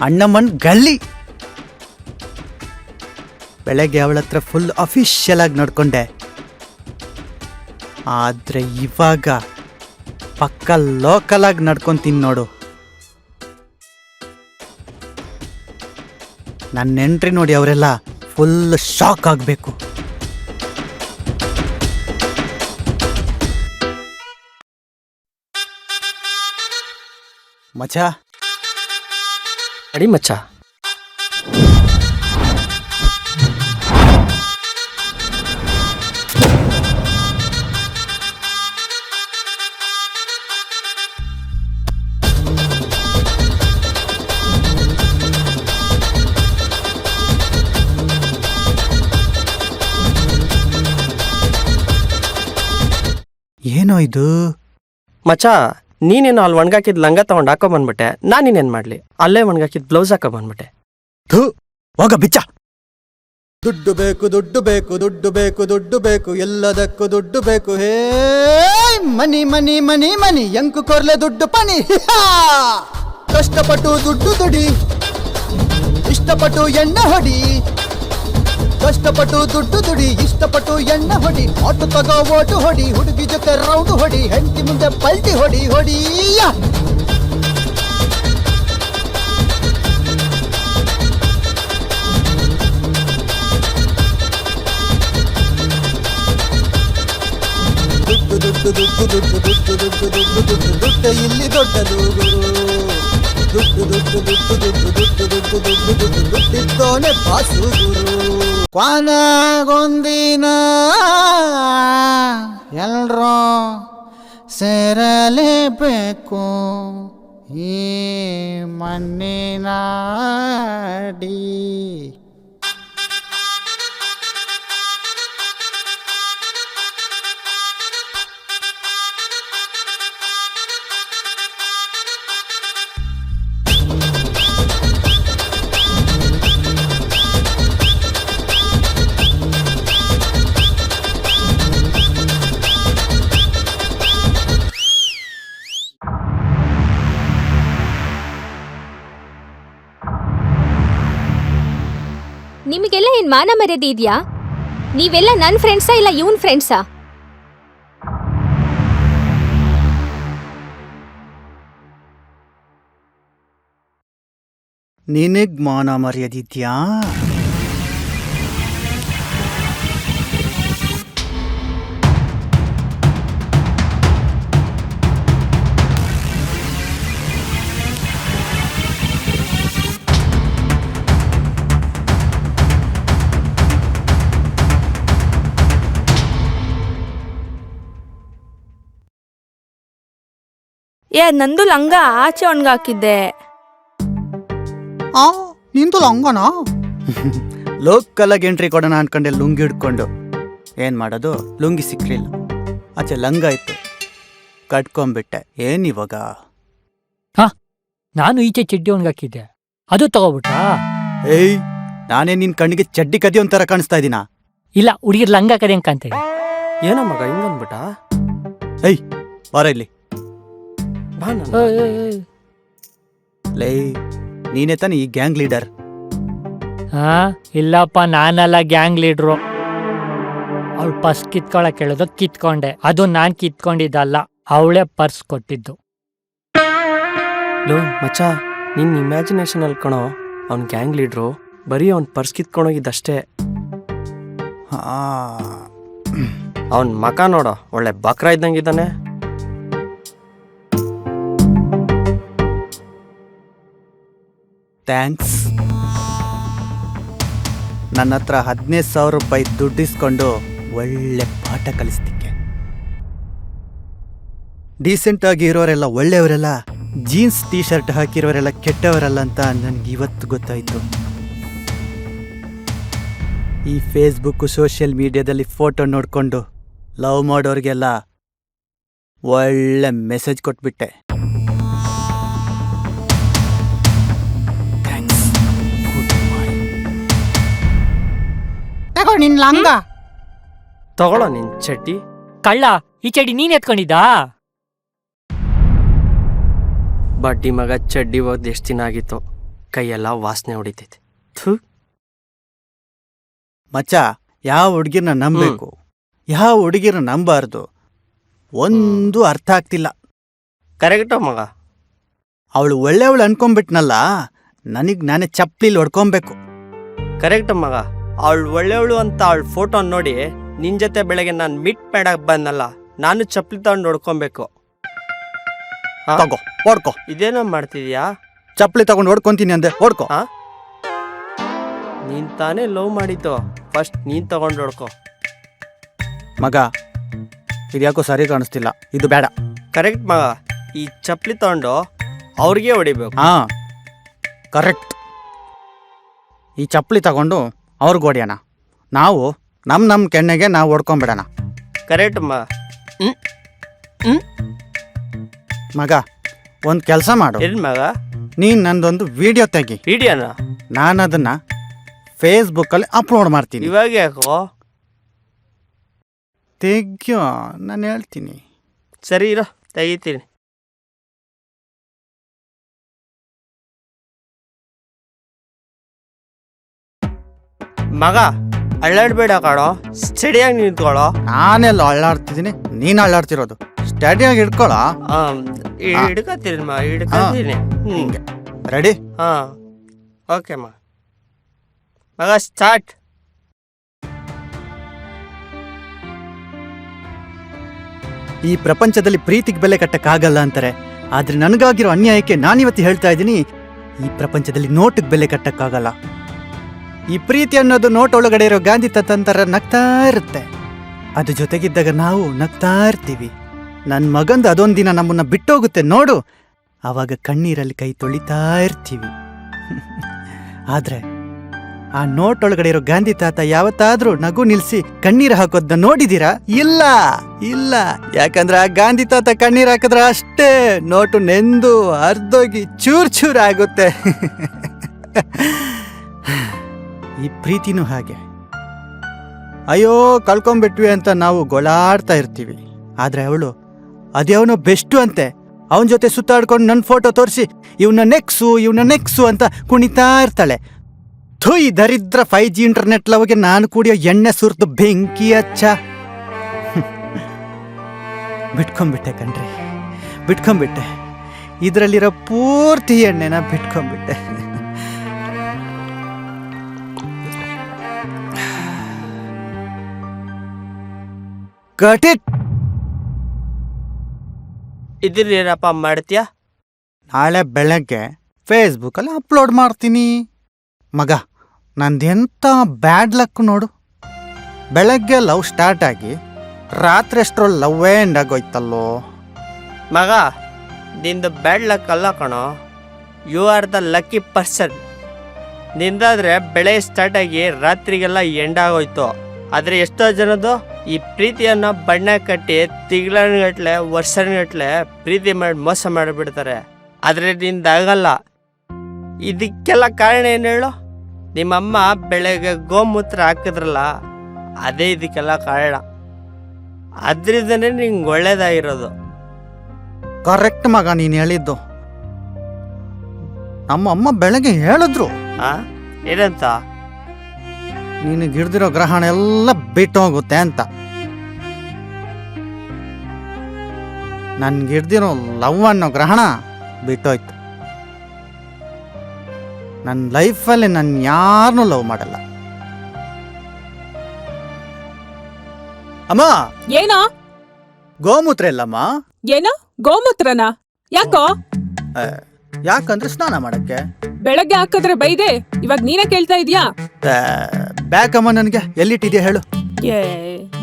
ಅಣ್ಣಮ್ಮನ್ ಗಲ್ಲಿ. ಬೆಳಗ್ಗೆ ಅವಳ ಹತ್ರ ಫುಲ್ ಅಫಿಷಿಯಲ್ ಆಗಿ ನೋಡ್ಕೊಂಡೆ, ಆದ್ರೆ ಇವಾಗ ಪಕ್ಕ ಲೋಕಲ್ ಆಗಿ ನಡ್ಕೊಂತೀನಿ ನೋಡು. ನನ್ನ ಎಂಟ್ರಿ ನೋಡಿ ಅವರೆಲ್ಲ ಫುಲ್ ಶಾಕ್ ಆಗಬೇಕು. ಮಚ್ಚ ಅಡಿ ಮಚ್ಚ. ಏನೋ ಇದು? ಮಚ್ಚ, ನೀನೇನು ಅಲ್ಲಿ ಒಣಗಾಕಿದ್ ಲಂಗ ತಗೊಂಡು ಹಾಕೊಂಬಂದ್ಬಿಟ್ಟೆ. ನಾನಿನ್ನೇನು ಮಾಡಲಿ, ಅಲ್ಲೇ ಒಣಗಾಕಿದ್ ಬ್ಲೌಸ್ ಹಾಕೊಂಬಂದ್ಬಿಟ್ಟೆ. ಥೂ, ಹೋಗ ಬಿಚ್ಚ. ದುಡ್ಡು ಬೇಕು ದುಡ್ಡು ಬೇಕು ದುಡ್ಡು ಬೇಕು ದುಡ್ಡು ಬೇಕು ಎಲ್ಲದಕ್ಕೂ ದುಡ್ಡು ಬೇಕು. ಹೇ ಮನಿ ಮನಿ ಮನಿ ಮನಿ ಎಂಕು ಕೊರ್ಲೆ ದುಡ್ಡು ಪನಿ. ಕಷ್ಟಪಟ್ಟು ದುಡ್ಡು ದುಡಿ, ಇಷ್ಟಪಟ್ಟು ಎಣ್ಣೆ ಹೊಡಿ. ಕಷ್ಟಪಟ್ಟು ದುಡ್ಡು ದುಡಿ, ಇಷ್ಟಪಟ್ಟು ಎಣ್ಣೆ ಹೊಡಿ. ಆಟು ತಗೋ ಓಟು ಹೊಡಿ, ಹುಡುಗಿ ಜೊತೆ ರೌಂಡ್ ಹೊಡಿ, ಹೆಂಡತಿ ಮುಂದೆ ಪಲ್ಟಿ ಹೊಡಿ ಹೊಡಿಯ. ದುಡ್ಡು ದುಡ್ಡು ದುಡ್ಡು ದುಡ್ಡು ದುಡ್ಡು ದುಡ್ಡು ದುಡ್ಡು ದುಡ್ಡು ದುಡ್ಡು ಇಲ್ಲಿ ದೊಡ್ಡದು ಗುರು. ದುಡ್ಡು ದುಡ್ಡು ದುಡ್ಡು ದುಡ್ಡು ದುಡ್ಡು ದುಡ್ಡು ದುಡ್ಡು ದುಡ್ಡು ದುಡ್ಡಿದ್ದೋನೆ ಬಾಸು ಗುರು. ಕೊನೆಗೊಂದಿನ ಎಲ್ರೋ ಸೇರಲೇಬೇಕು ಈ ಮಣ್ಣಿನ ಅಡಿ. ನಿಮಗೆಲ್ಲ ಏನ್ ಮಾನ ಮರ್ಯಾದೆ ಇದೆಯಾ? ನೀವೆಲ್ಲ ನನ್ನ ಫ್ರೆಂಡ್ಸಾ ಇಲ್ಲ ಇವನ್ ಫ್ರೆಂಡ್ಸಾ? ನಿನಗ್ ಮಾನ ಮರ್ಯಾದಿದ್ಯಾ? ನಂದು ಲಂಗ ಆಚೆ ಒಣಗಾಕಿದ್ದೆ. ನಿಂದು ಲಂಗನಾ? ಲೋಕಲ್ ಆಗಿ ಎಂಟ್ರಿ ಕೊಡೋಣ ಅನ್ಕೊಂಡೆ ಲುಂಗಿ ಹಿಡ್ಕೊಂಡು. ಏನ್ ಮಾಡೋದು, ಲುಂಗಿ ಸಿಕ್ಲಿಲ್ಲ, ಆಚೆ ಲಂಗ ಇತ್ತು, ಕಟ್ಕೊಂಡ್ಬಿಟ್ಟೆ. ಏನಿವಾಗ? ನಾನು ಈಚೆ ಚಡ್ಡಿ ಒಣಗಾಕಿದ್ದೆ, ಅದು ತಗೋಬಿಟ್ರಾ? ಏಯ್, ನಾನೇ ನಿನ್ ಕಣ್ಣಿಗೆ ಚಡ್ಡಿ ಕದಿ ಒಂಥರ ಕಾಣಿಸ್ತಾ ಇದೀನಾ? ಇಲ್ಲ, ಹುಡುಗಿರ್ ಲಂಗ ಕದೆ ಹೆಂಗ್ ಕಾಣ್ತಾ ಇದೆ? ಏನೋ ಮಗ ಹಿಂಗನ್ಬಿಟ್ಟ? ಏಯ್, ಬಾರ ಇಲ್ಲಿ. ಬಾ ಲೇ, ನೀನೇ ತಾನೆ ಈ ಗ್ಯಾಂಗ್ ಲೀಡರ್? ಹಾ, ಇಲ್ಲಪ್ಪ, ನಾನಲ್ಲ ಗ್ಯಾಂಗ್ ಲೀಡ್ರು. ಅವಳು ಪರ್ಸ್ ಕಿತ್ಕೊಳಕ್ ಹೇಳಿದ್ರು, ಕಿತ್ಕೊಂಡೆ. ಅದು ನಾನ್ ಕಿತ್ಕೊಂಡಿದ್ದಲ್ಲ, ಅವಳೇ ಪರ್ಸ್ ಕೊಟ್ಟಿದ್ದು. ಲೋ ಮಚ್ಚ, ನಿನ್ ಇಮ್ಯಾಜಿನೇಷನ್ ಅಲ್ಲಿ ಕಣೋ. ಅವ್ನ್ ಗ್ಯಾಂಗ್ ಲೀಡ್ರು ಬರೀ ಅವ್ನ್ ಪರ್ಸ್ ಕಿತ್ಕೊಂಡೋಗಿದ್ದಷ್ಟೇ. ಅವನ್ ಮಕ ನೋಡೋ, ಒಳ್ಳೆ ಬಕ್ರ ಇದ್ದಂಗಿದ್ದಾನೆ. ಥ್ಯಾಂಕ್ಸ್. ನನ್ನ ಹತ್ರ 15,000 ರೂಪಾಯಿ ದುಡ್ಡಿಸ್ಕೊಂಡು ಒಳ್ಳೆ ಪಾಠ ಕಲಿಸ್ತಿಕ್ಕೆ. ಡೀಸೆಂಟ್ ಆಗಿ ಇರೋರೆಲ್ಲ ಒಳ್ಳೆಯವರೆಲ್ಲ, ಜೀನ್ಸ್ ಟೀ ಶರ್ಟ್ ಹಾಕಿರೋರೆಲ್ಲ ಕೆಟ್ಟವರಲ್ಲ ಅಂತ ನನ್ಗೆ ಇವತ್ತು ಗೊತ್ತಾಯ್ತು. ಈ ಫೇಸ್ಬುಕ್ ಸೋಷಿಯಲ್ ಮೀಡಿಯಾದಲ್ಲಿ ಫೋಟೋ ನೋಡ್ಕೊಂಡು ಲವ್ ಮಾಡೋರಿಗೆಲ್ಲ ಒಳ್ಳೆ ಮೆಸೇಜ್ ಕೊಟ್ಬಿಟ್ಟೆ. ನಿನ್ ಲಂಗ ತಗೊಳ್ಳೋ ನಿನ್ ಚಡ್ಡಿ. ಕಳ್ಳ, ಈ ಚಡ್ಡಿ ನೀನ್ ಎತ್ಕೊಂಡಿದ್ದಾ? ಬಡ್ಡಿ ಮಗ, ಚಡ್ಡಿ ಹೋದ್ ಎಷ್ಟು ದಿನ ಆಗಿತ್ತು, ಕೈಯೆಲ್ಲ ವಾಸನೆ ಹೊಡಿತೈತೆ. ಮಚ್ಚ, ಯಾವ ಹುಡುಗಿರ್ನ ನಂಬಬೇಕು, ಯಾವ ಹುಡುಗಿರ್ನ ನಂಬಾರ್ದು ಒಂದು ಅರ್ಥ ಆಗ್ತಿಲ್ಲ. ಕರೆಕ್ಟೋ ಮಗ. ಅವಳು ಒಳ್ಳೆಯವಳು ಅನ್ಕೊಂಬಿಟ್ನಲ್ಲ, ನನಗ್ ನಾನೇ ಚಪ್ಲಿಲ್ ಹೊಡ್ಕೊಬೇಕು. ಕರೆಕ್ಟ್ ಮಗ. ಅವಳು ಒಳ್ಳೆಯವಳು ಅಂತ ಅವಳ ಫೋಟೋ ನೋಡಿ ನಿನ್ ಜೊತೆ ಬೆಳಗ್ಗೆ ನಾನು ಮೀಟ್ ಮಾಡಕ್ ಬಂದಲ್ಲ, ನಾನು ಚಪ್ಪಲಿ ತಗೊಂಡು ನೋಡ್ಕೊಬೇಕು. ತಗೋ, ಹೊಡ್ಕೊ. ಇದೇನೋ ಮಾಡ್ತಿದ್ಯಾ? ಚಪ್ಲಿ ತಗೊಂಡು ಹೊಡ್ಕೊಂತೀನಿ ಅಂದೆ, ಹೊಡ್ಕೊ. ನೀನ್ ತಾನೇ ಲವ್ ಮಾಡಿದ್ದು, ಫಸ್ಟ್ ನೀನ್ ತಗೊಂಡು ಹೊಡ್ಕೊ. ಮಗ, ಇದ್ಯಾಕೋ ಸರಿ ಕಾಣಿಸ್ತಿಲ್ಲ, ಇದು ಬೇಡ. ಕರೆಕ್ಟ್ ಮಗ, ಈ ಚಪ್ಪಲಿ ತಗೊಂಡು ಅವ್ರಿಗೆ ಹೊಡಿಬೇಕು. ಹಾ, ಕರೆಕ್ಟ್. ಈ ಚಪ್ಪಲಿ ತಗೊಂಡು ಅವ್ರಿಗೆ ಹೊಡಿಯೋಣ, ನಾವು ನಮ್ ಕೆಣ್ಣೆಗೆ ನಾವು ಹೊಡ್ಕೊಂಬಿಡೋಣ. ಕರೆಕ್ಟ್ ಮಗ. ಮಗ, ಒಂದು ಕೆಲಸ ಮಾಡು. ಏನ್ ಮಗ? ನೀನ್ ನಂದೊಂದು ವಿಡಿಯೋ ತೆಗಿ. ವಿಡಿಯೋನ? ನಾನು ಅದನ್ನ ಫೇಸ್ಬುಕ್ಕಲ್ಲಿ ಅಪ್ಲೋಡ್ ಮಾಡ್ತೀನಿ. ಇವಾಗ ಯಾಕೋ? ತೆಗ್ಯೋ, ನಾನು ಹೇಳ್ತೀನಿ. ಸರಿ ಇರೋ, ತೆಗಿತೀನಿ. ಮಗ, ಅಳ್ಳಾಡ್ಬೇಡ ಕಾಣೋ, ಸ್ಟಡಿಯಾಗಿ ನಿಂತ್ಕೊಳ್ಳೋ. ನಾನೆಲ್ಲ ಅಳ್ಳಾಡ್ತಿದ್ದೀನಿ, ನೀನು ಅಳ್ಳಾಡ್ತಿರೋದು. ಸ್ಟಡಿಯಾಗಿ ಹಿಡ್ಕೊಳ್ಳೋ. ಹಿಡ್ಕತ್ತೀನಿ ಮಗ, ಹಿಡ್ಕತ್ತೀನಿ. ಹಿಂಗೆ ರೆಡಿ? ಹಾ, ಓಕೆ ಮಗ. ಮಗ, ಸ್ಟಾರ್ಟ್. ಈ ಪ್ರಪಂಚದಲ್ಲಿ ಪ್ರೀತಿಗೆ ಬೆಲೆ ಕಟ್ಟಕ್ಕಾಗಲ್ಲ ಅಂತಾರೆ, ಆದ್ರೆ ನನಗಾಗಿರೋ ಅನ್ಯಾಯಕ್ಕೆ ನಾನಿವತ್ತು ಹೇಳ್ತಾ ಇದ್ದೀನಿ, ಈ ಪ್ರಪಂಚದಲ್ಲಿ ನೋಟಿಗೆ ಬೆಲೆ ಕಟ್ಟಕ್ಕಾಗಲ್ಲ. ಈ ಪ್ರೀತಿ ಅನ್ನೋದು ನೋಟ್ ಒಳಗಡೆ ಇರೋ ಗಾಂಧಿ ತಾತಂತರ ನಗ್ತಾ ಇರುತ್ತೆ, ಅದು ಜೊತೆಗಿದ್ದಾಗ ನಾವು ನಗ್ತಾ ಇರ್ತೀವಿ. ನನ್ನ ಮಗಂದು ಅದೊಂದಿನ ನಮ್ಮನ್ನ ಬಿಟ್ಟೋಗುತ್ತೆ ನೋಡು, ಆವಾಗ ಕಣ್ಣೀರಲ್ಲಿ ಕೈ ತೊಳಿತಾ ಇರ್ತೀವಿ. ಆದ್ರೆ ಆ ನೋಟ್ ಒಳಗಡೆ ಇರೋ ಗಾಂಧಿ ತಾತ ಯಾವತ್ತಾದ್ರೂ ನಗು ನಿಲ್ಸಿ ಕಣ್ಣೀರು ಹಾಕೋದನ್ನ ನೋಡಿದೀರಾ? ಇಲ್ಲ ಇಲ್ಲ. ಯಾಕಂದ್ರೆ ಆ ಗಾಂಧಿ ತಾತ ಕಣ್ಣೀರು ಹಾಕಿದ್ರೆ ಅಷ್ಟೇ ನೋಟು ನೆಂದು ಅರ್ಧೋಗಿ ಚೂರ್ ಚೂರ್ ಆಗುತ್ತೆ. ಈ ಪ್ರೀತಿನೂ ಹಾಗೆ. ಅಯ್ಯೋ ಕಳ್ಕೊಂಡ್ಬಿಟ್ವಿ ಅಂತ ನಾವು ಗೊಳಾಡ್ತಾ ಇರ್ತೀವಿ, ಆದ್ರೆ ಅವಳು ಅದ್ಯಾವನೋ ಬೆಸ್ಟು ಅಂತೆ, ಅವನ ಜೊತೆ ಸುತ್ತಾಡ್ಕೊಂಡು ನನ್ನ ಫೋಟೋ ತೋರಿಸಿ ಇವನ ನೆಕ್ಸು ಅಂತ ಕುಣಿತಾ ಇರ್ತಾಳೆ. ಥು ಈ ದರಿದ್ರ 5G ಇಂಟರ್ನೆಟ್ ಲವ್ಗೆ ನಾನು ಕುಡಿಯೋ ಎಣ್ಣೆ ಸುರ್ದು ಬೆಂಕಿ ಹಚ್ಚ. ಬಿಟ್ಕೊಂಡ್ಬಿಟ್ಟೆ ಕಣ್ರಿ, ಬಿಟ್ಕೊಂಡ್ಬಿಟ್ಟೆ. ಇದರಲ್ಲಿರೋ ಪೂರ್ತಿ ಎಣ್ಣೆನ ಬಿಟ್ಕೊಂಡ್ಬಿಟ್ಟೆ. Cut it. ಇದ್ರೇನಪ್ಪ ಮಾಡ್ತೀಯ? ನಾಳೆ ಬೆಳಗ್ಗೆ ಫೇಸ್ಬುಕ್ಕಲ್ಲಿ ಅಪ್ಲೋಡ್ ಮಾಡ್ತೀನಿ. ಮಗ, ನಂದೆಂಥ ಬ್ಯಾಡ್ ಲಕ್ ನೋಡು. ಬೆಳಗ್ಗೆ ಲವ್ ಸ್ಟಾರ್ಟ್ ಆಗಿ ರಾತ್ರಿ ಅಷ್ಟರಲ್ಲಿ ಲವ್ವೇ ಎಂಡ್ ಆಗೋಯ್ತಲ್ಲೋ. ಮಗ, ನಿಂದು ಬ್ಯಾಡ್ ಲಕ್ ಅಲ್ಲ ಕಣೋ, you are the lucky person. ನಿಂದಾದ್ರೆ ಬೆಳಗ್ಗೆ ಸ್ಟಾರ್ಟ್ ಆಗಿ ರಾತ್ರಿಗೆಲ್ಲ ಎಂಡ್ ಆಗೋಯ್ತು. ಆದರೆ ಎಷ್ಟೋ ಜನದು ಈ ಪ್ರೀತಿಯನ್ನು ಬಣ್ಣ ಕಟ್ಟಿ ತಿಂಗಳಗಟ್ಲೆ ವರ್ಷಗಟ್ಲೆ ಪ್ರೀತಿ ಮಾಡಿ ಮೋಸ ಮಾಡಿಬಿಡ್ತಾರೆ. ಆದರೆ ನಿಂದಾಗಲ್ಲ. ಇದಕ್ಕೆಲ್ಲ ಕಾರಣ ಏನು ಹೇಳು? ನಿಮ್ಮಮ್ಮ ಬೆಳಗ್ಗೆ ಗೋಮೂತ್ರ ಹಾಕಿದ್ರಲ್ಲ, ಅದೇ ಇದಕ್ಕೆಲ್ಲ ಕಾರಣ. ಅದರಿಂದನೇ ನಿಂಗೆ ಒಳ್ಳೇದಾಗಿರೋದು. ಕರೆಕ್ಟ್ ಮಗ ನೀನು ಹೇಳಿದ್ದು. ನಮ್ಮ ಅಮ್ಮ ಬೆಳಗ್ಗೆ ಹೇಳಿದ್ರು, ಏನಂತ? ನಿನಗೆ ಹಿಡ್ದಿರೋ ಗ್ರಹಣ ಎಲ್ಲ ಬಿಟ್ಟೋಗುತ್ತೆ ಅಂತ. ನನ್ಗೆ ಹಿಡ್ದಿರೋ ಲವ್ ಅನ್ನೋ ಗ್ರಹಣ ಬಿಟ್ಟೋಯ್ತು. ನನ್ನ ಲೈಫಲ್ಲಿ ನಾನು ಯಾರನ್ನೂ ಲವ್ ಮಾಡಲ್ಲ. ಅಮ್ಮ, ಏನೋ ಗೋಮೂತ್ರ ಇಲ್ಲಮ್ಮ. ಏನೋ ಗೋಮೂತ್ರನ? ಯಾಕೋ? ಯಾಕಂದ್ರೆ ಸ್ನಾನ ಮಾಡಕ್ಕೆ. ಬೆಳಗ್ಗೆ ಹಾಕಿದ್ರೆ ಬೈದೆ, ಇವಾಗ ನೀನೇ ಕೇಳ್ತಾ ಇದೀಯಾ? ಬ್ಯಾಕಮ್ಮ, ನನಗೆ ಎಲ್ಲಿಟ್ಟಿದ್ಯಾ ಹೇಳು. ಏ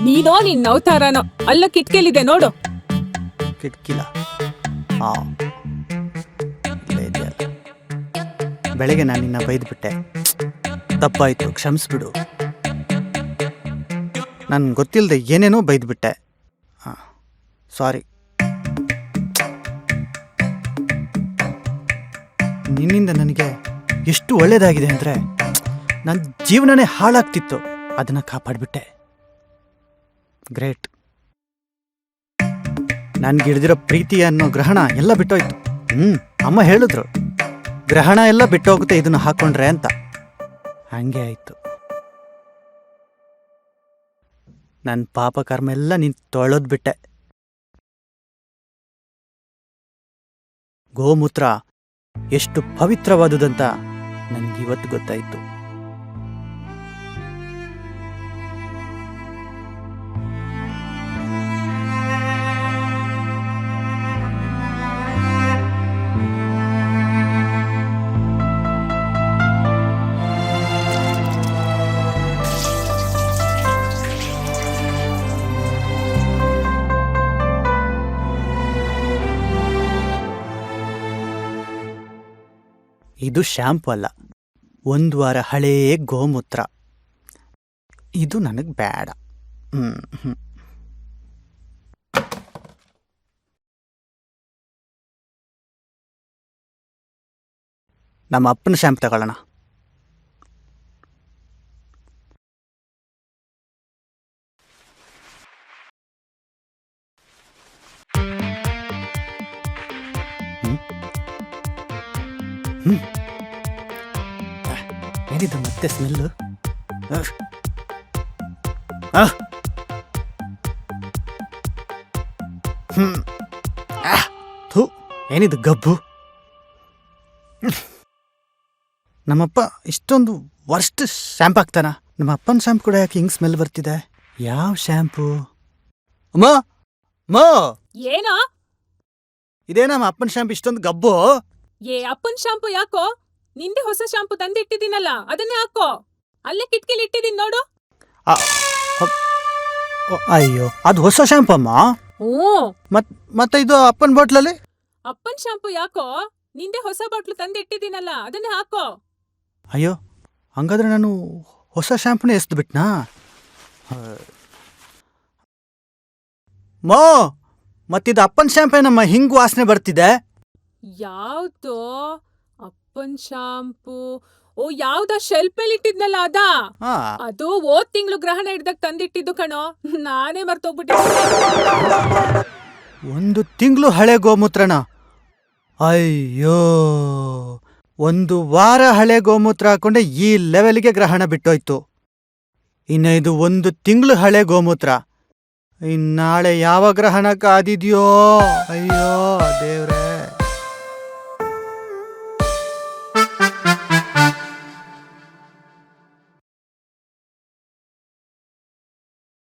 ನೀನೋ ನಿನ್ ಅವತಾರನೋ. ಅಲ್ಲ ಕಿಟ್ಕೆಲಿದೆ ನೋಡು. ಕಿಟ್ಕಿಲ? ಹಾ, ಬೆಳಗ್ಗೆ ನಾನು ನಿನ್ನ ಬೈದ್ಬಿಟ್ಟೆ. ತಪ್ಪಾಯ್ತು, ಕ್ಷಮಿಸ್ಬಿಡು. ನನ್ಗೆ ಗೊತ್ತಿಲ್ಲದೆ ಏನೇನೋ ಬೈದ್ಬಿಟ್ಟೆ. ಹಾಂ, ಸಾರಿ. ನಿನ್ನಿಂದ ನನಗೆ ಎಷ್ಟು ಒಳ್ಳೇದಾಗಿದೆ ಅಂದರೆ, ನನ್ನ ಜೀವನನೇ ಹಾಳಾಗ್ತಿತ್ತು, ಅದನ್ನು ಕಾಪಾಡಿಬಿಟ್ಟೆ. ಗ್ರೇಟ್. ನನ್ಗೆ ಹಿಡ್ದಿರೋ ಪ್ರೀತಿ ಅನ್ನೋ ಗ್ರಹಣ ಎಲ್ಲ ಬಿಟ್ಟೋಯ್ತು. ಅಮ್ಮ ಹೇಳಿದ್ರು, ಗ್ರಹಣ ಎಲ್ಲ ಬಿಟ್ಟೋಗುತ್ತೆ ಇದನ್ನು ಹಾಕೊಂಡ್ರೆ ಅಂತ. ಹಂಗೆ ಆಯ್ತು. ನನ್ನ ಪಾಪ ಕರ್ಮ ಎಲ್ಲ ನೀನು ತೊಳೆದ್ಬಿಟ್ಟೆ. ಗೋಮೂತ್ರ ಎಷ್ಟು ಪವಿತ್ರವಾದುದಂತ ನನಗಿವತ್ತು ಗೊತ್ತಾಯಿತು. ಇದು ಶ್ಯಾಂಪು ಅಲ್ಲ, 1 ವಾರ ಹಳೇ ಗೋಮೂತ್ರ. ಇದು ನನಗೆ ಬೇಡ. ನಮ್ಮ ಅಪ್ಪನ ಶ್ಯಾಂಪು ತಗೊಳ್ಳೋಣ. ಏನಿದು ಮತ್ತೆ ಸ್ಮೆಲ್ಲು? ಥೂ, ಏನಿದು ಗಬ್ಬು? ನಮ್ಮಪ್ಪ ಇಷ್ಟೊಂದು ವರ್ಸ್ಟ್ ಶ್ಯಾಂಪು ಹಾಕ್ತಾನ? ನಮ್ಮ ಅಪ್ಪನ ಶ್ಯಾಂಪು ಕೂಡ ಯಾಕೆ ಹಿಂಗೆ ಸ್ಮೆಲ್ ಬರ್ತಿದೆ? ಯಾವ ಶ್ಯಾಂಪು? ಅಮ್ಮ, ಏನೋ ಇದೇ ನಮ್ಮ ಅಪ್ಪನ ಶ್ಯಾಂಪು ಇಷ್ಟೊಂದು ಗಬ್ಬು? ಅಪ್ಪನ್ ಶಾಂಪು ಯಾಕೋ? ನಿಂದೆ ಹೊಸ ಶಾಂಪು ತಂದಿಟ್ಟಿದ್ದೀನಲ್ಲ, ಅದನ್ನೇ ಹಾಕೋ. ಅಲ್ಲೇ ಕಿಟ್ಕಿಲಿ ಇಟ್ಟಿದ್ದೀನಿ ನೋಡು. ಅಯ್ಯೋ, ಅದು ಹೊಸ ಶ್ಯಾಂಪು ಅಮ್ಮ. ಮತ್ತೆ ಇದು ಅಪ್ಪನ ಬಾಟ್ಲಲ್ಲಿ? ಅಪ್ಪನ್ ಶಾಂಪು ಯಾಕೋ? ನಿಂದೆ ಹೊಸ ಬಾಟ್ಲು ತಂದಿಟ್ಟಿದ್ದೀನಲ್ಲ, ಅದನ್ನೇ ಹಾಕೋ. ಅಯ್ಯೋ, ಹಂಗಾದ್ರೆ ನಾನು ಹೊಸ ಶ್ಯಾಂಪುನೇ ಎಸ್ದು ಬಿಟ್ನಾ? ಮತ್ತಿದು ಅಪ್ಪನ ಶ್ಯಾಂಪೇ ನಮ್ಮ ಹಿಂಗು ವಾಸನೆ ಬರ್ತಿದೆ. ಯಾವ್ದು ಅಪ್ಪನ್ ಶಾಂಪು? ಓ, ಯಾವ್ದ ಶೆಲ್ಫ್ ಮೇಲೆ ಇಟ್ಟಿದ್ನಲ್ಲ ಅದಾ? ಅದು ಹೋದ್ ತಿಂಗಳು ಗ್ರಹಣ ಹಿಡ್ದಾಗ ತಂದಿಟ್ಟಿದ್ದು ಕಣೋ, ನಾನೇ ಮರ್ತೋಗ್ಬಿಟ್ಟಿದ್ದೆ. 1 ತಿಂಗಳು ಹಳೆ ಗೋಮೂತ್ರನ? ಅಯ್ಯೋ, ಒಂದು ವಾರ ಹಳೆ ಗೋಮೂತ್ರ ಹಾಕೊಂಡೆ ಈ ಲೆವೆಲ್ಗೆ ಗ್ರಹಣ ಬಿಟ್ಟೋಯ್ತು. ಇನ್ನು ಇದು 1 ತಿಂಗಳು ಹಳೆ ಗೋಮೂತ್ರ. ಇನ್ನಾಳೆ ಯಾವ ಗ್ರಹಣ ಕಾದಿದ್ಯೋ, ಅಯ್ಯೋ ದೇವ್ರೇ.